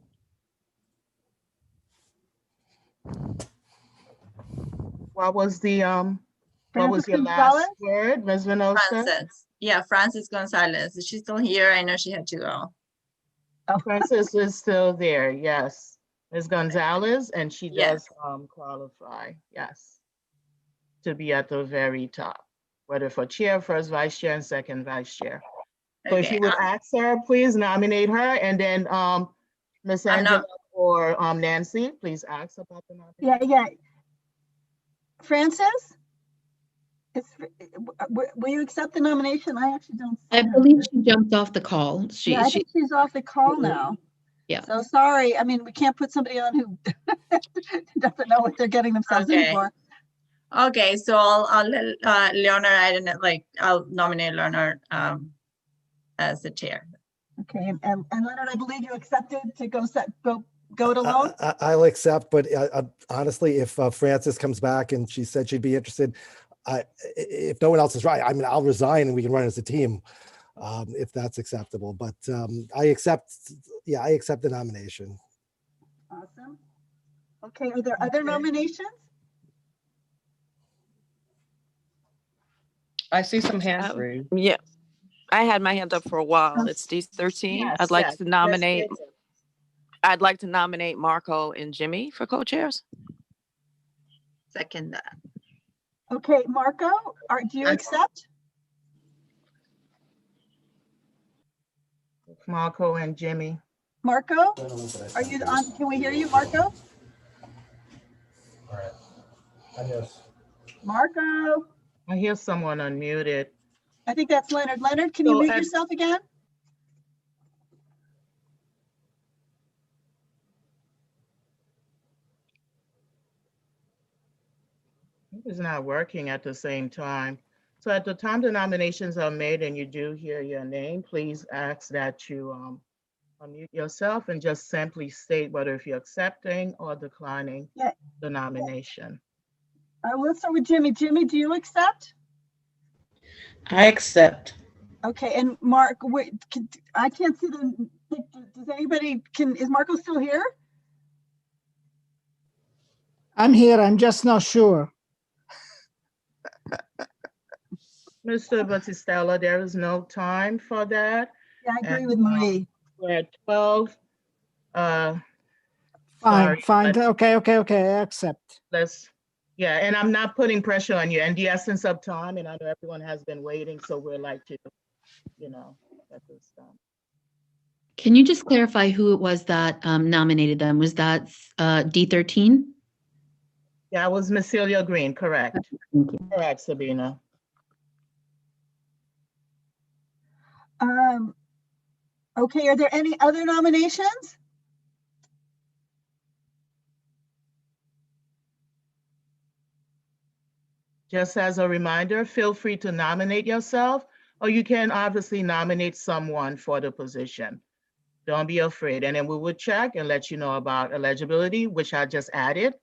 What was the what was Francis your Gonzalez? last word, Ms. Venosa? Francis. Yeah, Francis Gonzalez. Is she still here? I know she had to go. Oh, Francis is still there, yes. Ms. Gonzalez, and she Yes. does qualify, yes, to be at the very top, whether for chair, first vice chair, and second vice chair. So if Okay, you would ask her, please nominate her, and then Ms. Angela or Nancy, please ask about the nomination. Yeah. Francis? Will you accept the nomination? I actually don't see I her. believe she jumped off the call. Yeah, I think she's off the call now. Yeah. So sorry. I mean, we can't put somebody on who doesn't know what they're getting themselves in Okay. for. Okay, so I'll let Leonard, I'll nominate Leonard as the chair. Okay, and Leonard, I believe you accepted to go it alone? I'll accept, but honestly, if Francis comes back and she said she'd be interested, if no one else is right, I mean, I'll resign and we can run as a team, if that's acceptable. But I accept the nomination. Awesome. Okay, are there other nominations? I see some hands raised. Yeah, I had my hand up for a while. It's D13. Yes, I'd like yes. to nominate. I'd like to nominate Marco and Jimmy for co-chairs. Second that. Okay, Marco, do you accept? Marco and Jimmy. Marco, are you on? Can we hear you, Marco? Yes. Marco. I hear someone unmuted. I think that's Leonard. Leonard, can you mute yourself again? It's not working at the same time. So at the time the nominations are made and you do hear your name, please ask that you unmute yourself and just simply state whether if you're accepting or declining the nomination. All right, let's start with Jimmy. Jimmy, do you accept? I accept. Okay, and Mark, wait, I can't see the, does anybody, is Marco still here? I'm here, I'm just not sure. Mr. Battistella, there is no time for that. Yeah, I agree with Marie. We're at 12. Fine, Sorry, fine, okay, I accept. Yeah, and I'm not putting pressure on you. In the essence of time, and I know everyone has been waiting, so we're like to, get this done. Can you just clarify who it was that nominated them? Was that D13? Yeah, it was Miss Celia Green, correct. Thank you. Correct, Sabina. Okay, are there any other nominations? Just as a reminder, feel free to nominate yourself, or you can obviously nominate someone for the position. Don't be afraid. And then we would check and let you know about eligibility, which I just added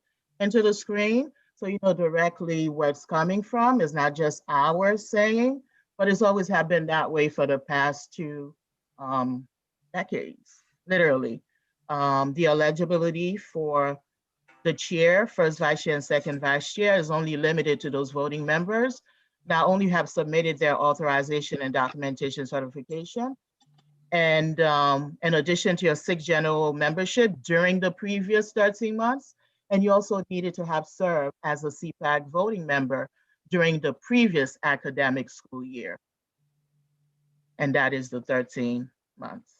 into the screen. So you know directly where it's coming from. It's not just our saying, but it's always have been that way for the past 2 decades, literally. The eligibility for the chair, first vice chair and second vice chair is only limited to those voting members that only have submitted their authorization and documentation certification. And in addition to your 6 general membership during the previous 13 months, and you also needed to have served as a CPAC voting member during the previous academic school year. And that is the 13 months.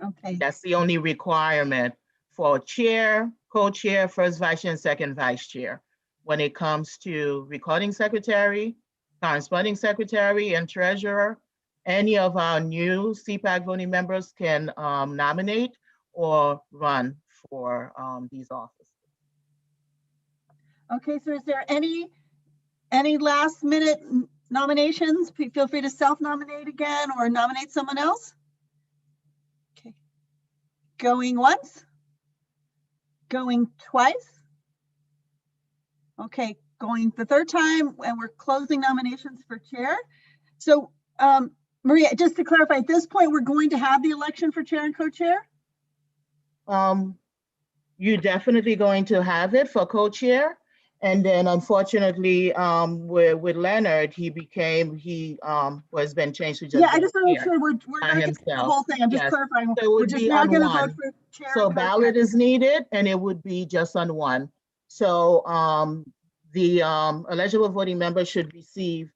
Okay. That's the only requirement for chair, co-chair, first vice chair, and second vice chair. When it comes to recording secretary, corresponding secretary, and treasurer, any of our new CPAC voting members can nominate or run for these offices. Okay, so is there any last minute nominations? Feel free to self-nominate again or nominate someone else. Okay. Going once? Going twice? Okay, going the 3rd time, and we're closing nominations for chair. So Maria, just to clarify, at this point, we're going to have the election for chair and co-chair? you're definitely going to have it for co-chair. And then unfortunately, with Leonard, he was been changed to just. Yeah, I just want to make chair sure we're by not getting the himself. whole thing. I'm just Yes. clarifying. So it We're would just be now on going to one. vote for chair. So and ballot co-chair. is needed, and it would be just on one. So the eligible voting member should receive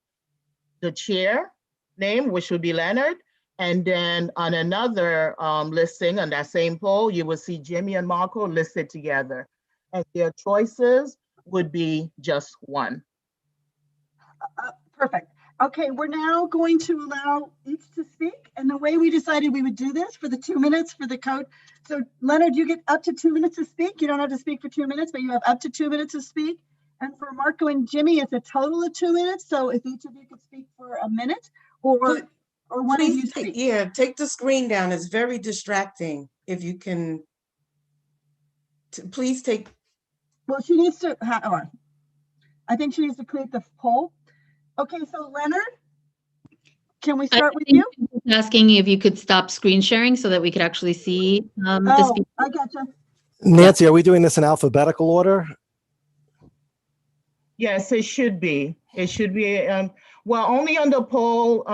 the chair name, which would be Leonard. And then on another listing on that same poll, you will see Jimmy and Marco listed together. And their choices would be just one. Perfect. Okay, we're now going to allow each to speak. And the way we decided we would do this for the 2 minutes for the code. So Leonard, you get up to 2 minutes to speak. You don't have to speak for 2 minutes, but you have up to 2 minutes to speak. And for Marco and Jimmy, it's a total of 2 minutes. So if each of you could speak for a minute or one of you speak. Yeah, take the screen down. It's very distracting. If you can, please take. Well, she needs to, I think she needs to create the poll. Okay, so Leonard, can we start with you? Asking if you could stop screen sharing so that we could actually see the speaker. I gotcha. Nancy, are we doing this in alphabetical order? Yes, it should be. It should be, well, only on the poll,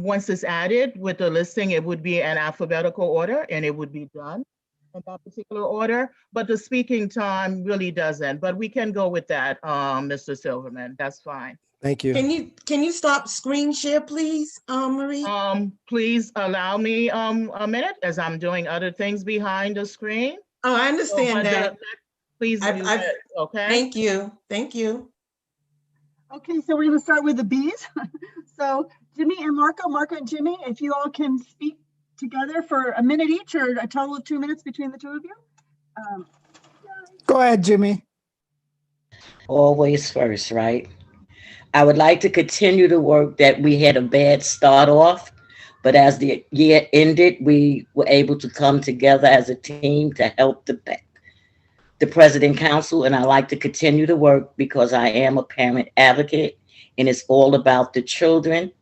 once it's added with the listing, it would be an alphabetical order and it would be done in that particular order, but the speaking time really doesn't, but we can go with that, Mr. Silverman, that's fine. Thank you. Can you stop screen share, please, Marie? Please allow me a minute as I'm doing other things behind the screen. Oh, I understand that. Please do it, okay? Thank you. Thank you. Okay, so we're going to start with the Bs. So Jimmy and Marco and Jimmy, if you all can speak together for a minute each or a total of 2 minutes between the two of you. Go ahead, Jimmy. Always first, right? I would like to continue the work that we had a bad start off, but as the year ended, we were able to come together as a team to help the President Council, and I like to continue the work because I am a parent advocate, and it's all about the children,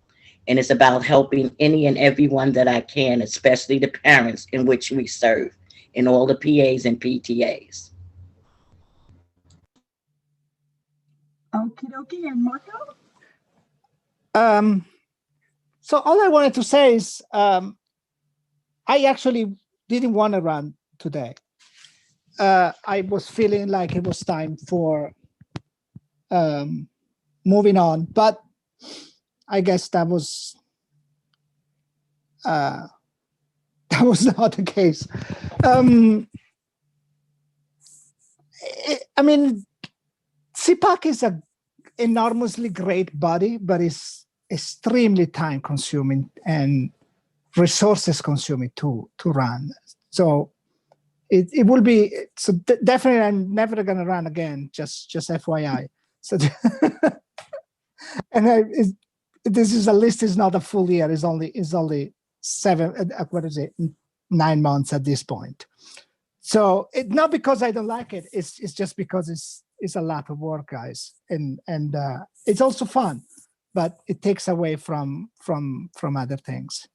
and it's about helping any and everyone that I can, especially the parents in which we serve, in all the PAs and PTAs. Okie dokie, and Marco? So all I wanted to say is I actually didn't want to run today. I was feeling like it was time for moving on, but I guess that was not the case. I mean, CPAC is an enormously great body, but it's extremely time consuming and resources consuming to run. So it will be, so definitely I'm never going to run again, just FYI. So and this is a list, is not a full year, it's only 9 months at this point. So not because I don't like it, it's just because it's a lot of work, guys, and it's also fun, but it takes away from other things.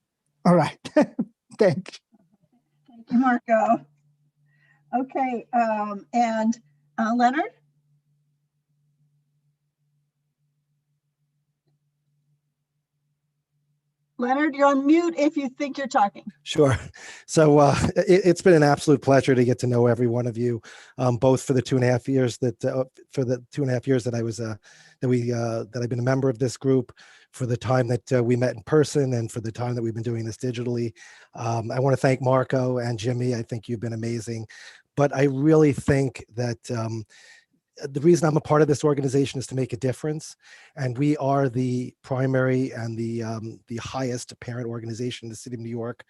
All right. Thank you. Thank you, Marco. Okay, and Leonard? Leonard, you're on mute if you think you're talking. Sure. So it's been an absolute pleasure to get to know every one of you, both for the 2.5 years that that I was that I've been a member of this group, for the time that we met in person, and for the time that we've been doing this digitally. I want to thank Marco and Jimmy. I think you've been amazing, but I really think that the reason I'm a part of this organization is to make a difference, and we are the primary and the highest parent organization in the city of New York.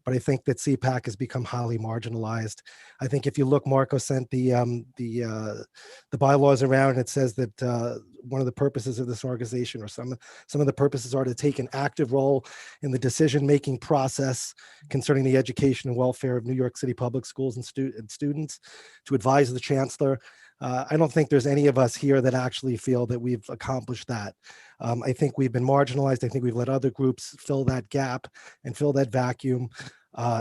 But I think that CPAC has become highly marginalized. I think if you look, Marco sent the bylaws around, and it says that one of the purposes of this organization, or some of the purposes, are to take an active role in the decision-making process concerning the education and welfare of New York City public schools and students, to advise the Chancellor. I don't think there's any of us here that actually feel that we've accomplished that. I think we've been marginalized. I think we've let other groups fill that gap and fill that vacuum.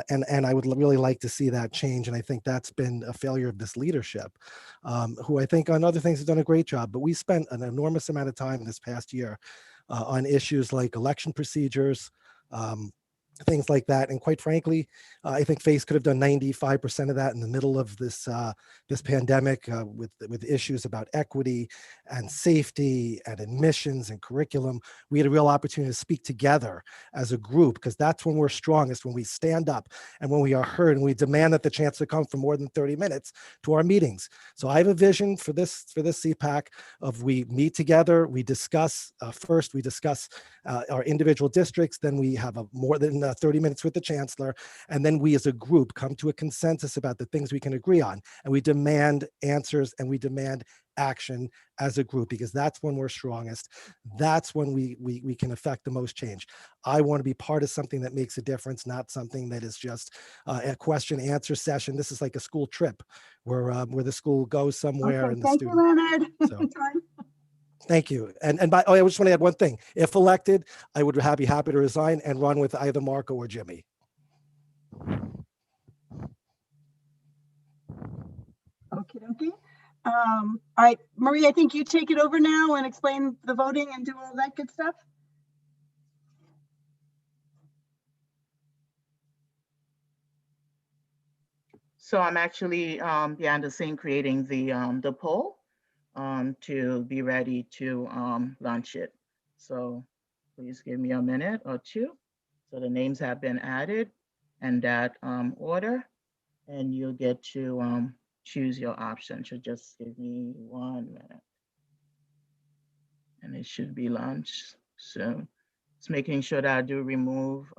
And I would really like to see that change. And I think that's been a failure of this leadership, who I think on other things have done a great job. But we spent an enormous amount of time this past year on issues like election procedures, things like that. And quite frankly, I think FACE could have done 95% of that in the middle of this this pandemic, with issues about equity and safety and admissions and curriculum. We had a real opportunity to speak together as a group, because that's when we're strongest, when we stand up and when we are heard and we demand that the Chancellor come for more than 30 minutes to our meetings. So I have a vision for this CPAC of we meet together, we discuss, first we discuss our individual districts, then we have more than 30 minutes with the Chancellor, and then we as a group come to a consensus about the things we can agree on, and we demand answers and we demand action as a group, because that's when we're strongest. That's when we can affect the most change. I want to be part of something that makes a difference, not something that is just a question answer session. This is like a school trip where the school goes somewhere, Okay, and the thank student. you, Leonard. So, thank you. And I just want to add one thing. If elected, I would be happy to resign and run with either Marco or Jimmy. Okay. All right, Marie, I think you take it over now and explain the voting and do all that good stuff. So I'm actually behind the scene creating the poll to be ready to launch it. So please give me a minute or two. So the names have been added in that order, and you'll get to choose your option. So just give me 1 minute. And it should be launched soon. It's making sure that I do remove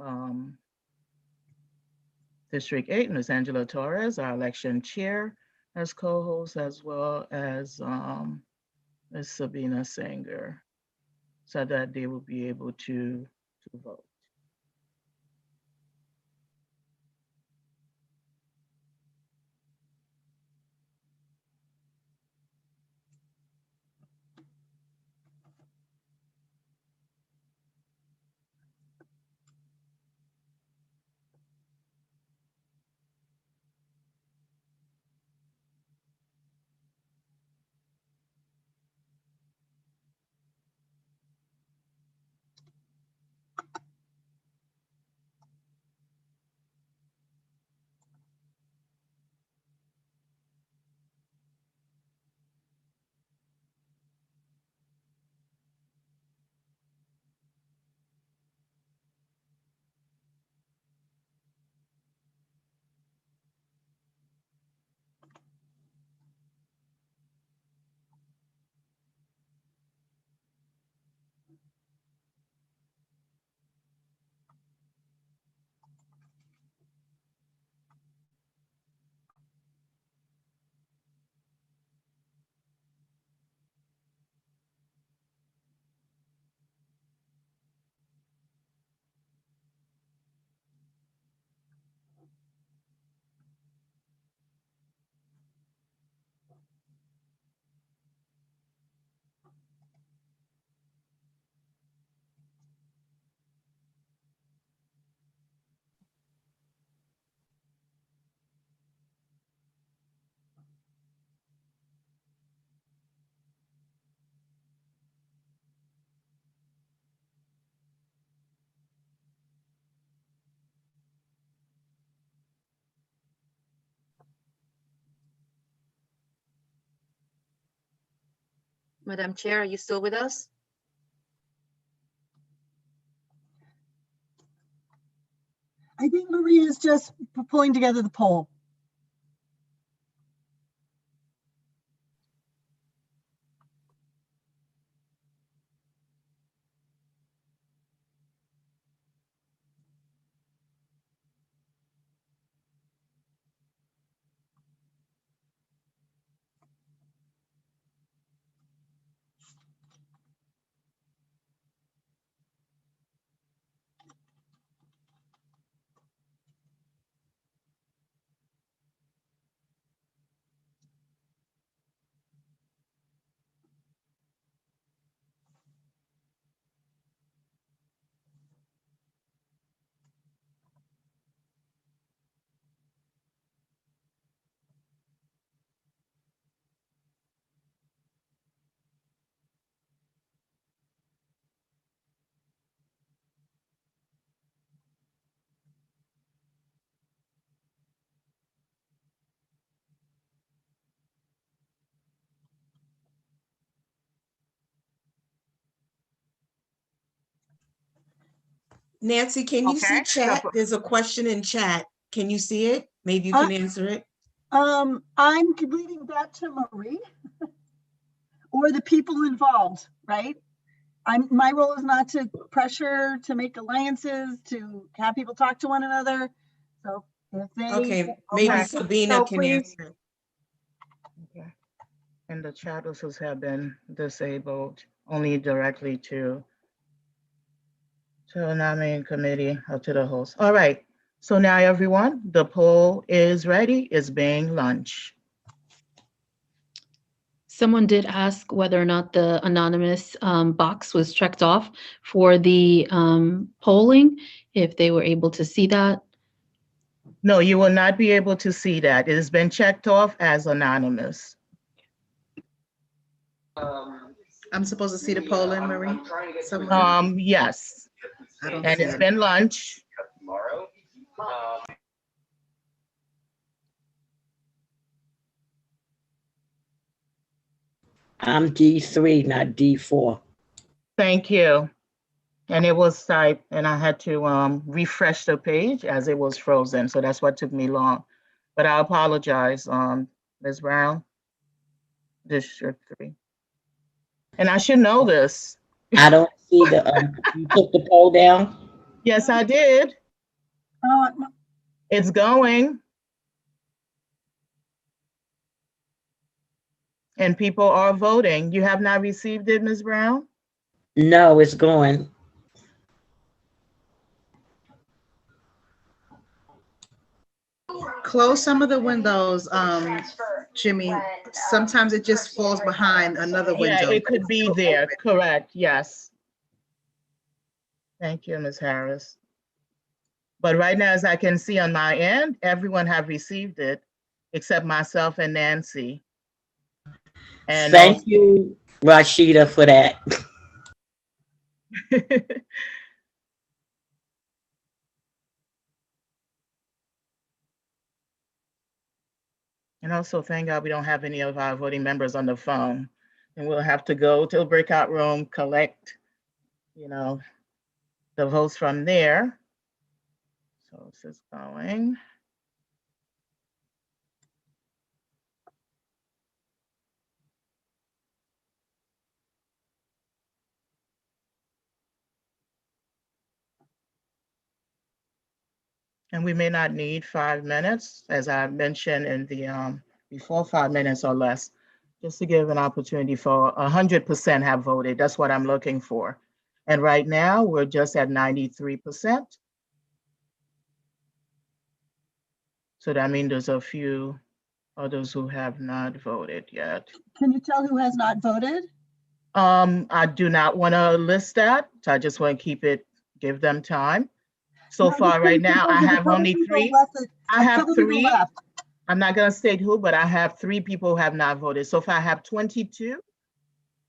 District 8, Ms. Angela Torres, our election chair, as co-host, as well as Ms. Sabina Sanger, so that they will be able to vote. Madam Chair, are you still with us? I think Marie is just pulling together the poll. Nancy, can you see Okay. chat? There's a question in chat. Can you see it? Maybe you can answer it. I'm leaving that to Marie or the people involved, right? My role is not to pressure, to make alliances, to have people talk to one another. So if they Okay, maybe Sabina so can please. answer. Okay. And the chat also have been disabled only directly to the nominating committee or to the host. All right. So now everyone, the poll is ready. It's being launched. Someone did ask whether or not the anonymous box was checked off for the polling, if they were able to see that. No, you will not be able to see that. It has been checked off as anonymous. I'm supposed to see the polling, Marie? Yes. I don't And see it's it. been launched. I'm D3, not D4. Thank you. And it was typed, and I had to refresh the page as it was frozen. So that's what took me long. But I apologize, Ms. Brown, District 3. And I should know this. I don't see the, you took the poll down? Yes, I did. It's going. And people are voting. You have not received it, Ms. Brown? No, it's going. Close some of the windows, Jimmy. Sometimes it just falls behind another window. Yeah, it could be there. Correct. Yes. Thank you, Ms. Harris. But right now, as I can see on my end, everyone have received it except myself and Nancy. And Thank you, Rashida, for that. And also, thank God we don't have any of our voting members on the phone. And we'll have to go to the breakout room, collect, the votes from there. So this is going. And we may not need 5 minutes, as I mentioned in the before, 5 minutes or less, just to give an opportunity for 100% have voted. That's what I'm looking for. And right now, we're just at 93%. So that means there's a few others who have not voted yet. Can you tell who has not voted? I do not want to list that. So I just want to give them time. So No, far right now, I have only 3. I have 3. Left. I'm not going to state who, but I have 3 people who have not voted. So far I have 22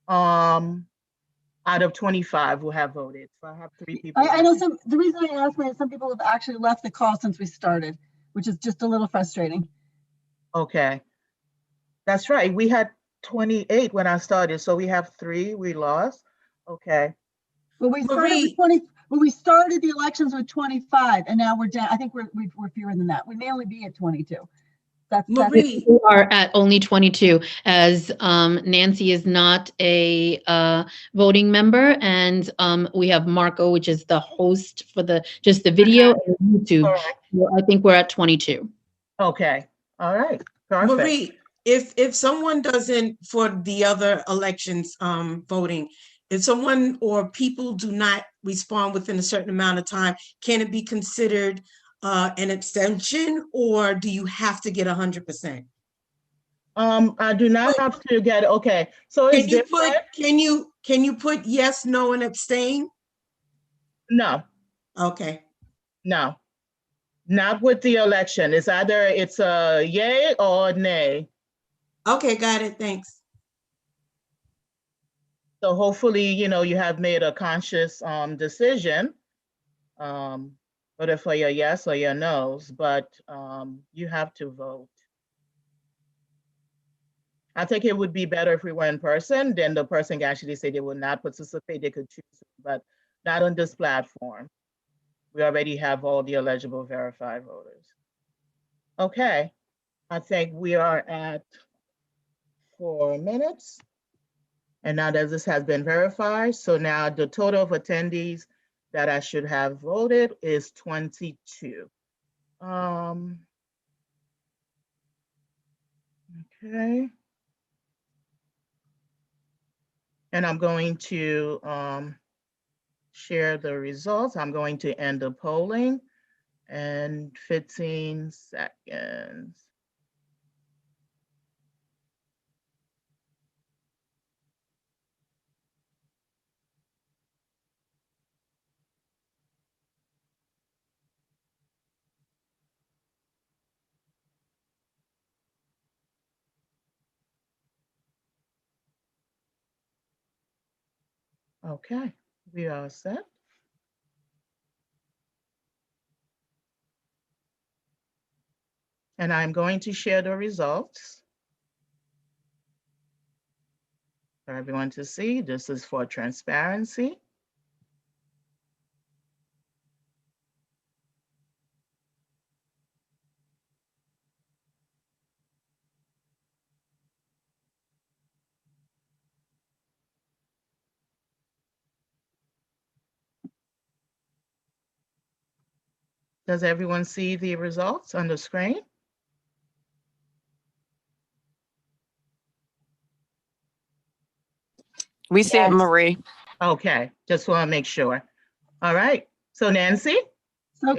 out of 25 who have voted. So I have 3 people. I know the reason I asked is some people have actually left the call since we started, which is just a little frustrating. Okay. That's right. We had 28 when I started. So we have 3 we lost. Okay. Well, we started with 20. Well, we started the elections with 25, and now we're down. I think we're fewer than that. We may only be at 22. We are at only 22, as Nancy is not a voting member, and we have Marco, which is the host for the video and YouTube. So I think we're at 22. Okay. All right. Perfect. Marie, if someone doesn't, for the other elections voting, if someone or people do not respond within a certain amount of time, can it be considered an abstention, or do you have to get 100%? I do not have to get, okay. So it's different. Can you put yes, no, and abstain? No. Okay. No. Not with the election. It's either it's a yay or nay. Okay, got it. Thanks. So hopefully, you have made a conscious decision, whether for your yes or your no's, but you have to vote. I think it would be better if we were in person, then the person can actually say they will not participate, they could choose, but not on this platform. We already have all the eligible verified voters. Okay, I think we are at 4 minutes. And now that this has been verified, so now the total of attendees that I should have voted is 22. Okay. And I'm going to share the results. I'm going to end the polling in 15 seconds. Okay, we are set. And I'm going to share the results for everyone to see. This is for transparency. Does everyone see the results on the screen? We see it, Marie. Okay, just want to make sure. All right, so Nancy? So,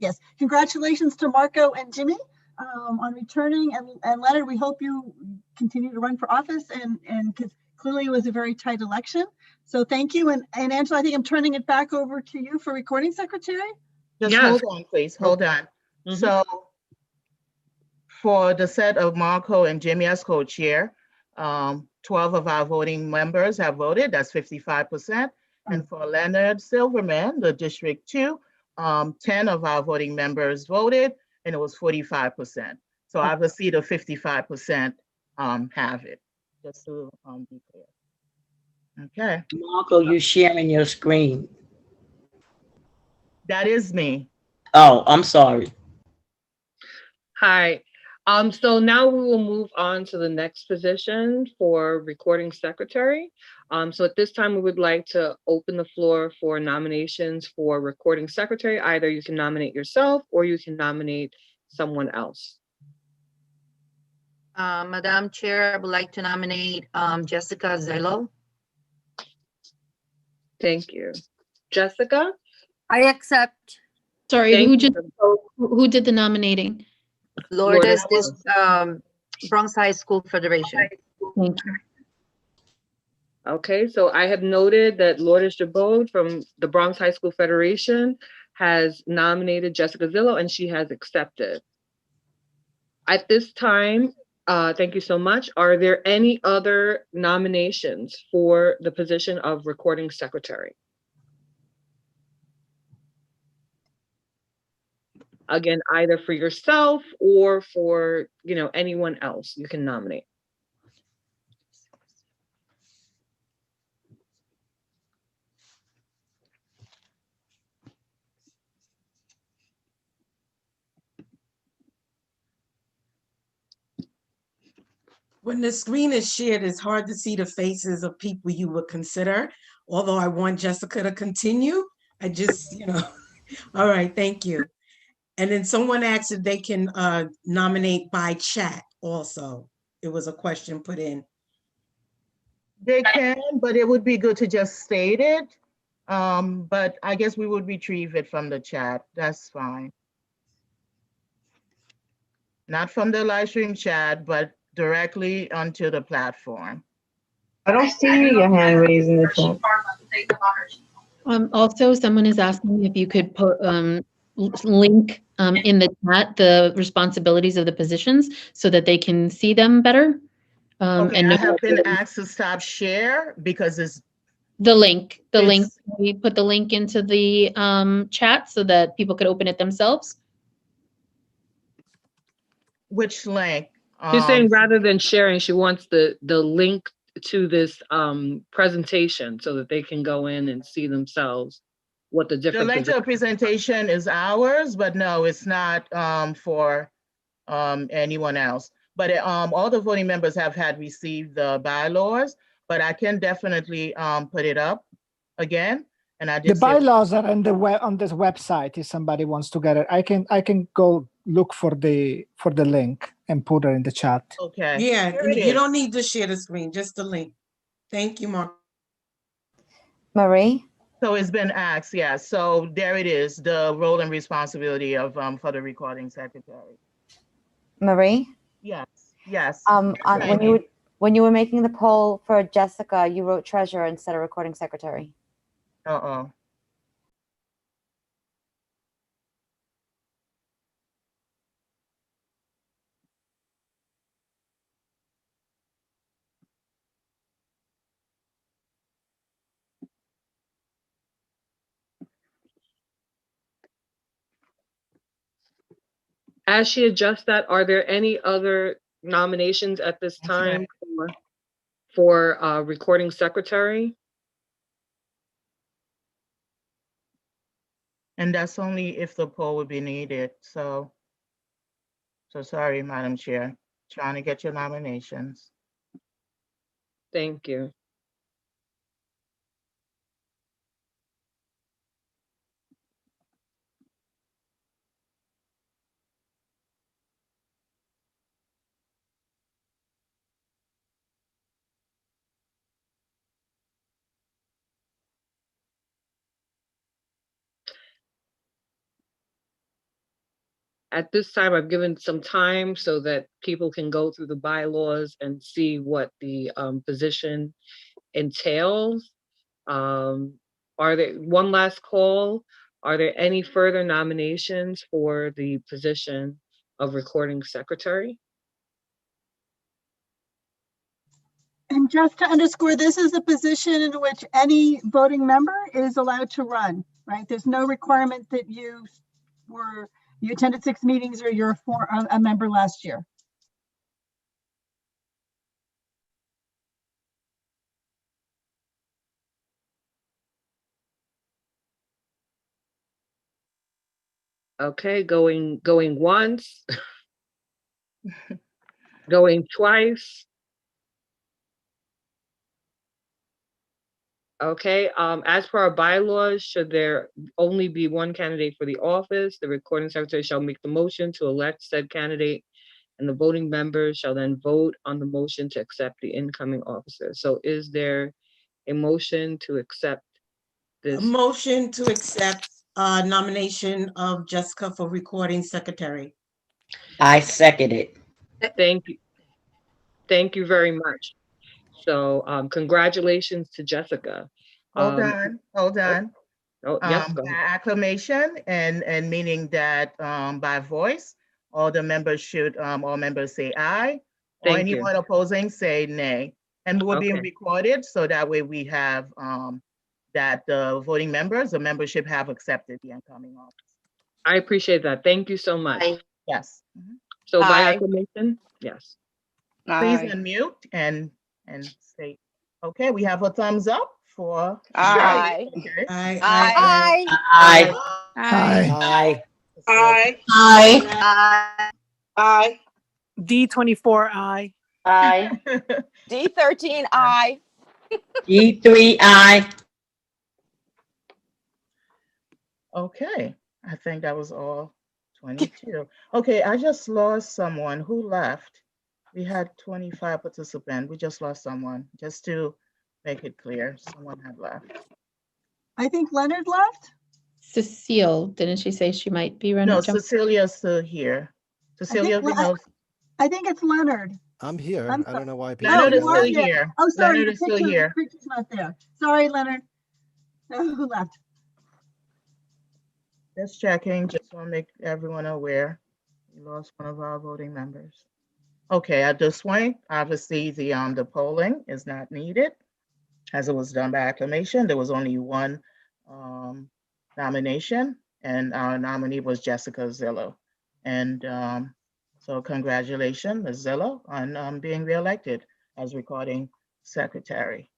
yes. Congratulations to Marco and Jimmy on returning, and Leonard, we hope you continue to run for office, and because clearly it was a very tight election. So thank you. And Angela, I think I'm turning it back over to you for recording secretary. Just hold on, please, hold on. Mm-hmm. So for the set of Marco and Jimmy as co-chair, 12 of our voting members have voted, that's 55%. And for Leonard Silverman, the District 2, 10 of our voting members voted, and it was 45%. So obviously the 55% have it, just to be clear. Okay. Marco, you're sharing your screen. That is me. Oh, I'm sorry. Hi. So now we will move on to the next position for recording secretary. So at this time, we would like to open the floor for nominations for recording secretary. Either you can nominate yourself or you can nominate someone else. Madam Chair, I would like to nominate Jessica Zello. Thank you. Jessica? I accept. Sorry, who did the nominating? Lourdes, this Bronx High School Federation. Thank you. Okay, so I have noted that Lourdes Jabot from the Bronx High School Federation has nominated Jessica Zillow, and she has accepted. At this time, thank you so much. Are there any other nominations for the position of recording secretary? Again, either for yourself or for, anyone else you can nominate. When the screen is shared, it's hard to see the faces of people you would consider. Although I want Jessica to continue, I just, all right, thank you. And then someone asked if they can nominate by chat also. It was a question put in. They can, but it would be good to just state it. But I guess we would retrieve it from the chat. That's fine. Not from the live stream chat, but directly onto the platform. I don't see your hand raised in the chat. Also, someone is asking if you could put link in the chat the responsibilities of the positions so that they can see them better. Okay, and I have been asked to stop share because it's the link. We put the link into the chat so that people could open it themselves. Which link? She's saying rather than sharing, she wants the link to this presentation so that they can go in and see themselves what the The different length of presentation is ours, but no, it's not for anyone else. But all the voting members have had received the bylaws, but I can definitely put it up again. And I The did say, bylaws are on the web on this website. If somebody wants to get it, I can go look for the link and put it in the chat. okay. Yeah, Here it you is. don't need to share the screen, just the link. Thank you, Mark. Marie? So it's been asked, yeah. So there it is, the role and responsibility of for the recording secretary. Marie? Yes, yes. When you were making the poll for Jessica, you wrote treasurer instead of recording secretary. Uh-oh. As she adjusts that, are there any other nominations at this time for recording secretary? And that's only if the poll would be needed. So sorry, Madam Chair, trying to get your nominations. Thank you. At this time, I've given some time so that people can go through the bylaws and see what the position entails. Are there, one last call, are there any further nominations for the position of recording secretary? And just to underscore, this is a position in which any voting member is allowed to run, right? There's no requirement that you attended 6 meetings or you're a member last year. Okay, going once, going twice. Okay, as per our bylaws, should there only be one candidate for the office, the recording secretary shall make the motion to elect said candidate, and the voting members shall then vote on the motion to accept the incoming officer. So is there a motion to accept this? A motion to accept nomination of Jessica for recording secretary. I second it. Thank you. Thank you very much. So congratulations to Jessica. Hold on. Oh, yes, go By ahead. acclamation and meaning that by voice, all members say aye, or Thank you. anyone opposing say nay. And we're being Okay. recorded, so that way we have that the voting members, the membership have accepted the incoming office. I appreciate that. Thank you so much. Yes. So by Aye. acclamation, yes. Please unmute and say, okay, we have a thumbs up for. Aye. Okay. Aye. Aye. Aye. Aye. Aye. Aye. Aye. D24, aye. Aye. D13, aye. D3, aye. Okay, I think that was all 22. Okay, I just lost someone. Who left? We had 25 participants. We just lost someone. Just to make it clear, someone had left. I think Leonard left. Cecile, didn't she say she might be running? No, Cecilia's still here. Cecilia, I think it's Leonard. I'm here. I don't know why people. Leonard is you are still here. Oh, sorry, Leonard is still the here. picture's not there. Sorry, Leonard. Who left? Just checking, just want to make everyone aware. We lost one of our voting members. Okay, at this point, obviously the polling is not needed as it was done by acclamation. There was only one nomination, and our nominee was Jessica Zillow. And so congratulations, Ms. Zillow, on being reelected as recording secretary.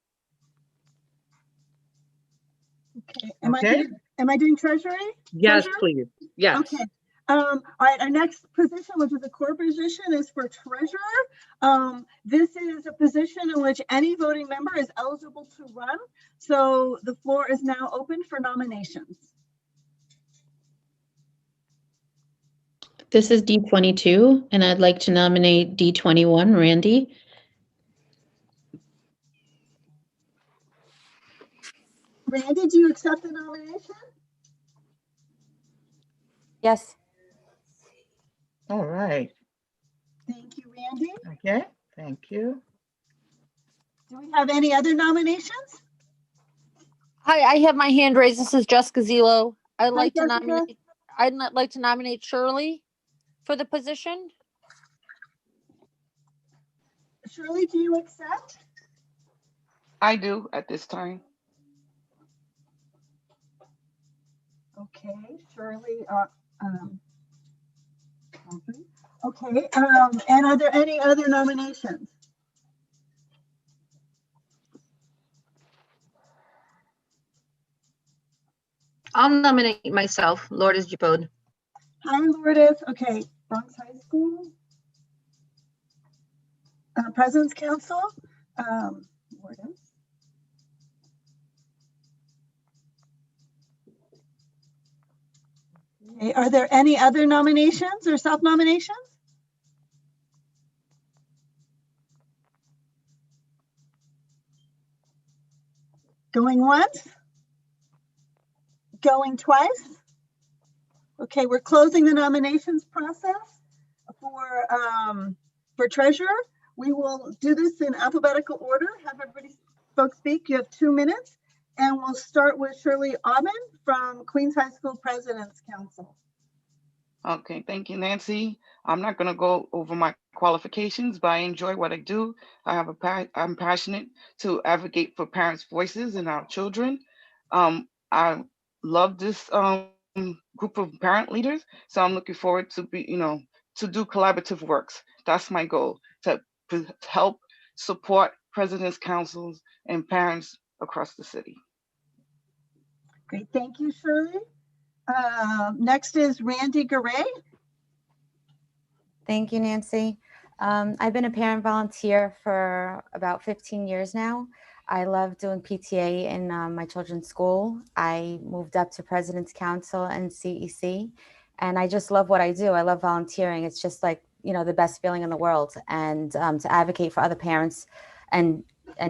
Okay. Am I doing treasury? Yes, Treasurer? please. Yes. Okay. All right, our next position, which is a core position, is for treasurer. This is a position in which any voting member is eligible to run. So the floor is now open for nominations. This is D22, and I'd like to nominate D21, Randy. Randy, do you accept the nomination? Yes. All right. Thank you, Randy. Okay, thank you. Do we have any other nominations? Hi, I have my hand raised. This is Jessica Zillow. I'd Hi, like to Jessica. nominate. I'd like to nominate Shirley for the position. Shirley, do you accept? I do at this time. Okay, Shirley. Okay, and are there any other nominations? I'll nominate myself, Lourdes Japode. Hi, Lourdes. Okay, Bronx High School. President's Council. Lourdes. Okay, are there any other nominations or self-nominations? Going once? Going twice? Okay, we're closing the nominations process for treasurer. We will do this in alphabetical order. Have everybody folks speak. You have 2 minutes, and we'll start with Shirley Aubin from Queens High School President's Council. Okay, thank you, Nancy. I'm not going to go over my qualifications, but I enjoy what I do. I'm passionate to advocate for parents' voices and our children. I love this group of parent leaders, so I'm looking forward to to do collaborative works. That's my goal, to help support presidents, councils, and parents across the city. Great, thank you, Shirley. Next is Randy Garay. Thank you, Nancy. I've been a parent volunteer for about 15 years now. I love doing PTA in my children's school. I moved up to President's Council and CEC, and I just love what I do. I love volunteering. It's just like, the best feeling in the world. And to advocate for other parents and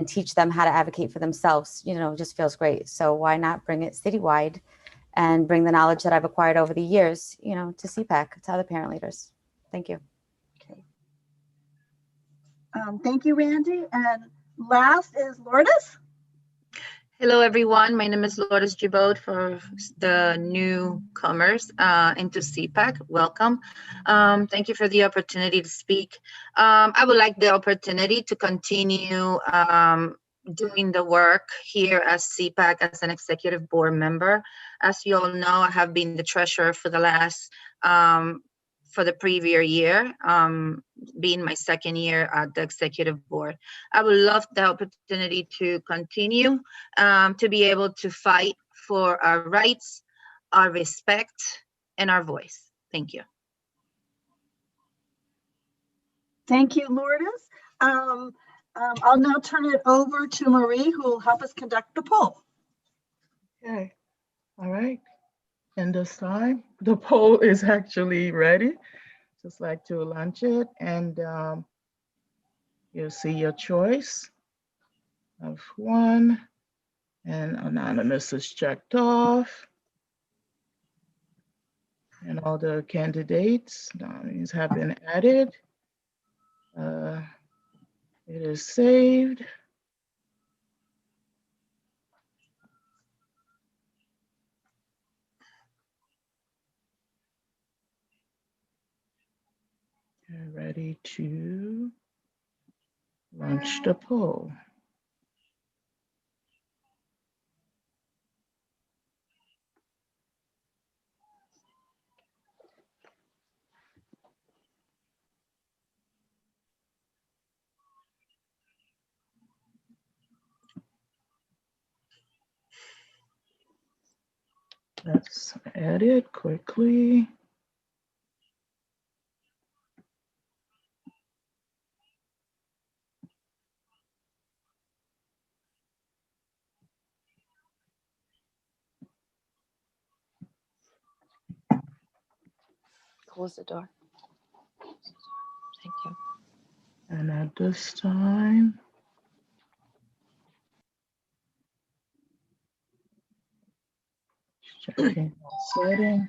teach them how to advocate for themselves, just feels great. So why not bring it citywide and bring the knowledge that I've acquired over the years, to CPAC, to other parent leaders. Thank you. Okay. Thank you, Randy. And last is Lourdes. Hello, everyone. My name is Lourdes Japode for the newcomers into CPAC. Welcome. Thank you for the opportunity to speak. I would like the opportunity to continue doing the work here as CPAC as an executive board member. As you all know, I have been the treasurer for the previous year, being my second year at the executive board. I would love the opportunity to continue to be able to fight for our rights, our respect, and our voice. Thank you. Thank you, Lourdes. I'll now turn it over to Marie, who will help us conduct the poll. Okay, all right. And this time, the poll is actually ready. Just like to launch it, and you'll see your choice of one, and anonymous is checked off. And all the candidates' nominees have been added. It is saved. You're ready to launch the poll. Let's edit quickly. Close the door. Thank you. And at this time, checking setting.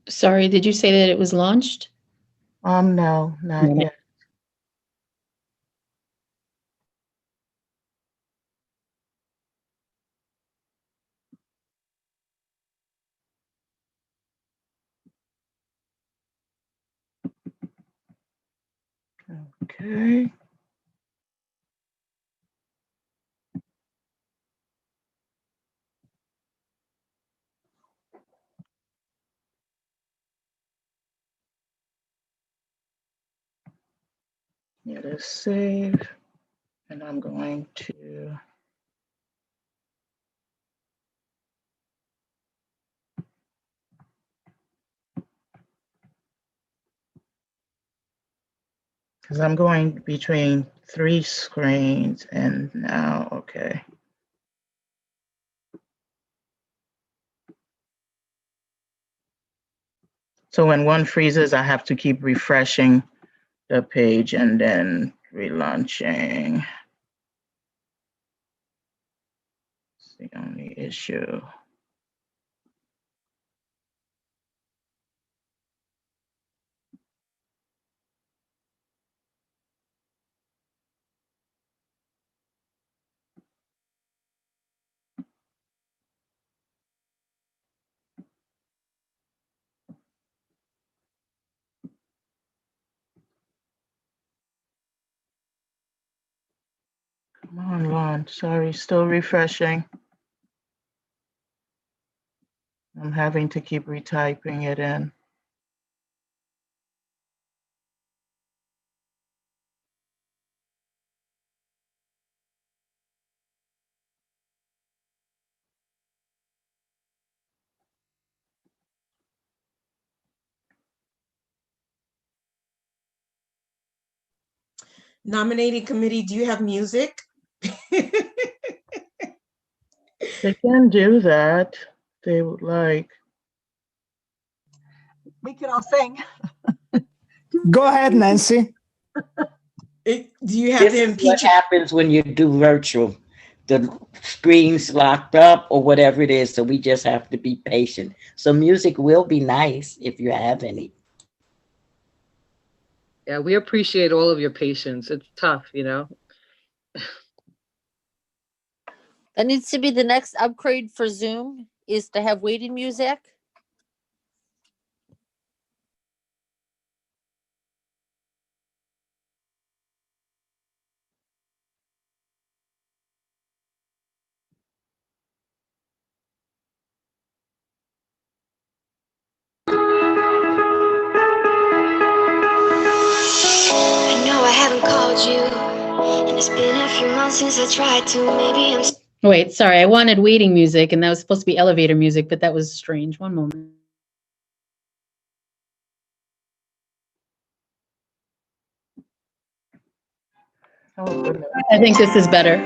Sorry, did you say that it was launched? No, not yet. Okay. It is save, and I'm going to because I'm going between 3 screens and now, okay. So when one freezes, I have to keep refreshing the page and then relaunching. It's the only issue. Come on, Lon. Sorry, still refreshing. I'm having to keep retyping it in. Nominating committee, do you have music? They can do that. They would like. We could all sing. Go ahead, Nancy. Do you have This is what happens when you do virtual. The screen's locked up or whatever it is, so we just have to be patient. So music will be nice if you have any. Yeah, we appreciate all of your patience. It's tough, you know. That needs to be the next upgrade for Zoom, is to have waiting music. I know I haven't called you, and it's been a few months since I tried to. Maybe I'm. Wait, sorry, I wanted waiting music, and that was supposed to be elevator music, but that was strange. One moment. Oh, goodness. I think this is better.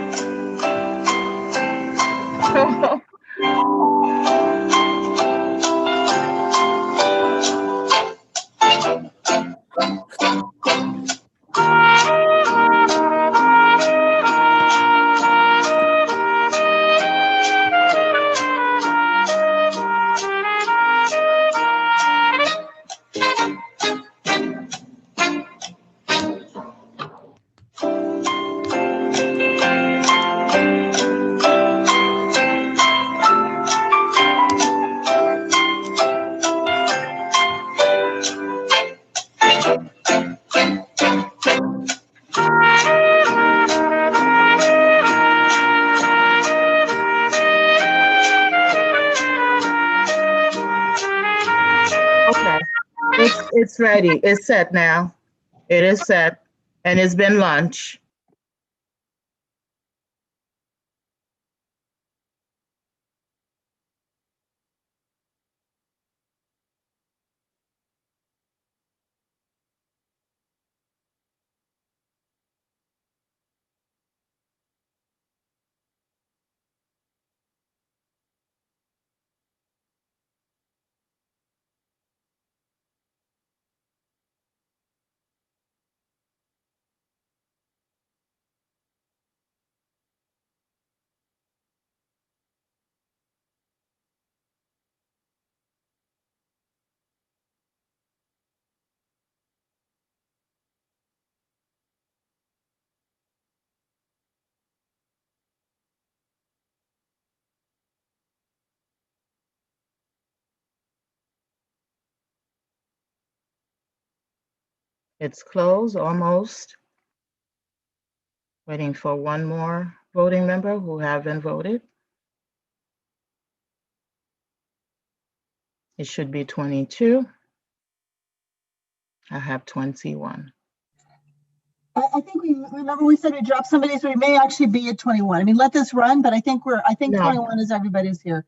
Okay, it's ready. It's set now. It is set, and it's been launched. It's closed, almost. Waiting for one more voting member who haven't voted. It should be 22. I have 21. I think we remember we said we dropped somebody, so we may actually be at 21. I mean, let this run, but I think No. 21 is everybody's here.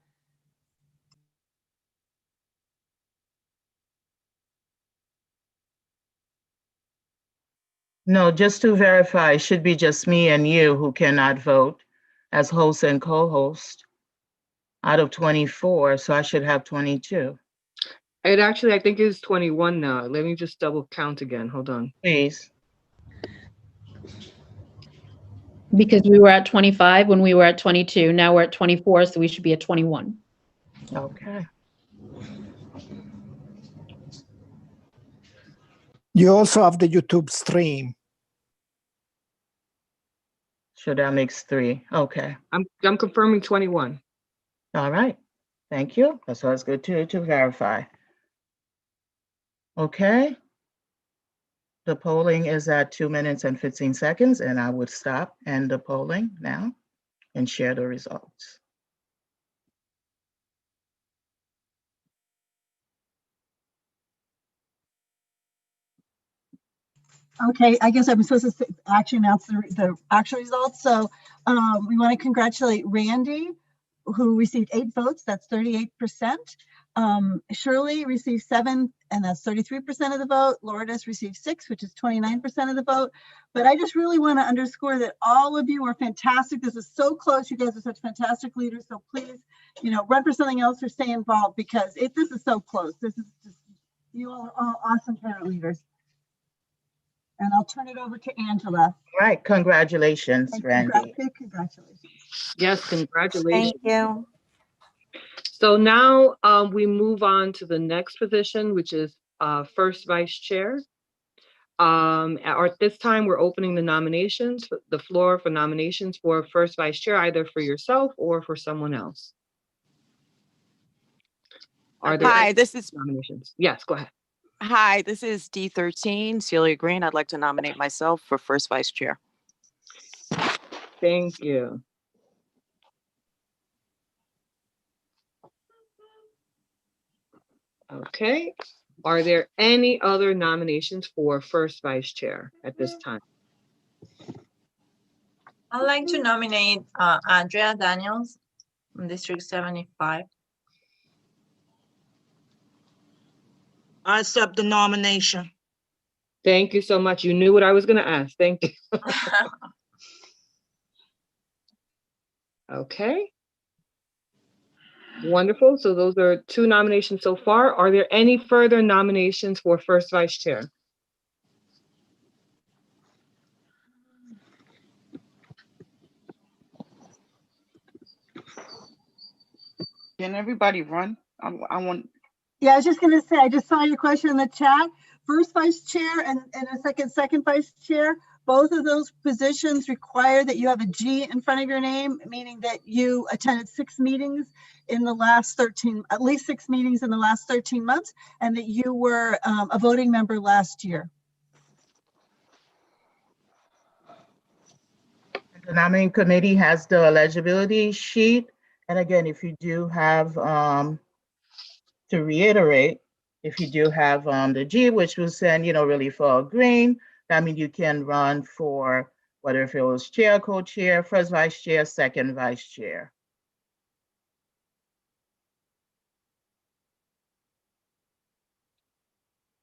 No, just to verify, it should be just me and you who cannot vote as host and co-host out of 24, so I should have 22. It actually, I think is 21 now. Let me just double count again. Hold on. Please. Because we were at 25 when we were at 22. Now we're at 24, so we should be at 21. Okay. You also have the YouTube stream. So that makes 3. Okay. I'm confirming 21. All right. Thank you. That's always good to verify. Okay. The polling is at 2 minutes and 15 seconds, and I would stop and the polling now and share the results. Okay, I guess I'm supposed to actually announce the actual results. So we want to congratulate Randy, who received 8 votes. That's 38%. Shirley received 7, and that's 33% of the vote. Lourdes received 6, which is 29% of the vote. But I just really want to underscore that all of you are fantastic. This is so close. You guys are such fantastic leaders. So please, run for something else or stay involved, because this is so close. This is just, you all are all awesome parent leaders. And I'll turn it over to Angela. All right, congratulations, Randy. Big congratulations. Yes, congratulations. Thank you. So now we move on to the next position, which is first vice chair. At this time, we're opening the floor for nominations for first vice chair, either for yourself or for someone else. Are there Hi, this is nominations? Yes, go ahead. Hi, this is D13, Celia Green. I'd like to nominate myself for first vice chair. Thank you. Okay. Are there any other nominations for first vice chair at this time? I'd like to nominate Andrea Daniels from District 75. I accept the nomination. Thank you so much. You knew what I was going to ask. Thank you. Okay. Wonderful. So those are 2 nominations so far. Are there any further nominations for first vice chair? Can everybody run? I want. Yeah, I was just going to say, I just saw your question in the chat. First vice chair and a second vice chair, both of those positions require that you have a G in front of your name, meaning that you attended 6 meetings in the last 13, at least 6 meetings in the last 13 months, and that you were a voting member last year. The nominating committee has the eligibility sheet. And again, if you do have, to reiterate, if you do have the G, which will send, really for green, that means you can run for whether if it was chair, co-chair, first vice chair, second vice chair.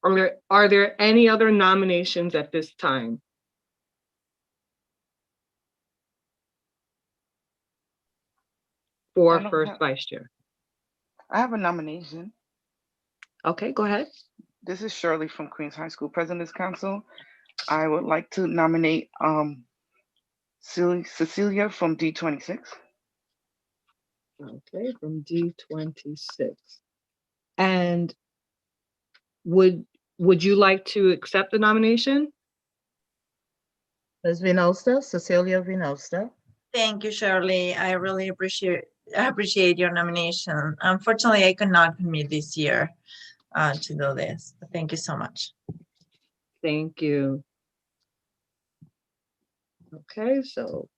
Are there any other nominations at this time? For first vice chair? I have a nomination. Okay, go ahead. This is Shirley from Queens High School President's Council. I would like to nominate Cecilia from D26. Okay, from D26. And would you like to accept the nomination? Ms. Vinosta, Cecilia Vinosta. Thank you, Shirley. I really appreciate your nomination. Unfortunately, I could not commit this year to do this. Thank you so much. Thank you. Okay, so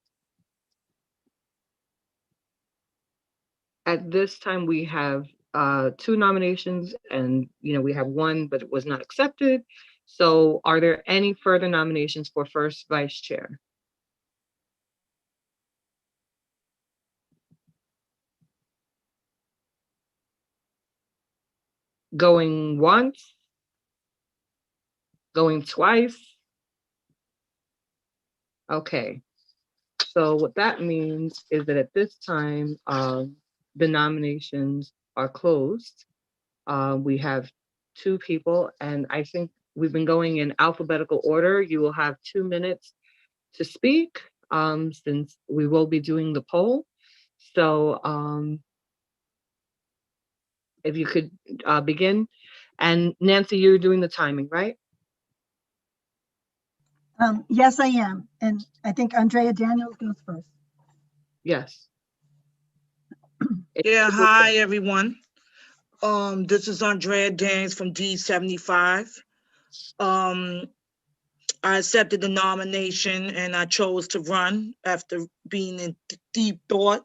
at this time we have 2 nominations, and we have 1, but it was not accepted. So are there any further nominations for first vice chair? Going once? Going twice? Okay. So what that means is that at this time, the nominations are closed. We have 2 people, and I think we've been going in alphabetical order. You will have 2 minutes to speak, since we will be doing the poll. So if you could begin. And Nancy, you're doing the timing, right? Yes, I am. And I think Andrea Daniels goes first. Yes. Yeah, hi everyone. This is Andrea Daniels from D75. I accepted the nomination and I chose to run after being in deep thought,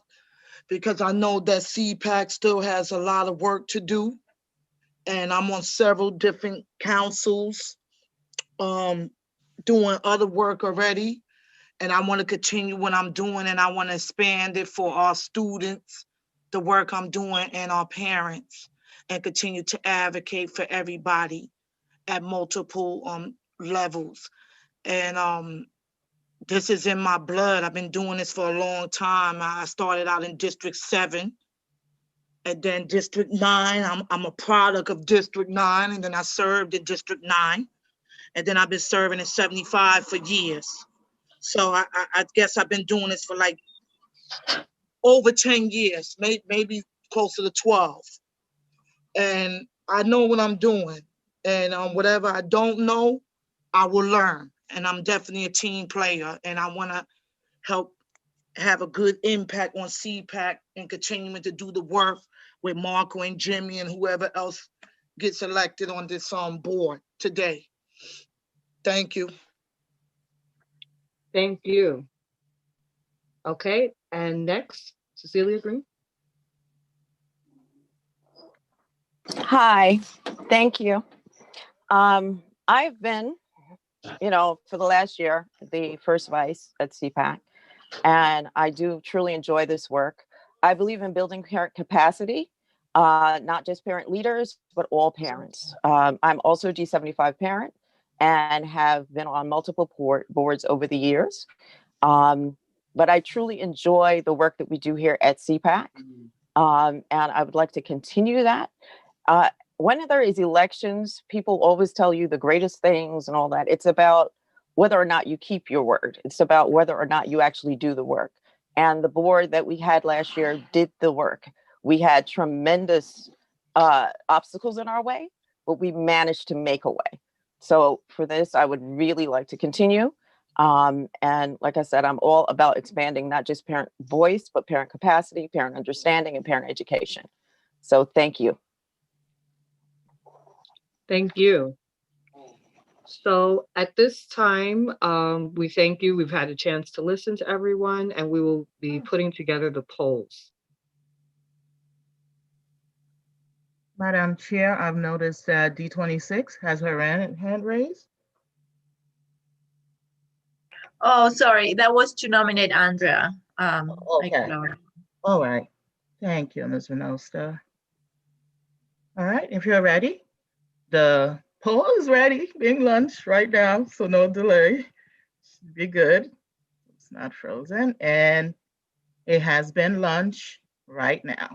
because I know that CPAC still has a lot of work to do. And I'm on several different councils, doing other work already. And I want to continue what I'm doing, and I want to expand it for our students, the work I'm doing, and our parents, and continue to advocate for everybody at multiple levels. And this is in my blood. I've been doing this for a long time. I started out in District 7, and then District 9. I'm a product of District 9, and then I served in District 9, and then I've been serving in 75 for years. So I guess I've been doing this for like over 10 years, maybe closer to 12. And I know what I'm doing. And whatever I don't know, I will learn. And I'm definitely a team player. And I want to help have a good impact on CPAC and continuing to do the work with Marco and Jimmy and whoever else gets elected on this board today. Thank you. Thank you. Okay, and next, Cecilia Green. Hi, thank you. I've been, for the last year, the first vice at CPAC, and I do truly enjoy this work. I believe in building parent capacity, not just parent leaders, but all parents. I'm also a D75 parent and have been on multiple boards over the years. But I truly enjoy the work that we do here at CPAC, and I would like to continue that. When there is elections, people always tell you the greatest things and all that. It's about whether or not you keep your word. It's about whether or not you actually do the work. And the board that we had last year did the work. We had tremendous obstacles in our way, but we managed to make a way. So for this, I would really like to continue. And like I said, I'm all about expanding not just parent voice, but parent capacity, parent understanding, and parent education. So thank you. Thank you. So at this time, we thank you. We've had a chance to listen to everyone, and we will be putting together the polls. Madam Chair, I've noticed that D26 has her hand raised. Oh, sorry, that was to nominate Andrea. Okay. All right. Thank you, Ms. Venosta. All right, if you're ready, the poll is ready, being launched right now, so no delay. Should be good. It's not frozen, and it has been launched right now.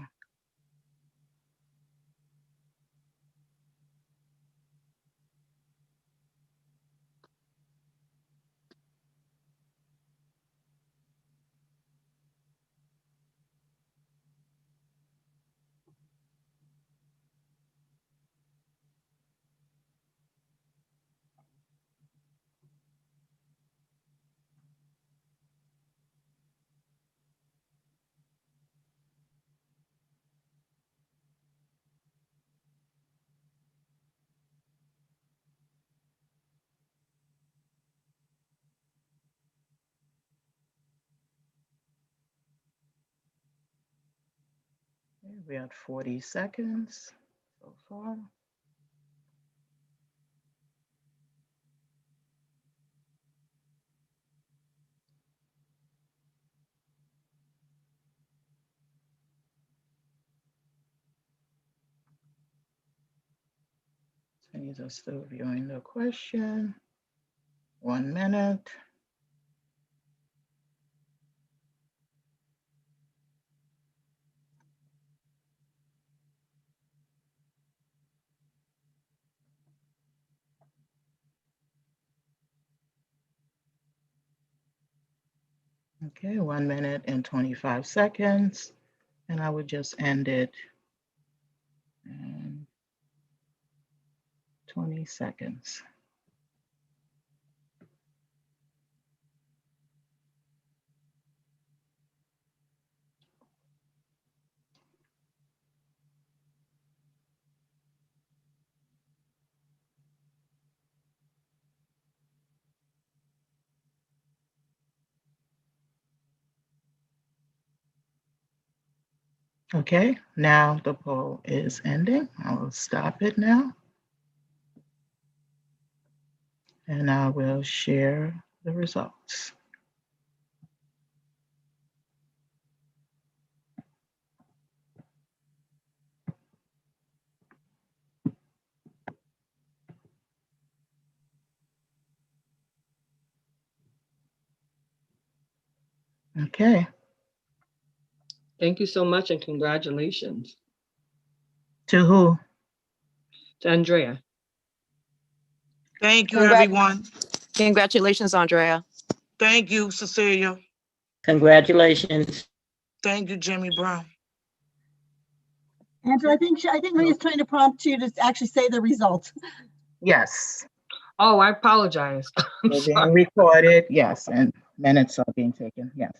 We're at 40 seconds so far. These are still viewing the question. 1 minute. Okay, 1 minute and 25 seconds. And I would just end it in 20 seconds. Okay, now the poll is ending. I will stop it now. And I will share the results. Okay. Thank you so much and congratulations. To who? To Andrea. Thank you, everyone. Congratulations, Andrea. Thank you, Cecilia. Congratulations. Thank you, Jimmy Brown. Angela, I think Maria's trying to prompt you to actually say the result. Yes. Oh, I apologize. They're being recorded, yes, and minutes are being taken, yes.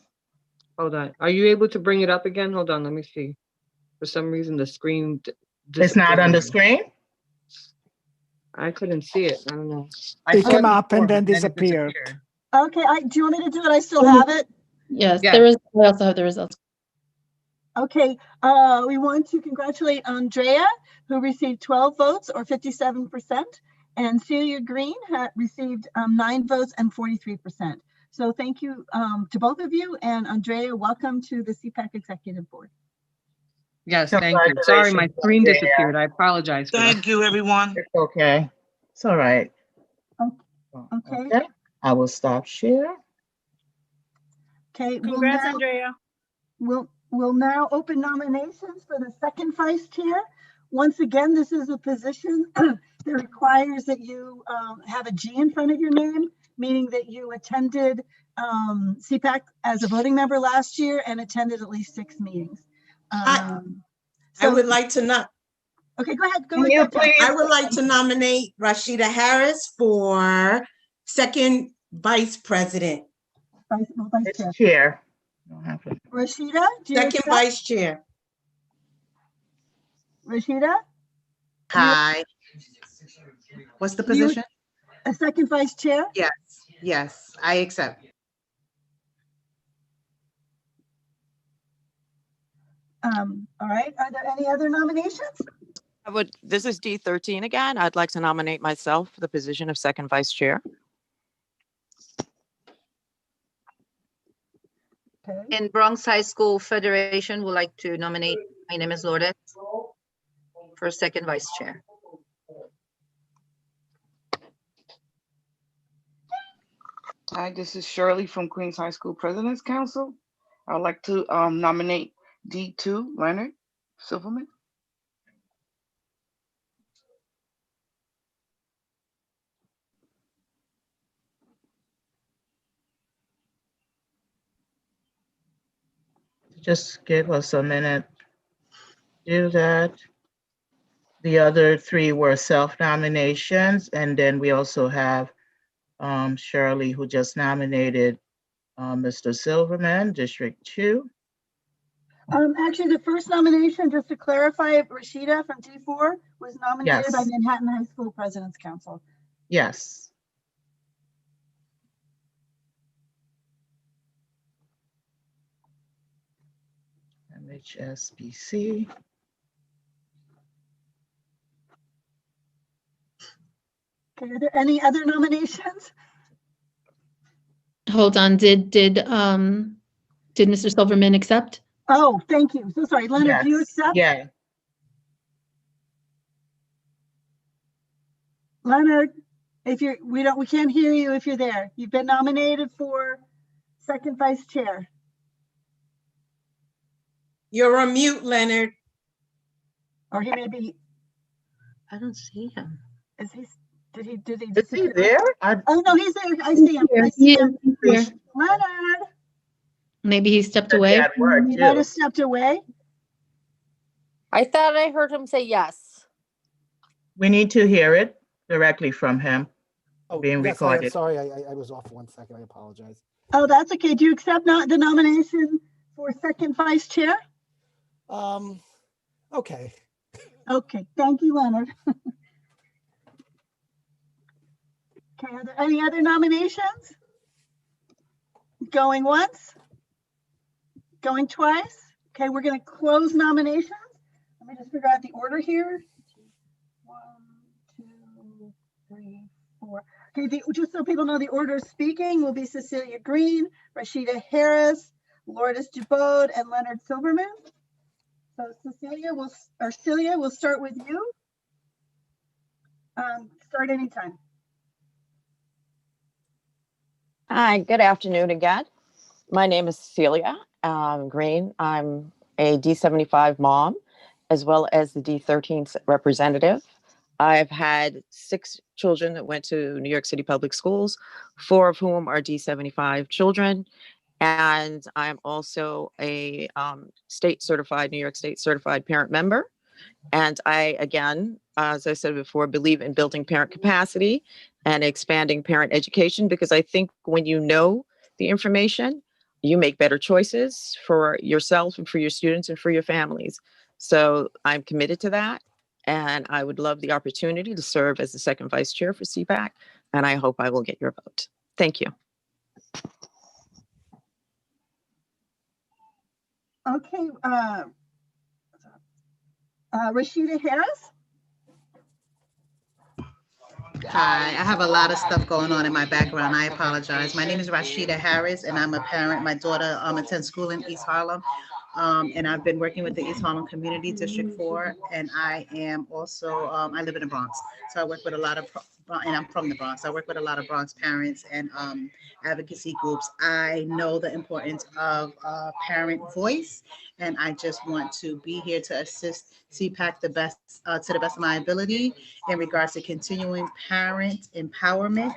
Hold on. Are you able to bring it up again? Hold on, let me see. For some reason, the screen It's not on the disappeared. screen? I couldn't see it. I don't know. It came up and then disappeared. Okay, do you want me to do it? I still have it. Yes, Yeah. there is. I also have the results. Okay, we want to congratulate Andrea, who received 12 votes or 57%, and Celia Green received 9 votes and 43%. So thank you to both of you, and Andrea, welcome to the CPAC Executive Board. Yes, thank you. Sorry, my screen disappeared. I apologize for that. Thank you, everyone. It's okay. It's all right. Okay. Okay, I will stop share. Okay. Congrats, Andrea. We'll now open nominations for the second vice chair. Once again, this is a position that requires that you have a G in front of your name, meaning that you attended CPAC as a voting member last year and attended at least 6 meetings. I would like to not. Okay, go ahead. Go Can ahead. you please? Jen. I would like to nominate Rashida Harris for second vice president. Vice chair. Chair. Don't have to- Rashida, do you Second accept? vice chair. Rashida? Hi. What's the position? A second vice chair? Yes, yes, I accept. All right. Are there any other nominations? This is D13 again. I'd like to nominate myself for the position of second vice chair. Okay. And Bronx High School Federation would like to nominate, my name is Lourdes, for second vice chair. Hi, this is Shirley from Queens High School President's Council. I'd like to nominate D2 Leonard Silverman. Just give us a minute. Do that. The other 3 were self-nominations, and then we also have Shirley, who just nominated Mr. Silverman, District 2. Actually, the first nomination, just to clarify, Rashida from D4 was nominated by Yes. Manhattan High School President's Council. Yes. MHSBC. Okay, are there any other nominations? Hold on, did Mr. Silverman accept? Oh, thank you. So sorry. Leonard, do you Yes, accept? yeah. Leonard, if you're, we can't hear you if you're there. You've been nominated for second vice chair. You're on mute, Leonard. Or he may be, I don't see him. is he, did he Is he disappear? there? Oh, no, he's there. I see him. I see him. Leonard, Maybe he stepped Said he away. had work he might too. have stepped away. I thought I heard him say yes. We need to hear it directly from him. Oh, Being yes, I am recorded. sorry. I was off 1 second. I apologize. Oh, that's okay. Do you accept the nomination for second vice chair? Okay. Okay, thank you, Leonard. Okay, are there any other nominations? Going once? Going twice? Okay, we're gonna close nominations. Let me just figure out the order here. 1, 2, 3, 4. Okay, just so people know, the order of speaking will be Cecilia Green, Rashida Harris, Lourdes Dubode, and Leonard Silverman. So Celia, we'll start with you. Start anytime. Hi, good afternoon again. My name is Celia Green. I'm a D75 mom, as well as the D13 representative. I've had 6 children that went to New York City Public Schools, 4 of whom are D75 children. And I'm also a New York State certified parent member. And I, again, as I said before, believe in building parent capacity and expanding parent education, because I think when you know the information, you make better choices for yourself and for your students and for your families. So I'm committed to that. And I would love the opportunity to serve as the second vice chair for CPAC. And I hope I will get your vote. Thank you. Okay, Rashida Harris. Hi, I have a lot of stuff going on in my background. I apologize. My name is Rashida Harris, and I'm a parent. My daughter attends school in East Harlem, and I've been working with the East Harlem Community District 4, and I am also, I live in the Bronx, so I work with a lot of, and I'm from the Bronx. I work with a lot of Bronx parents and advocacy groups. I know the importance of parent voice, and I just want to be here to assist CPAC to the best of my ability in regards to continuing parent empowerment,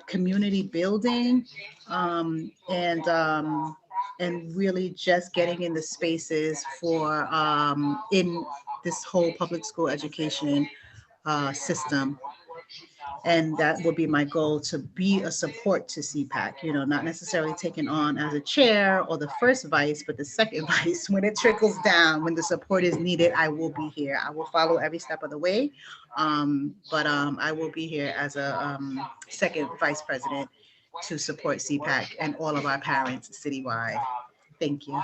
community building, and really just getting in the spaces for in this whole public school education system. And that will be my goal, to be a support to CPAC, not necessarily taken on as a chair or the first vice, but the second vice. When it trickles down, when the support is needed, I will be here. I will follow every step of the way. But I will be here as a second vice president to support CPAC and all of our parents citywide. Thank you.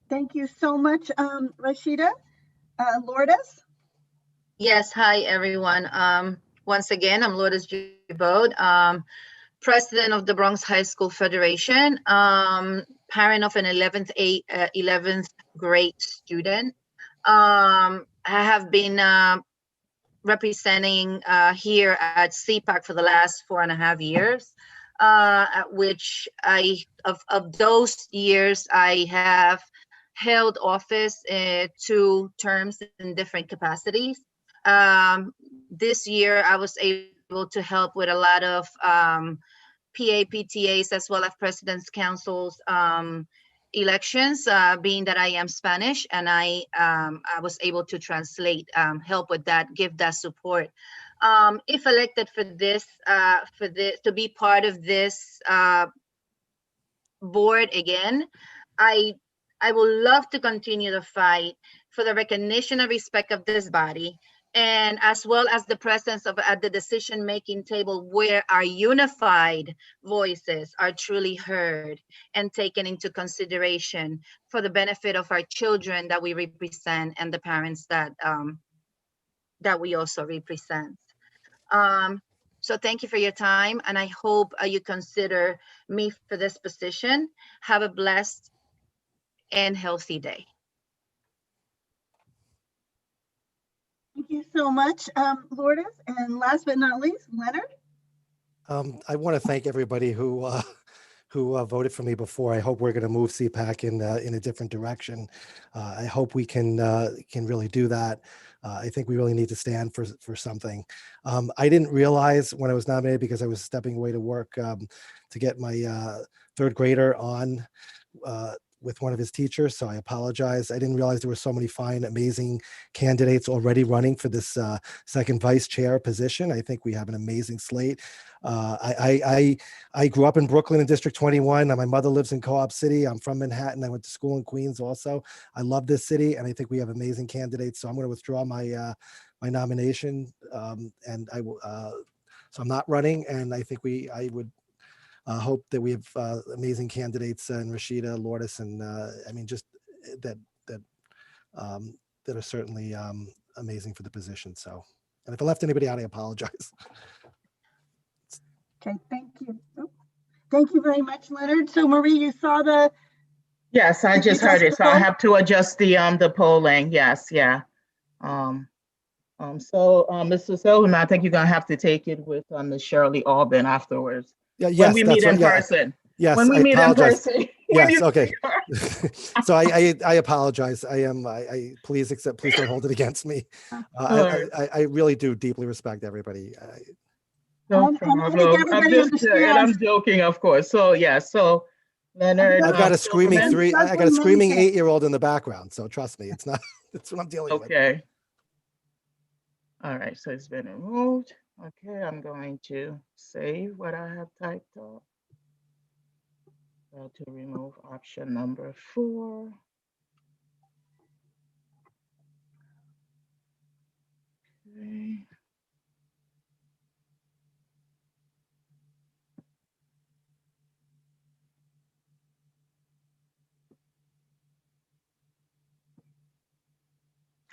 Thank you so much, Rashida. Lourdes. Yes, hi everyone. Once again, I'm Lourdes Dubode, president of the Bronx High School Federation, parent of an 11th grade student. I have been representing here at CPAC for the last 4.5 years, which of those years, I have held office 2 terms in different capacities. This year, I was able to help with a lot of PAPTAs as well as President's Council's elections, being that I am Spanish, and I was able to translate, help with that, give that support. If elected for this, to be part of this board again, I would love to continue the fight for the recognition and respect of this body, and as well as the presence of at the decision-making table, where our unified voices are truly heard and taken into consideration for the benefit of our children that we represent and the parents that that we also represent. So thank you for your time, and I hope you consider me for this position. Have a blessed and healthy day. Thank you so much, Lourdes. And last but not least, Leonard. I want to thank everybody who voted for me before. I hope we're going to move CPAC in a different direction. I hope we can really do that. I think we really need to stand for something. I didn't realize when I was nominated, because I was stepping away to work, to get my third grader on with one of his teachers, so I apologize. I didn't realize there were so many fine, amazing candidates already running for this second vice chair position. I think we have an amazing slate. I grew up in Brooklyn in District 21. My mother lives in Co-op City. I'm from Manhattan. I went to school in Queens also. I love this city, and I think we have amazing candidates. So I'm going to withdraw my my nomination, and I will. So I'm not running, and I think I would hope that we have amazing candidates and Rashida, Lourdes, and I mean, just that are certainly amazing for the position. So, and if I left anybody out, I apologize. Okay, thank you. Oh, thank you very much, Leonard. So Marie, you saw the. Yes, I just heard it. So I have to adjust the polling. Yes, yeah. Mr. Silverman, I think you're gonna have to take it with Ms. Shirley Albin afterwards. Yeah, yes, when we meet in person. Yes, when we I meet apologize. in person. Yes, okay. So I apologize. I please don't hold it against me. I really do deeply respect everybody. No problem. I'm joking, of course. So yeah, so Leonard. I've got a screaming Silverman. I got a screaming 8-year-old in the background. So trust me, it's not. That's what I'm dealing with. Okay. All right, so it's been removed. Okay, I'm going to save what I have typed up. To remove option number 4. Okay.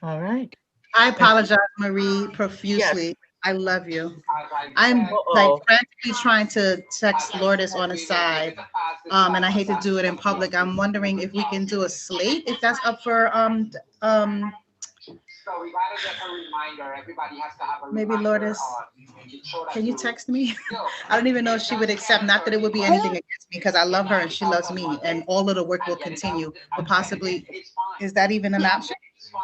All right. I apologize, Marie, profusely. Yes. I love you. I'm like frantically trying to text Lourdes on the side, and I hate to do it in public. I'm wondering if we can do a slate, if that's up for maybe Lourdes. Can you text me? I don't even know if she would accept. Not that it would be anything against me, because I love her and she loves me, and all of the work will continue. But possibly, is that even an option?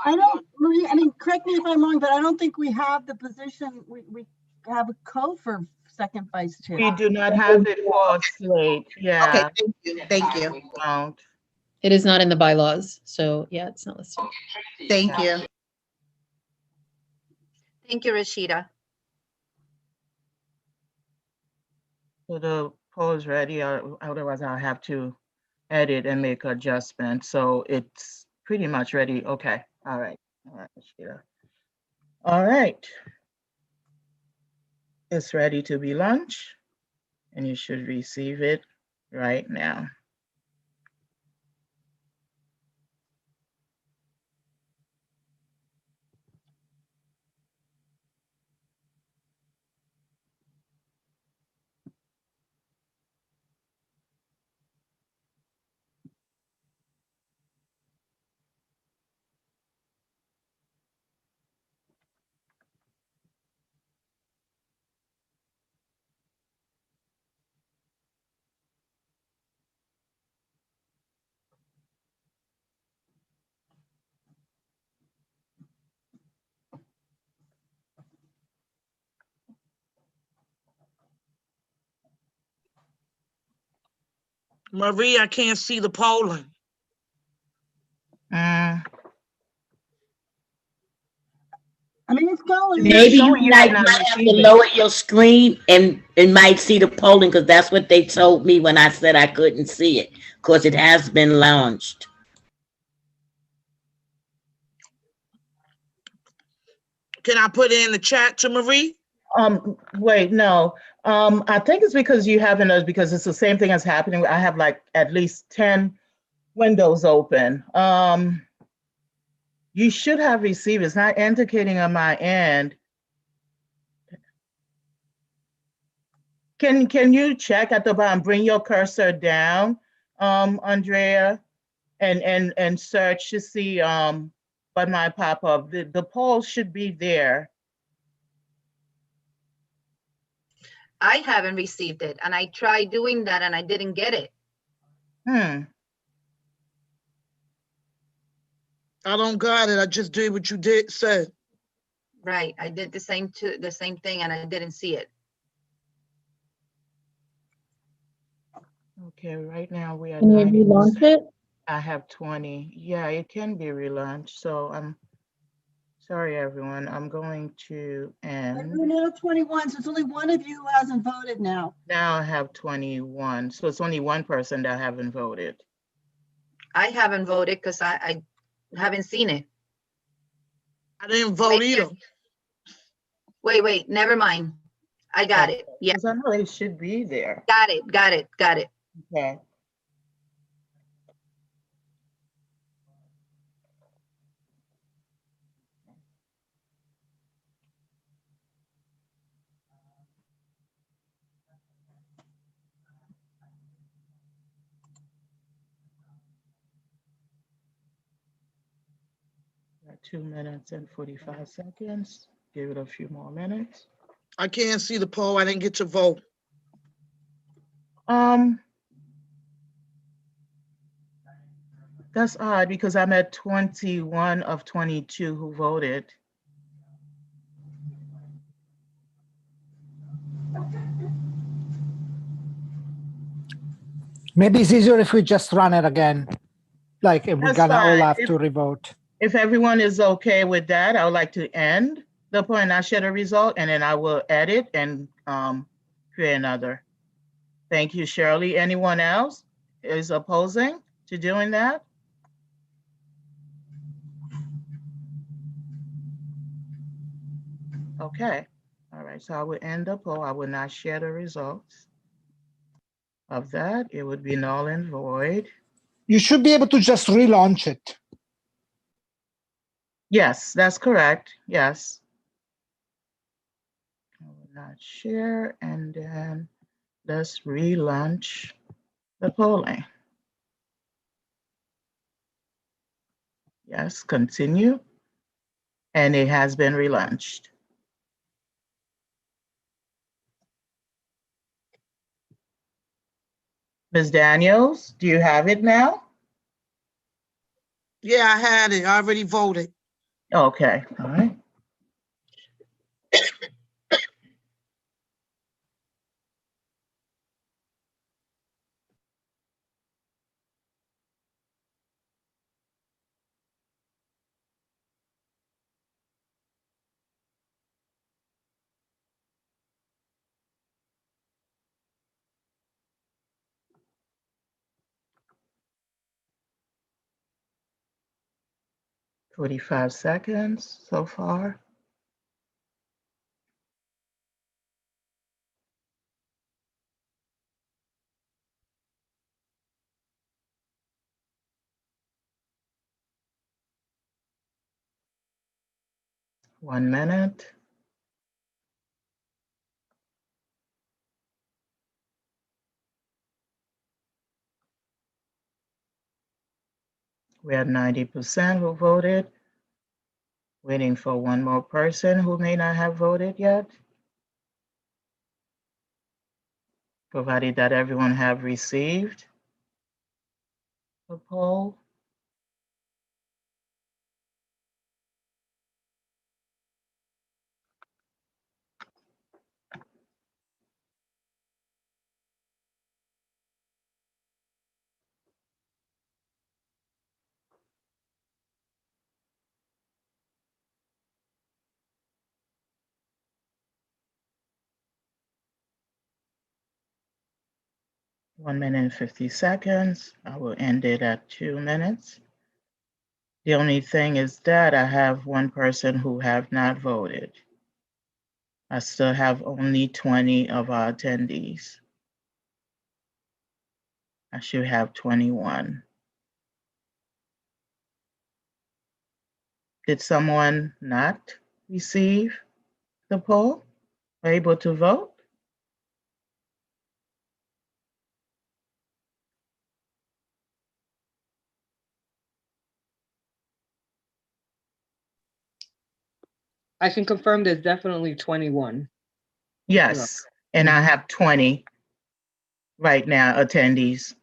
I don't, Marie, I mean, correct me if I'm wrong, but I don't think we have the position, we have a code for second vice chair. We do not have it for a slate. Yeah. Okay, thank you. Thank you. It is not in the bylaws, so yeah, it's not listed. Thank you. Thank you, Rashida. So the poll is ready, otherwise I'll have to edit and make adjustments. So it's pretty much ready. Okay. All right, Rashida. All right. It's ready to be launched, and you should receive it right now. Marie, I can't see the polling. I mean, it's going. Maybe you might have to lower your screen and might see the polling, because that's what they told me when I said I couldn't see it, because it has been launched. Can I put it in the chat to Marie? Wait, no. I think it's because you haven't, because it's the same thing that's happening. I have like at least 10 windows open. You should have received. It's not indicating on my end. Can you check at the bottom? Bring your cursor down, Andrea, and search to see what might pop up. The poll should be there. I haven't received it, and I tried doing that and I didn't get it. I don't got it. I just did what you said. Right, I did the same thing and I didn't see it. Okay, right now we are. Can you relaunch it? I have 20. Yeah, it can be relaunched. So I'm sorry, everyone. I'm going to end. We're now 21, so it's only one of you who hasn't voted now. Now I have 21. So it's only one person that haven't voted. I haven't voted because I haven't seen it. I didn't vote either. Wait, never mind. I got it. Yeah. Because I know it should be there. Got it. Okay. Got 2 minutes and 45 seconds. Give it a few more minutes. I can't see the poll. I didn't get to vote. That's odd because I'm at 21 of 22 who voted. Maybe it's easier if we just run it again. Like if we're That's gonna all fine. have to revote. If everyone is okay with that, I would like to end the poll and not share the result, and then I will edit and create another. Thank you, Shirley. Anyone else is opposing to doing that? Okay. All right, so I will end the poll. I will not share the results of that. It would be null and void. You should be able to just relaunch it. Yes, that's correct. Yes. I will not share, and then let's relaunch the polling. Yes, continue. And it has been relaunched. Ms. Daniels, do you have it now? Yeah, I had it. I already voted. Okay, all right. "45 seconds so far. One minute. We had 90% who voted. Waiting for one more person who may not have voted yet. Provided that everyone have received the poll. One minute and 50 seconds. I will end it at 2 minutes. The only thing is that I have one person who have not voted. I still have only 20 of our attendees. I should have 21. Did someone not receive the poll? Able to vote? I can confirm there's definitely 21. Yes, and I have 20 right now attendees.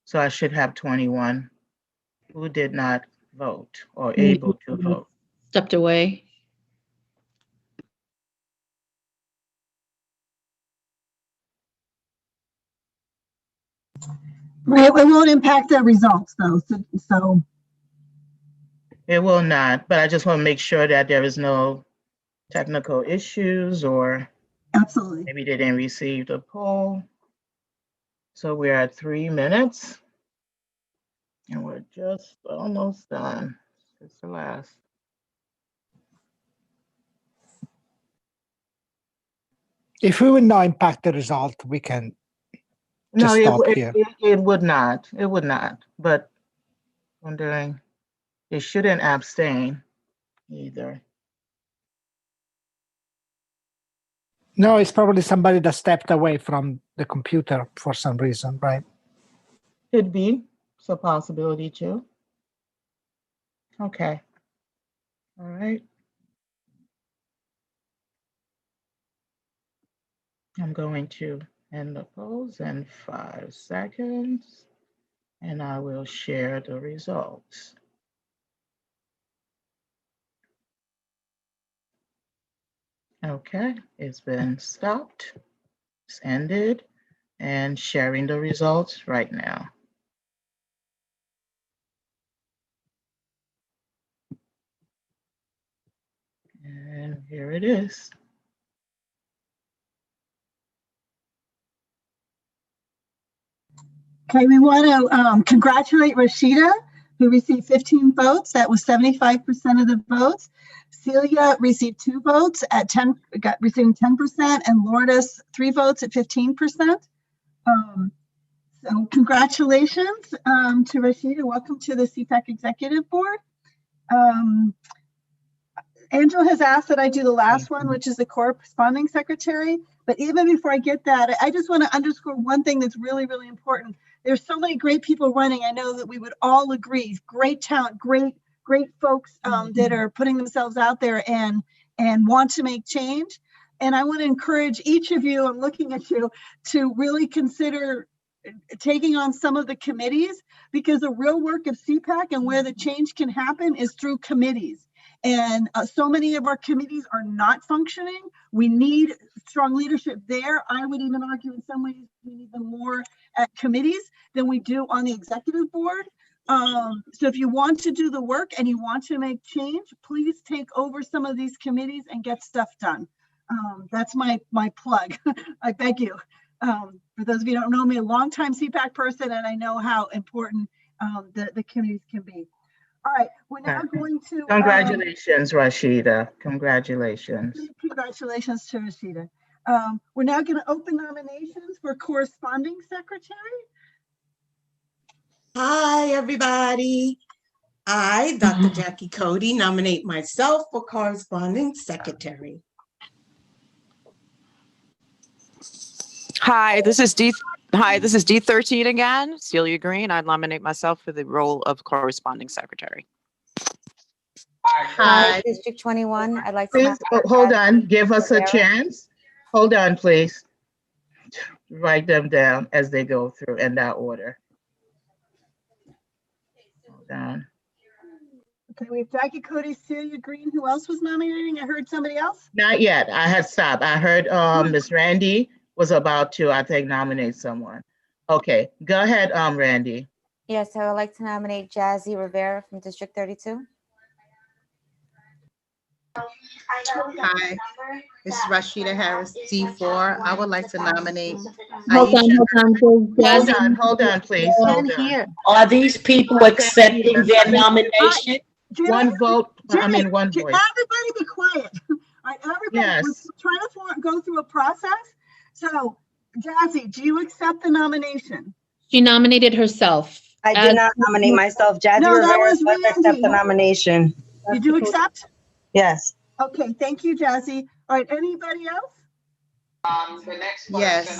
So I should have 21 who did not vote or able to vote. Stepped away. Right, it won't impact the results though, so. It will not, but I just want to make sure that there is no technical issues or absolutely maybe they didn't receive the poll. So we're at 3 minutes and we're just almost done. It's the last. If we will not impact the result, we can No, just stop here. it would not. It would not. But wondering, they shouldn't abstain either. No, it's probably somebody that stepped away from the computer for some reason, right? Could be. It's a possibility too. Okay. All right. I'm going to end the polls in 5 seconds, and I will share the results. Okay, it's been stopped, it's ended, and sharing the results right now. And here it is. Okay, we want to congratulate Rashida, who received 15 votes. That was 75% of the votes. Celia received 2 votes at receiving 10%, and Lourdes 3 votes at 15%. So congratulations to Rashida. Welcome to the CPAC Executive Board. Angela has asked that I do the last one, which is the corresponding secretary. But even before I get that, I just want to underscore one thing that's really, really important. There's so many great people running. I know that we would all agree, great talent, great folks that are putting themselves out there and want to make change. And I want to encourage each of you, I'm looking at you, to really consider taking on some of the committees, because the real work of CPAC and where the change can happen is through committees. And so many of our committees are not functioning. We need strong leadership there. I would even argue in some ways we need them more at committees than we do on the executive board. So if you want to do the work and you want to make change, please take over some of these committees and get stuff done. That's my plug. I beg you. For those of you who don't know me, a longtime CPAC person, and I know how important the committees can be. All right, we're now going to— Congratulations, Rashida. Congratulations. Congratulations to Rashida. We're now going to open nominations for corresponding secretary. Hi, everybody. I, Dr. Jackie Cody, nominate myself for corresponding secretary. Hi, this is D13 again, Celia Green. I nominate myself for the role of corresponding secretary. Hi, District 21. I'd like to Please, hold on, give us a chance. Hold on, please. Write them down as they go through in that order. Hold on. Okay, we have Jackie Cody, Celia Green. Who else was nominating? I heard somebody else. Not yet. I had stopped. I heard Ms. Randy was about to, I think, nominate someone. Okay, go ahead, Randy. Yes, I would like to nominate Jazzy Rivera from District 32. Hi, this is Rashida Harris, D4. I would like to nominate Hold on, please. Hold on. Are these people accepting their nomination? One vote, one voice. Everybody be quiet. All right, everybody, Yes. we're trying to go through a process. So, Jazzy, do you accept the nomination? She nominated herself. I did not nominate myself. Jazzy No, that Rivera was does accept Randy. the nomination. Did you accept? Yes. Okay, thank you, Jazzy. All right, anybody else? Yes.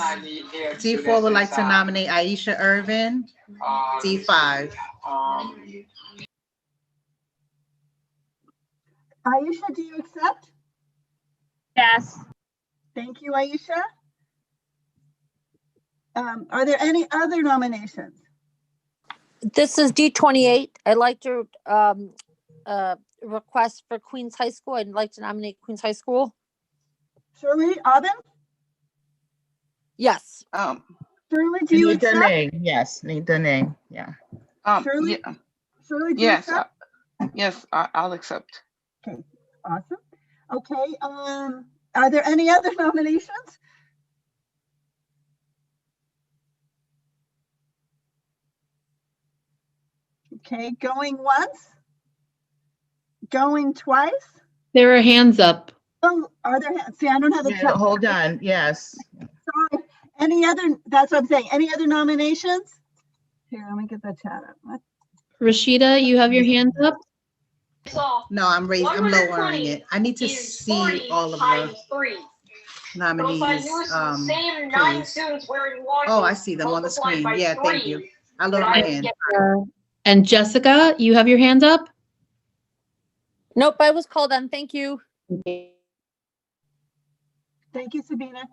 D4 would like to nominate Aisha Irvin. D5. Aisha, do you accept? Yes. Thank you, Aisha. Are there any other nominations? This is D28. I'd like to request for Queens High School. I'd like to nominate Queens High School. Shirley Aubin? Yes. Shirley, do you Need the accept? name, yes, need the name, yeah. Shirley, Yeah, Shirley, do you yes, accept? yes, I'll accept. Okay, awesome. Okay, are there any other nominations? Okay, going once? Going twice? There are hands up. Oh, are there, see, I don't have the Yeah, chat. hold on, yes. Sorry, any other, that's what I'm saying, any other nominations? Here, let me get the chat up. What? Rashida, you have your hands up? No, I'm lowering it. I need to see all of the nominees, please. Oh, I see them on the screen. Yeah, thank you. I lowered my hand. And Jessica, you have your hands up? Nope, I was called on. Thank you. Thank you, Sabina.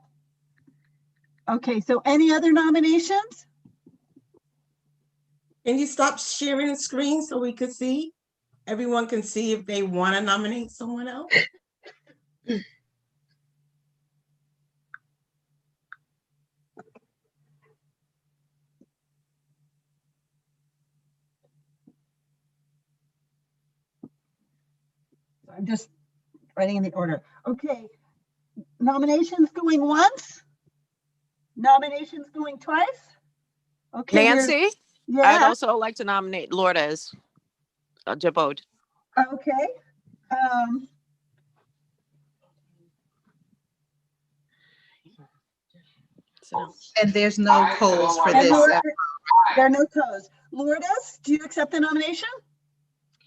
Okay, so any other nominations? Can you stop sharing the screen so we could see? Everyone can see if they want to nominate someone else. I'm just writing in the order. Okay, nominations going once? Nominations going twice? Okay. Nancy, Yeah. I'd also like to nominate Lourdes Jabode. Okay. And there's no codes for and this. There are no codes. Lourdes, do you accept the nomination?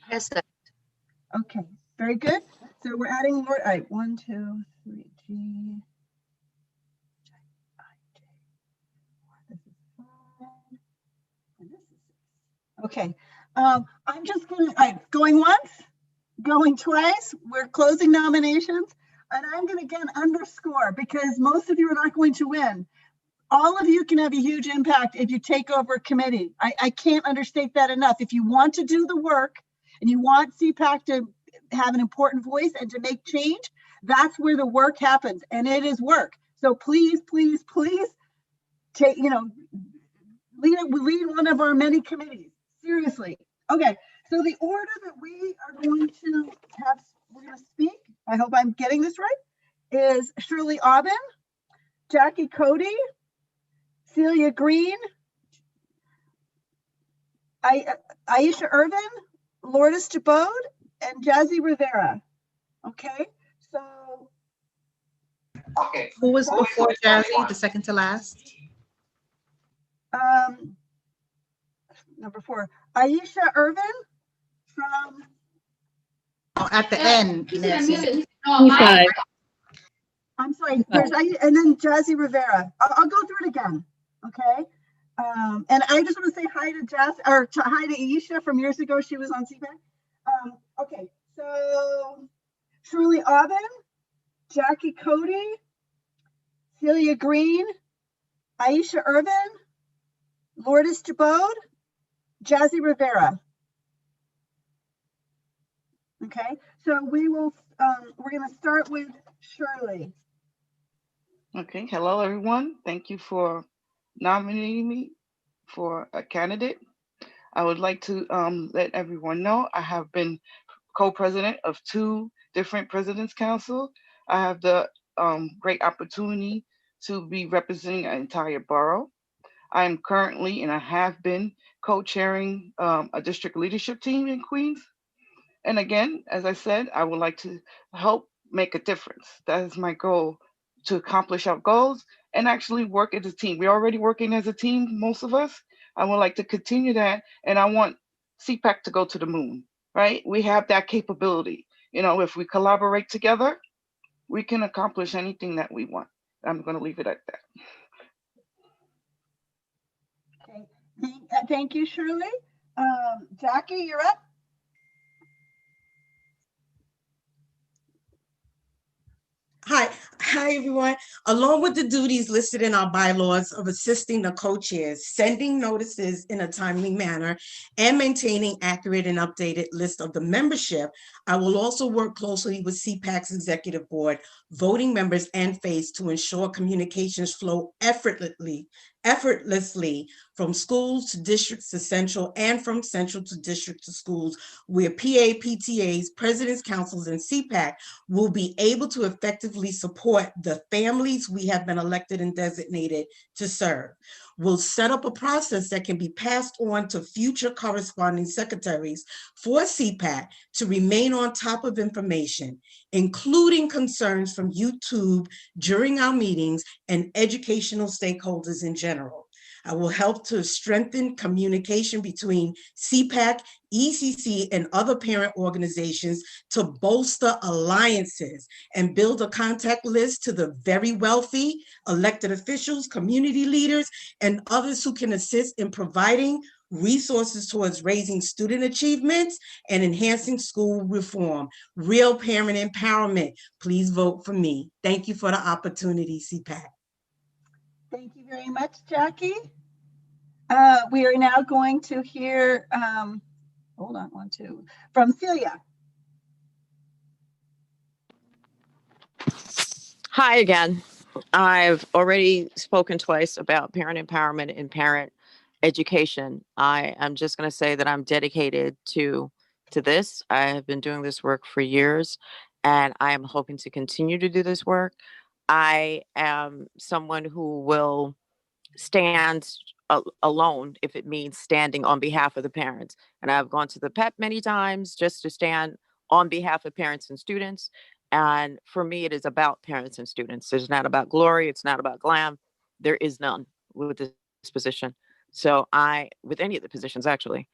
Yes. Okay, very good. So we're adding Lourdes. All right, 1, 2, 3, G. Okay, I'm just gonna, going once, going twice, we're closing nominations, and I'm gonna again underscore because most of you are not going to win. All of you can have a huge impact if you take over a committee. I can't understate that enough. If you want to do the work and you want CPAC to have an important voice and to make change, that's where the work happens, and it is work. So please, please, please take, lead one of our many committees. Seriously. Okay, so the order that we are going to have, we're going to speak, I hope I'm getting this right, is Shirley Aubin, Jackie Cody, Celia Green, Aisha Irvin, Lourdes Jabode, and Jazzy Rivera. Okay, so. Okay. Who was before Jazzy, the second to last? Number 4, Aisha Irvin from. Oh, at the end, Nancy. I'm sorry, there's and then Jazzy Rivera. I'll go through it again, okay? And I just want to say hi to hi to Aisha from years ago. She was on CPAC. Okay, so Shirley Aubin, Jackie Cody, Celia Green, Aisha Irvin, Lourdes Jabode, Jazzy Rivera. Okay, so we will, we're going to start with Shirley. Okay, hello everyone. Thank you for nominating me for a candidate. I would like to let everyone know I have been co-president of 2 different President's Council. I have the great opportunity to be representing an entire borough. I am currently, and I have been, co-chairing a district leadership team in Queens. And again, as I said, I would like to help make a difference. That is my goal, to accomplish our goals and actually work as a team. We're already working as a team, most of us, I would like to continue that, and I want CPAC to go to the moon, right? We have that capability. If we collaborate together, we can accomplish anything that we want. I'm going to leave it at that. Thank you, Shirley. Jackie, you're up. Hi, everyone. Along with the duties listed in our bylaws of assisting the co-chairs, sending notices in a timely manner, and maintaining accurate and updated list of the membership, I will also work closely with CPAC's executive board, voting members, and FACE to ensure communications flow effortlessly from schools to districts to central, and from central to district to schools, where PA, PTAs, presidents, councils, and CPAC will be able to effectively support the families we have been elected and designated to serve. We'll set up a process that can be passed on to future corresponding secretaries for CPAC to remain on top of information, including concerns from YouTube during our meetings and educational stakeholders in general. I will help to strengthen communication between CPAC, ECC, and other parent organizations to bolster alliances and build a contact list to the very wealthy, elected officials, community leaders, and others who can assist in providing resources towards raising student achievements and enhancing school reform. Real parent empowerment. Please vote for me. Thank you for the opportunity, CPAC. Thank you very much, Jackie. We are now going to hear, from Celia. Hi again. I've already spoken twice about parent empowerment and parent education. I am just going to say that I'm dedicated to this. I have been doing this work for years, and I am hoping to continue to do this work. I am someone who will stand alone if it means standing on behalf of the parents. And I've gone to the PEP many times just to stand on behalf of parents and students. And for me, it is about parents and students. It's not about glory. It's not about glam. There is none with this position. So with any of the positions, actually.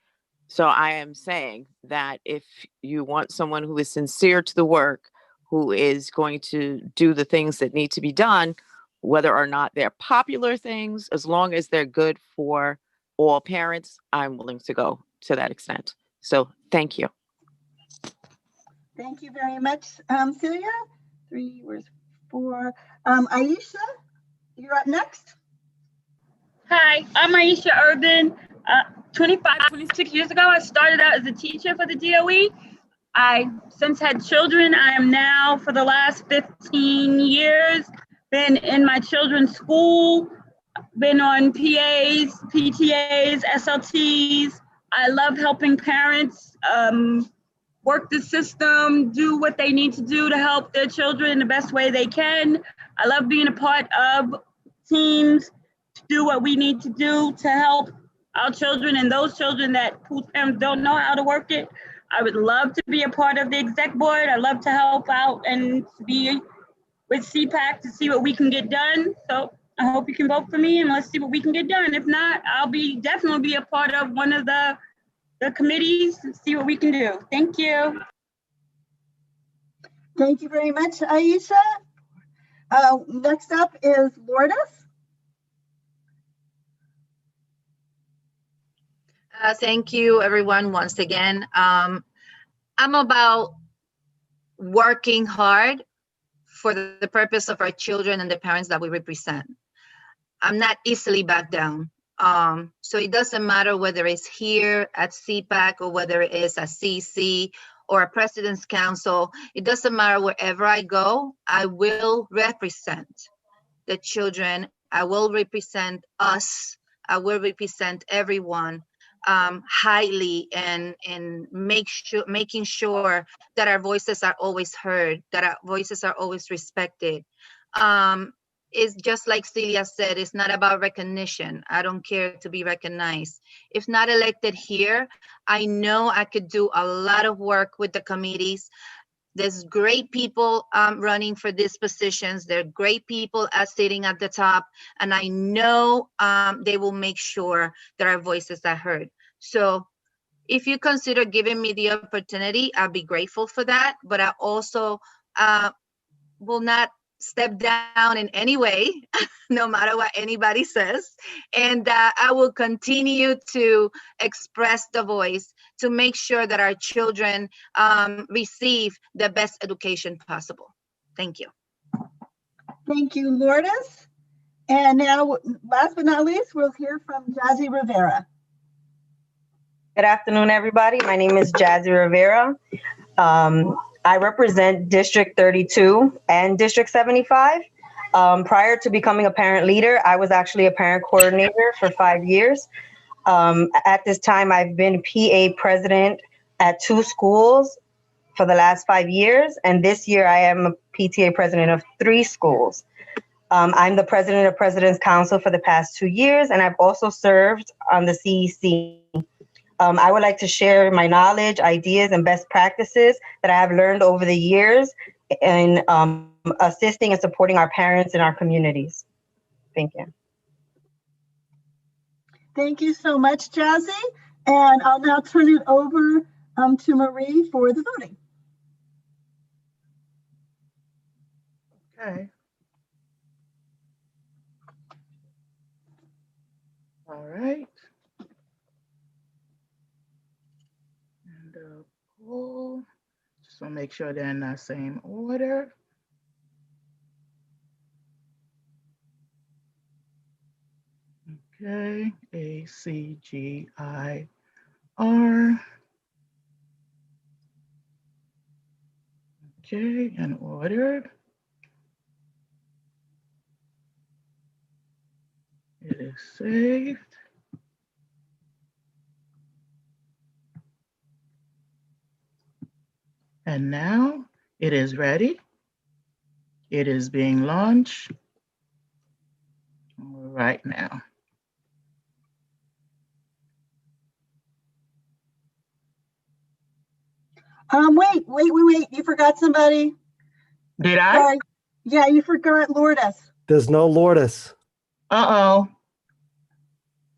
So I am saying that if you want someone who is sincere to the work, who is going to do the things that need to be done, whether or not they're popular things, as long as they're good for all parents, I'm willing to go to that extent. So thank you. Thank you very much, Celia. 3, where's 4? Aisha, you're up next. Hi, I'm Aisha Urban. 26 years ago, I started out as a teacher for the DOE. I since had children. I am now, for the last 15 years, been in my children's school, been on PAs, PTAs, SLTs. I love helping parents work the system, do what they need to do to help their children in the best way they can. I love being a part of teams to do what we need to do to help our children and those children whose parents don't know how to work it. I would love to be a part of the exec board. I love to help out and be with CPAC to see what we can get done. So I hope you can vote for me and let's see what we can get done. If not, I'll definitely be a part of one of the committees and see what we can do. Thank you. Thank you very much, Aisha. Next up is Lourdes. Thank you, everyone, once again. I'm about working hard for the purpose of our children and the parents that we represent. I'm not easily back down. So it doesn't matter whether it's here at CPAC or whether it is at CC or a President's Council. It doesn't matter. Wherever I go, I will represent the children. I will represent us. I will represent everyone highly and making sure that our voices are always heard, that our voices are always respected. It's just like Celia said, it's not about recognition. I don't care to be recognized. If not elected here, I know I could do a lot of work with the committees. There's great people running for these positions. There are great people sitting at the top, and I know they will make sure that our voices are heard. So if you consider giving me the opportunity, I'll be grateful for that. But I also will not step down in any way, no matter what anybody says. And I will continue to express the voice to make sure that our children receive the best education possible. Thank you. Thank you, Lourdes. And now, last but not least, we'll hear from Jazzy Rivera. Good afternoon, everybody. My name is Jazzy Rivera. I represent District 32 and District 75. Prior to becoming a parent leader, I was actually a parent coordinator for 5 years. At this time, I've been PA president at 2 schools for the last 5 years, and this year I am a PTA president of 3 schools. I'm the president of President's Council for the past 2 years, and I've also served on the CEC. I would like to share my knowledge, ideas, and best practices that I have learned over the years in assisting and supporting our parents in our communities. Thank you. Thank you so much, Jazzy. And I'll now turn it over to Marie for the voting. Okay. All right. And the poll, just want to make sure they're in the same order. Okay, ACGIR. Okay, and ordered. It is saved. And now it is ready. It is being launched right now. Wait. You forgot somebody. Did I? Sorry. Yeah, you forgot Lourdes. There's no Lourdes. Uh-oh.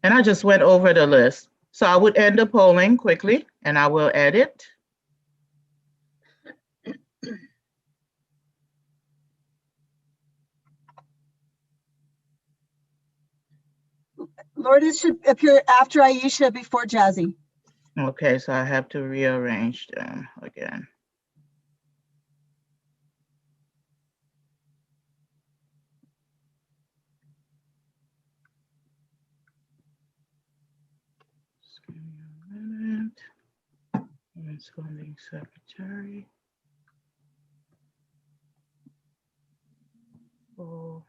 And I just went over the list. So I would end the polling quickly and I will edit. Lourdes should appear after Aisha, before Jazzy. Okay, so I have to rearrange them again. Just give me a minute. It's funding secretary. Oh.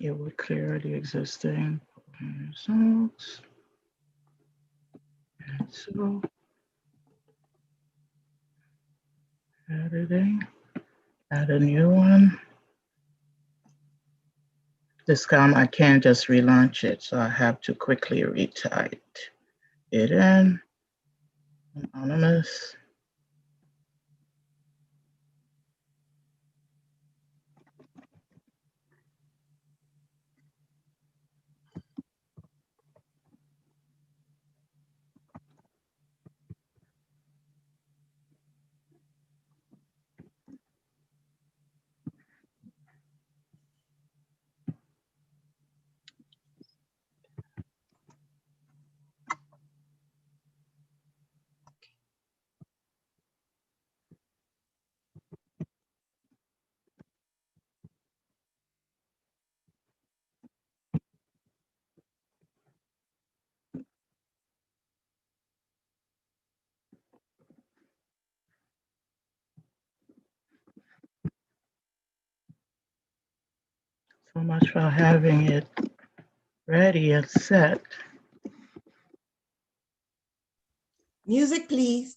It would clear the existing results. And so, editing, add a new one. This time I can't just relaunch it, so I have to quickly retype it in. Anonymous. So much for having it ready and set. Music, please.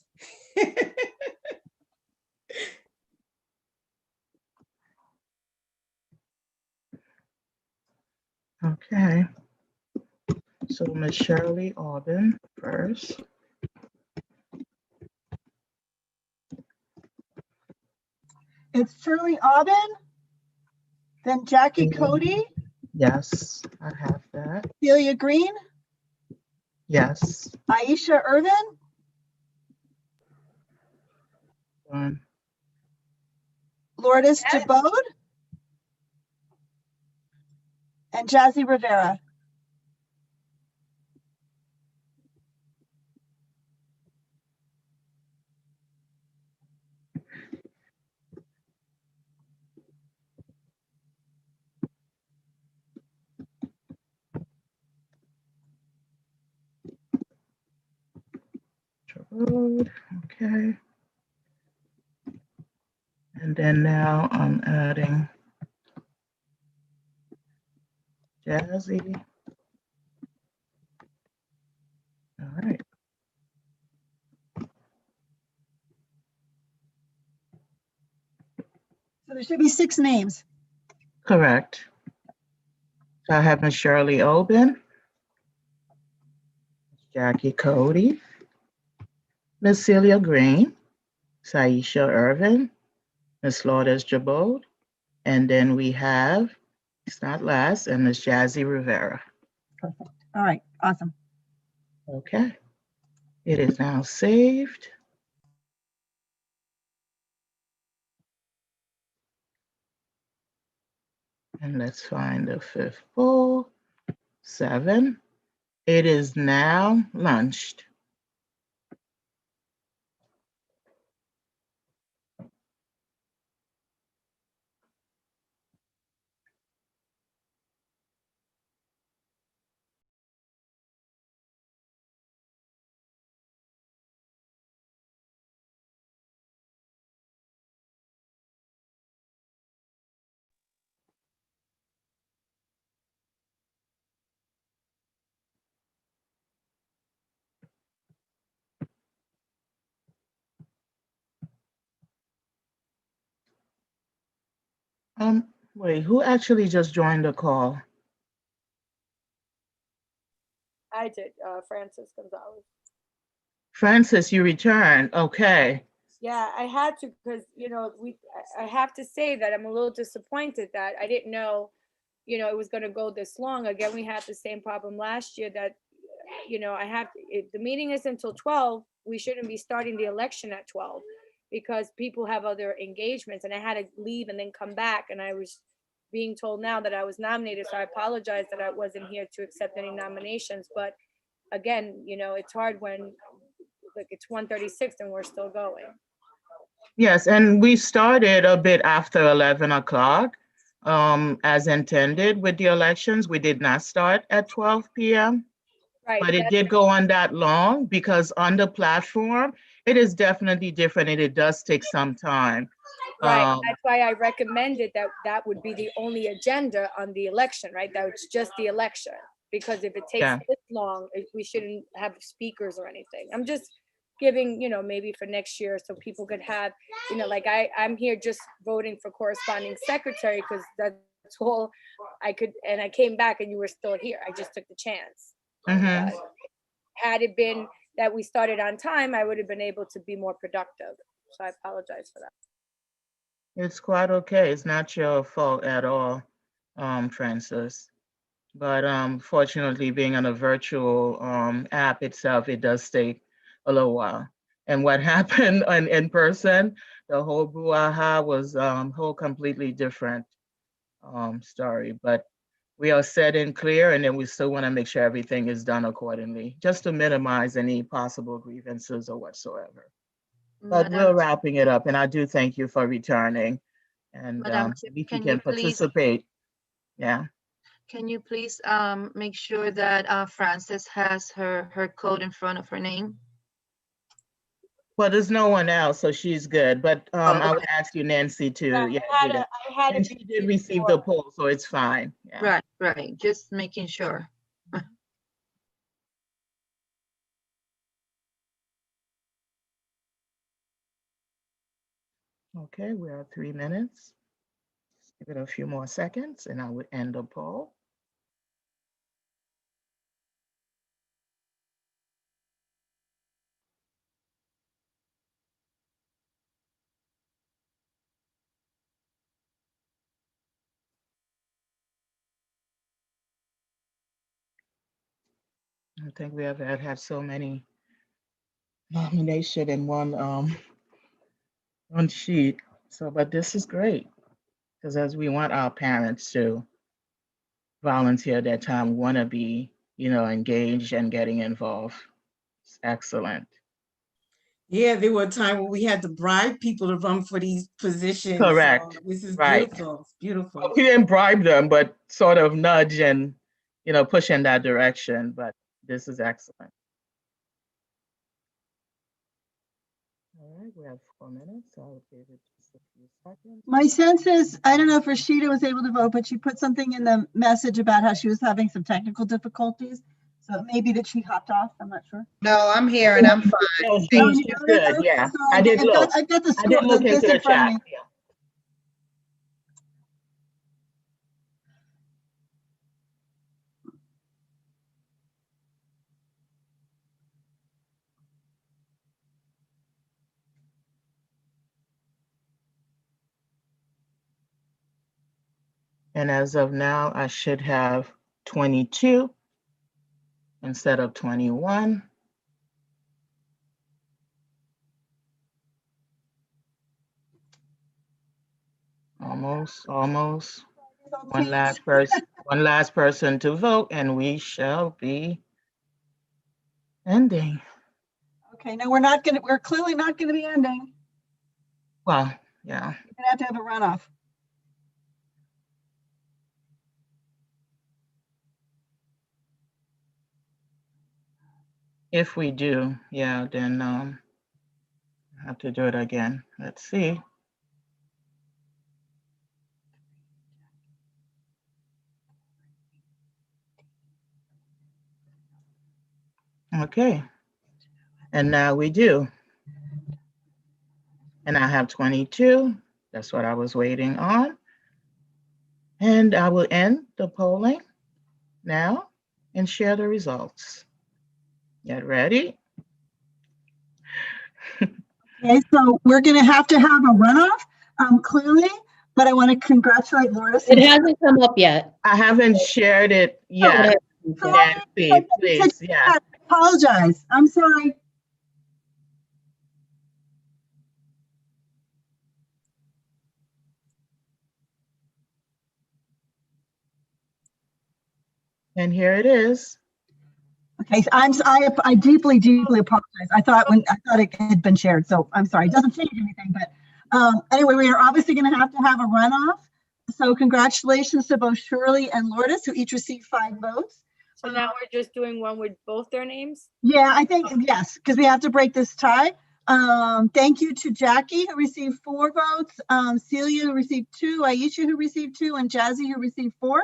Okay. So Ms. Shirley Aubin first. It's Shirley Aubin, then Jackie Cody, Yes, I have that. Celia Green, Yes. Aisha Irvin, One. Lourdes Jabode, and Jazzy Rivera. Road. Okay. And then now I'm adding Jazzy. All right. So there should be 6 names. Correct. So I have Ms. Shirley Aubin, Jackie Cody, Ms. Celia Green, Saisha Irvin, Ms. Lourdes Jabode, and then we have, it's not last, and Ms. Jazzy Rivera. Perfect. All right, awesome. Okay. It is now saved. And let's find the 5th poll. 7. It is now launched. Wait, who actually just joined the call? I did, Francis Gonzalez. Francis, you returned. Okay. Yeah, I had to because, I have to say that I'm a little disappointed that I didn't know, it was going to go this long. Again, we had the same problem last year that, if the meeting is until 12, we shouldn't be starting the election at 12 because people have other engagements, and I had to leave and then come back, and I was being told now that I was nominated. So I apologize that I wasn't here to accept any nominations. But again, it's hard when like it's 1:36 and we're still going. Yes, and we started a bit after 11 o'clock, as intended with the elections. We did not start at 12 p.m. Right. But it did go on that long because on the platform, it is definitely different and it does take some time. Right. That's why I recommended that that would be the only agenda on the election, right? That was just the election. Because if it takes Yeah. this long, we shouldn't have speakers or anything. I'm just giving, maybe for next year so people could have, like I'm here just voting for corresponding secretary because that's all I could, and I came back and you were still here. I just took the chance. Mhm. But had it been that we started on time, I would have been able to be more productive. So I apologize for that. It's quite okay. It's not your fault at all, Francis. But fortunately, being on a virtual app itself, it does take a little while. And what happened in person, the whole brouhaha was whole completely different story. But we are set and clear, and then we still want to make sure everything is done accordingly, just to minimize any possible grievances or whatsoever. But we're wrapping it up, and I do thank you for returning. And Madam Chair, if you can can you please, participate, yeah. can you please make sure that Frances has her code in front of her name? Well, there's no one else, so she's good. But I would Okay. ask you, Nancy, to Yeah, do that. I had And it she did receive the poll, so it's fine. Yeah. Right. Just making sure. Okay, we're at 3 minutes. Just give it a few more seconds, and I would end the poll. I don't think we ever had so many nomination in one sheet. So, but this is great because as we want our parents to volunteer their time, want to be, engaged and getting involved. It's excellent. Yeah, there were a time when we had to bribe people to run for these positions. So Correct. this is Right. beautiful. It's beautiful. We didn't bribe them, but sort of nudge and, push in that direction. But this is excellent. All right, we have 4 minutes. I'll give it just a few seconds. My sense is, I don't know if Rashida was able to vote, but she put something in the message about how she was having some technical difficulties. So it may be that she hopped off. I'm not sure. No, I'm here and I'm fine. No, Thank she's you. good. Yeah, I did look. I've got the I did look into the chat. Yeah. And as of now, I should have 22 instead of 21. Almost. One last person to vote, and we shall be ending. Okay, no, we're clearly not gonna be ending. Well, yeah. We're gonna have to have a runoff. If we do, yeah, then I have to do it again. Let's see. Okay. And now we do. And I have 22. That's what I was waiting on. And I will end the polling now and share the results. Get ready. Okay, so we're gonna have to have a runoff, clearly, but I want to congratulate Laura. It hasn't come up yet. I haven't shared it yet. Nancy, please, yeah. I apologize. I'm sorry. And here it is. Okay, so I deeply apologize. I thought it had been shared, so I'm sorry. It doesn't change anything, but anyway, we are obviously going to have a runoff. So congratulations to both Shirley and Lourdes, who each received 5 votes. So now we're just doing one with both their names? Yeah, I think yes, because we have to break this tie. Thank you to Jackie, who received 4 votes, Celia, who received 2, Aisha, who received 2, and Jazzy, who received 4.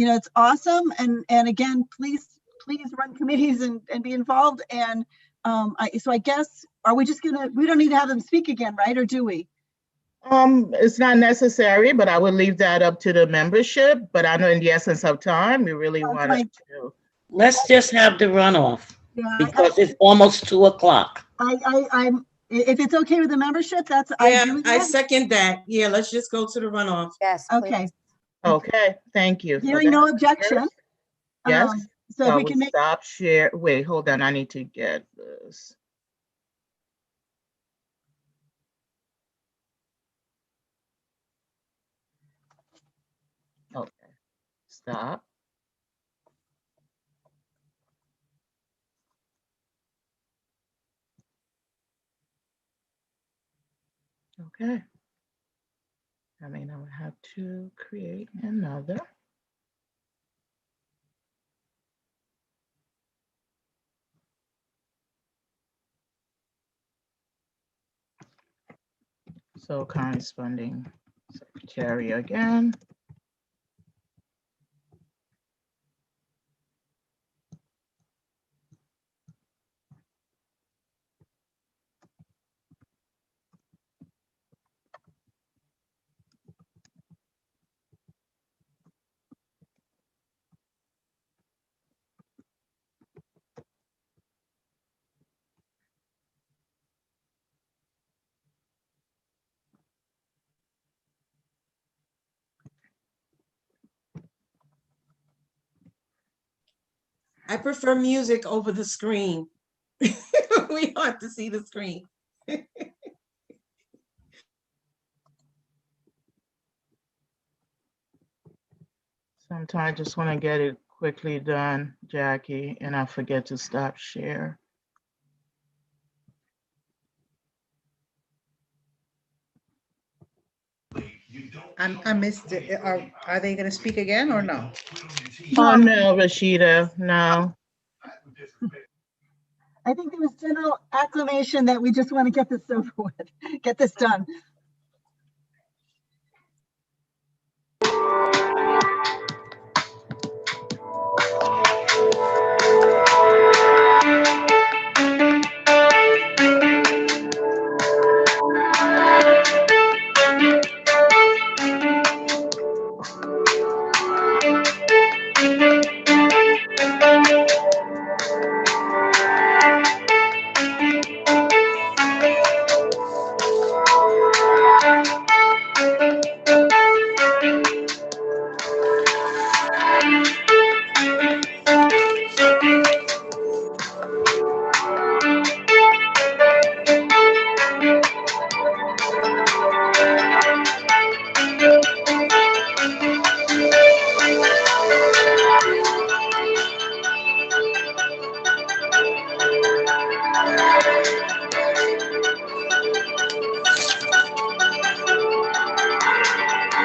It's awesome. And again, please run committees and be involved. And so I guess, we don't need to have them speak again, right? Or do we? It's not necessary, but I would leave that up to the membership. But I know in the essence of time, we really want to. Let's just have the runoff because it's almost 2:00. I'm if it's okay with the membership, that's I second that. Yeah, let's just go to the runoff. Yes. Okay. Okay, thank you. Hearing no objection. Yes. So if we can stop share. Wait, hold on. I need to get this. Okay. Stop. Okay. I mean, I would have to create another. So corresponding secretary again. I prefer music over the screen. We want to see the screen. Sometimes I just want to get it quickly done, Jackie, and I forget to stop share. I missed it. Are they going to speak again or no? Oh, no, Rashida, no. I think there was general acclamation that we just want to get this over with, get this done.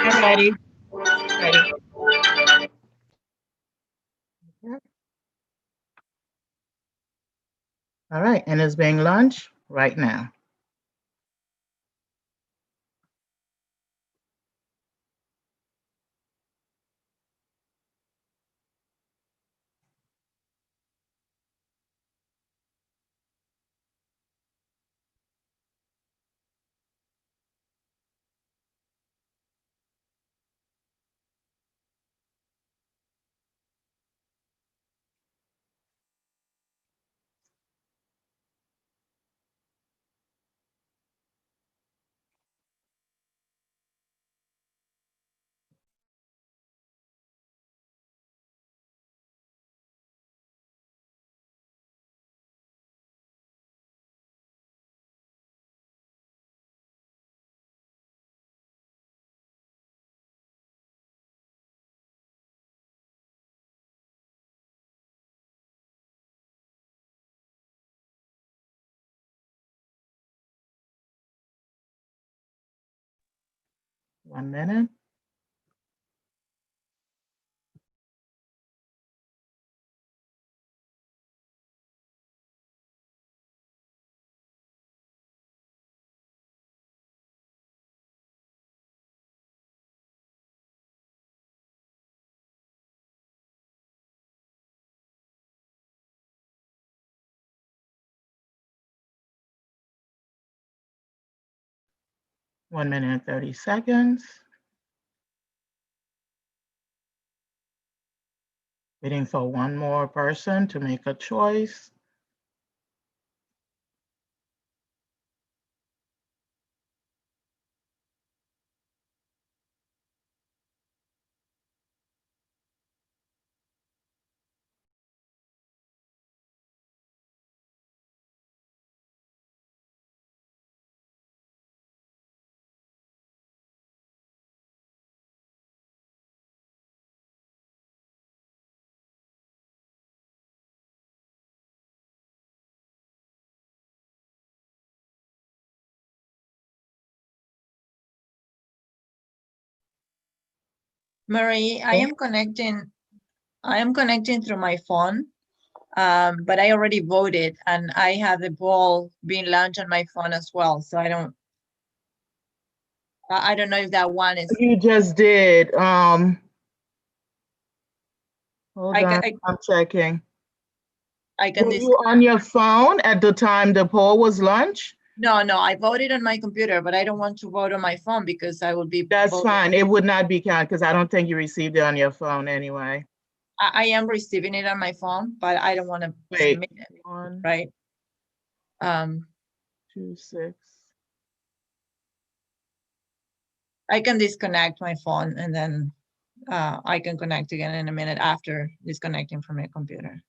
I'm ready. Ready. All right, and it's being launched right now. One minute. One minute and 30 seconds. Waiting for one more person to make a choice. Marie, I am connecting through my phone, but I already voted and I have the poll being launched on my phone as well. So I don't know if that one is. You just did. Hold on, I'm checking. Were you on your phone at the time the poll was launched? No, I voted on my computer, but I don't want to vote on my phone because I will be. That's fine. It would not be counted because I don't think you received it on your phone anyway. I am receiving it on my phone, but I don't want to submit it, right? 26. I can disconnect my phone and then I can connect again in a minute after disconnecting from my computer.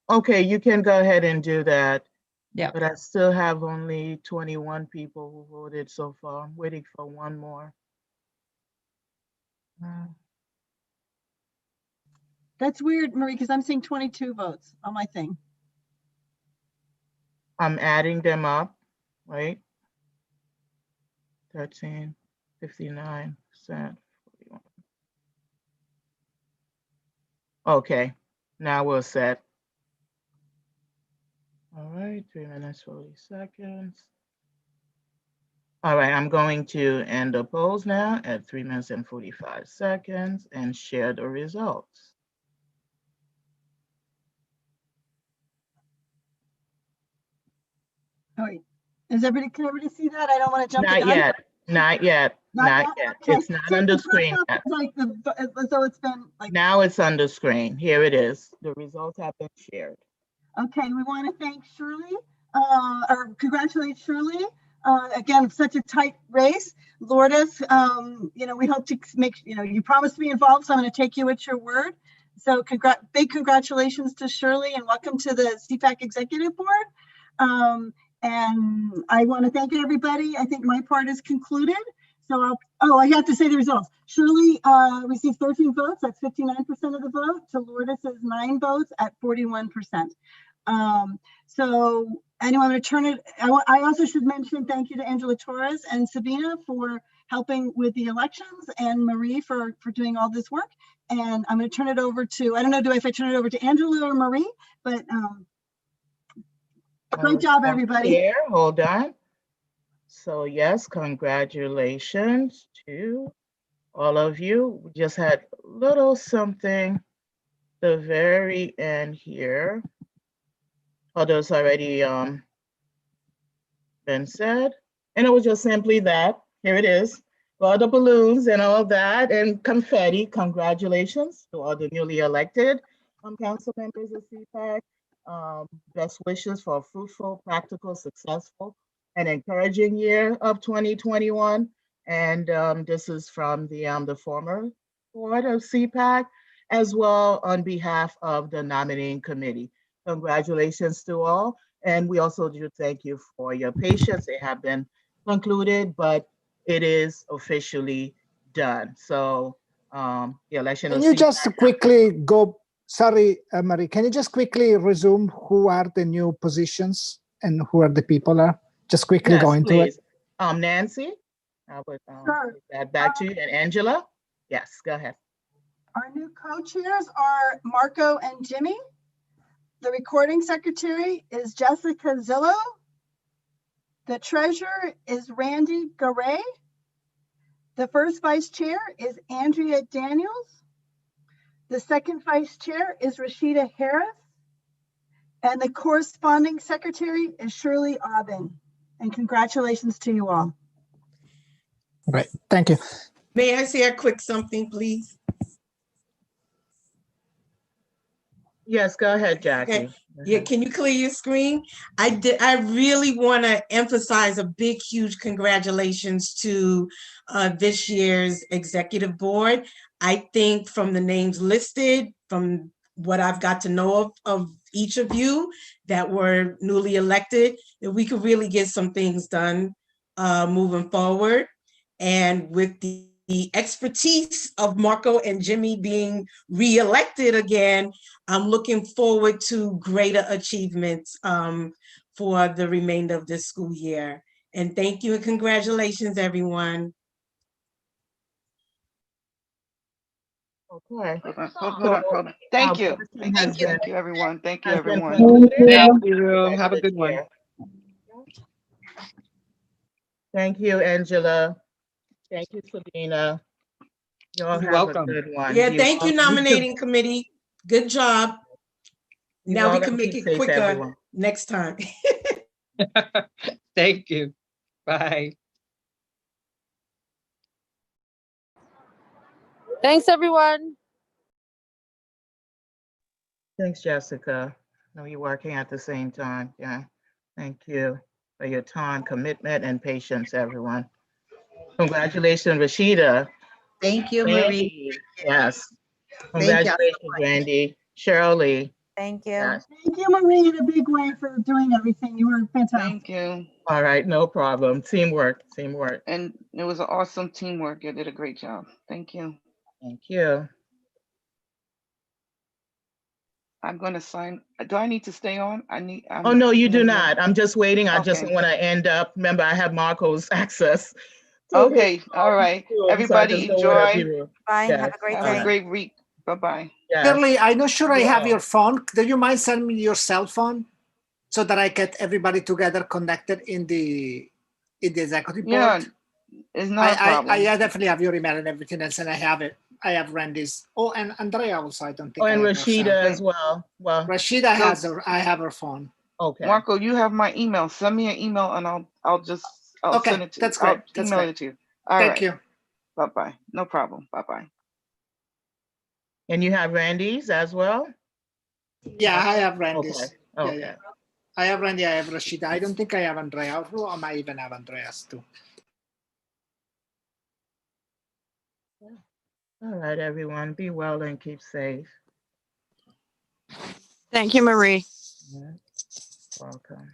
Okay, you can go ahead and do that. Yeah. But I still have only 21 people who voted so far. I'm waiting for one more. That's weird, Marie, because I'm seeing 22 votes on my thing. I'm adding them up, right? 13, 59%. Okay, now we're set. All right, 3 minutes, 40 seconds. All right, I'm going to end the polls now at 3 minutes and 45 seconds and share the results. All right. Can everybody see that? I don't want to jump the Not gun. yet, not yet, not yet. Okay. It's not So on the it's screen yet. like so it's been like. Now it's on the screen. Here it is. The results have been shared. Okay, we want to thank Shirley, or congratulate Shirley. Again, such a tight race. Lourdes, we hope to make, you promised to be involved, so I'm going to take you at your word. So big congratulations to Shirley and welcome to the CPAC Executive Board. And I want to thank everybody. I think my part is concluded. So I have to say the results. Shirley received 13 votes, that's 59% of the vote. To Lourdes is 9 votes at 41%. So anyway, I'm going to turn it. I also should mention thank you to Angela Torres and Sabina for helping with the elections, and Marie for doing all this work. And I'm going to turn it over to, I don't know if I turn it over to Angela or Marie, but great job, everybody. Here, hold on. So yes, congratulations to all of you. We just had a little something the very end here. Others already been said. And it was just simply that. Here it is. All the balloons and all that and confetti. Congratulations to all the newly elected council members of CPAC. Best wishes for a fruitful, practical, successful, and encouraging year of 2021. And this is from the former board of CPAC, as well on behalf of the nominating committee. Congratulations to all. And we also do thank you for your patience. They have been concluded, but it is officially done. So the election Can of you CPAC. just quickly go, sorry, Marie, can you just quickly resume who are the new positions and who are the people are? Just quickly Yes, go into please. it. Nancy, I would Sure. give that back to you. And Angela, yes, go ahead. Our new co-chairs are Marco and Jimmy. The recording secretary is Jessica Zillow. The treasurer is Randy Garay. The first vice chair is Andrea Daniels. The second vice chair is Rashida Harris. And the corresponding secretary is Shirley Aubin. And congratulations to you all. Right, thank you. May I say a quick something, please? Yes, go ahead, Jackie. Okay. Yeah, can you clear your screen? I really want to emphasize a big, huge congratulations to this year's executive board. I think from the names listed, from what I've got to know of each of you that were newly elected, that we could really get some things done moving forward. And with the expertise of Marco and Jimmy being re-elected again, I'm looking forward to greater achievements for the remainder of this school year. And thank you and congratulations, everyone. Okay. Hold on. Thank you. Thank you, everyone. Thank you, everyone. Thank you. Have a good one. Thank you, Angela. Thank you, Sabina. You all You're have welcome. a good one. Yeah, thank you, nominating committee. Good job. Now we can make it quicker everyone. next time. Thank you. Bye. Thanks, everyone. Thanks, Jessica. I know you're working at the same time. Yeah. Thank you for your time, commitment, and patience, everyone. Congratulations, Rashida. Thank you, Randy, Marie. yes. Thank you. Congratulations, Randy. Shirley. Thank you. Yes. Thank you, Marie, in a big way for doing everything. You were fantastic. Thank you. All right, no problem. Teamwork, teamwork. And it was an awesome teamwork. You did a great job. Thank you. Thank you. I'm going to sign. Do I need to stay on? Oh, no, you do not. I'm just waiting. I just Okay. want to end up. Remember, I have Marco's access. to Okay. All right. his room, so I Everybody just don't want to be enjoy. rude. Bye. Yes. Have a great Have day. a great week. Bye-bye. Yes. Shirley, I'm not sure I have Yeah. your phone. Do you mind sending me your cell phone so that I get everybody together connected in the executive Yeah, board? it's not a problem. I definitely have your email and everything else, and I have it. I have Randy's. Oh, and Andrea also. I don't think. Oh, and I have her Rashida cell. as well. Well, Rashida has her. I have her phone. okay. Marco, you have my email. Send me an email and I'll Okay, send it to that's you. I'll great. That's email great. it to you. All Thank right. you. Bye-bye. No problem. Bye-bye. And you have Randy's as well? Yeah, I have Randy's. Okay. Yeah, Okay. yeah. I have Randy. I have Rashida. I don't think I have Andrea. Or I might even have Andreas too. All right, everyone. Be well and keep safe. Thank you, Marie. Yeah. Welcome.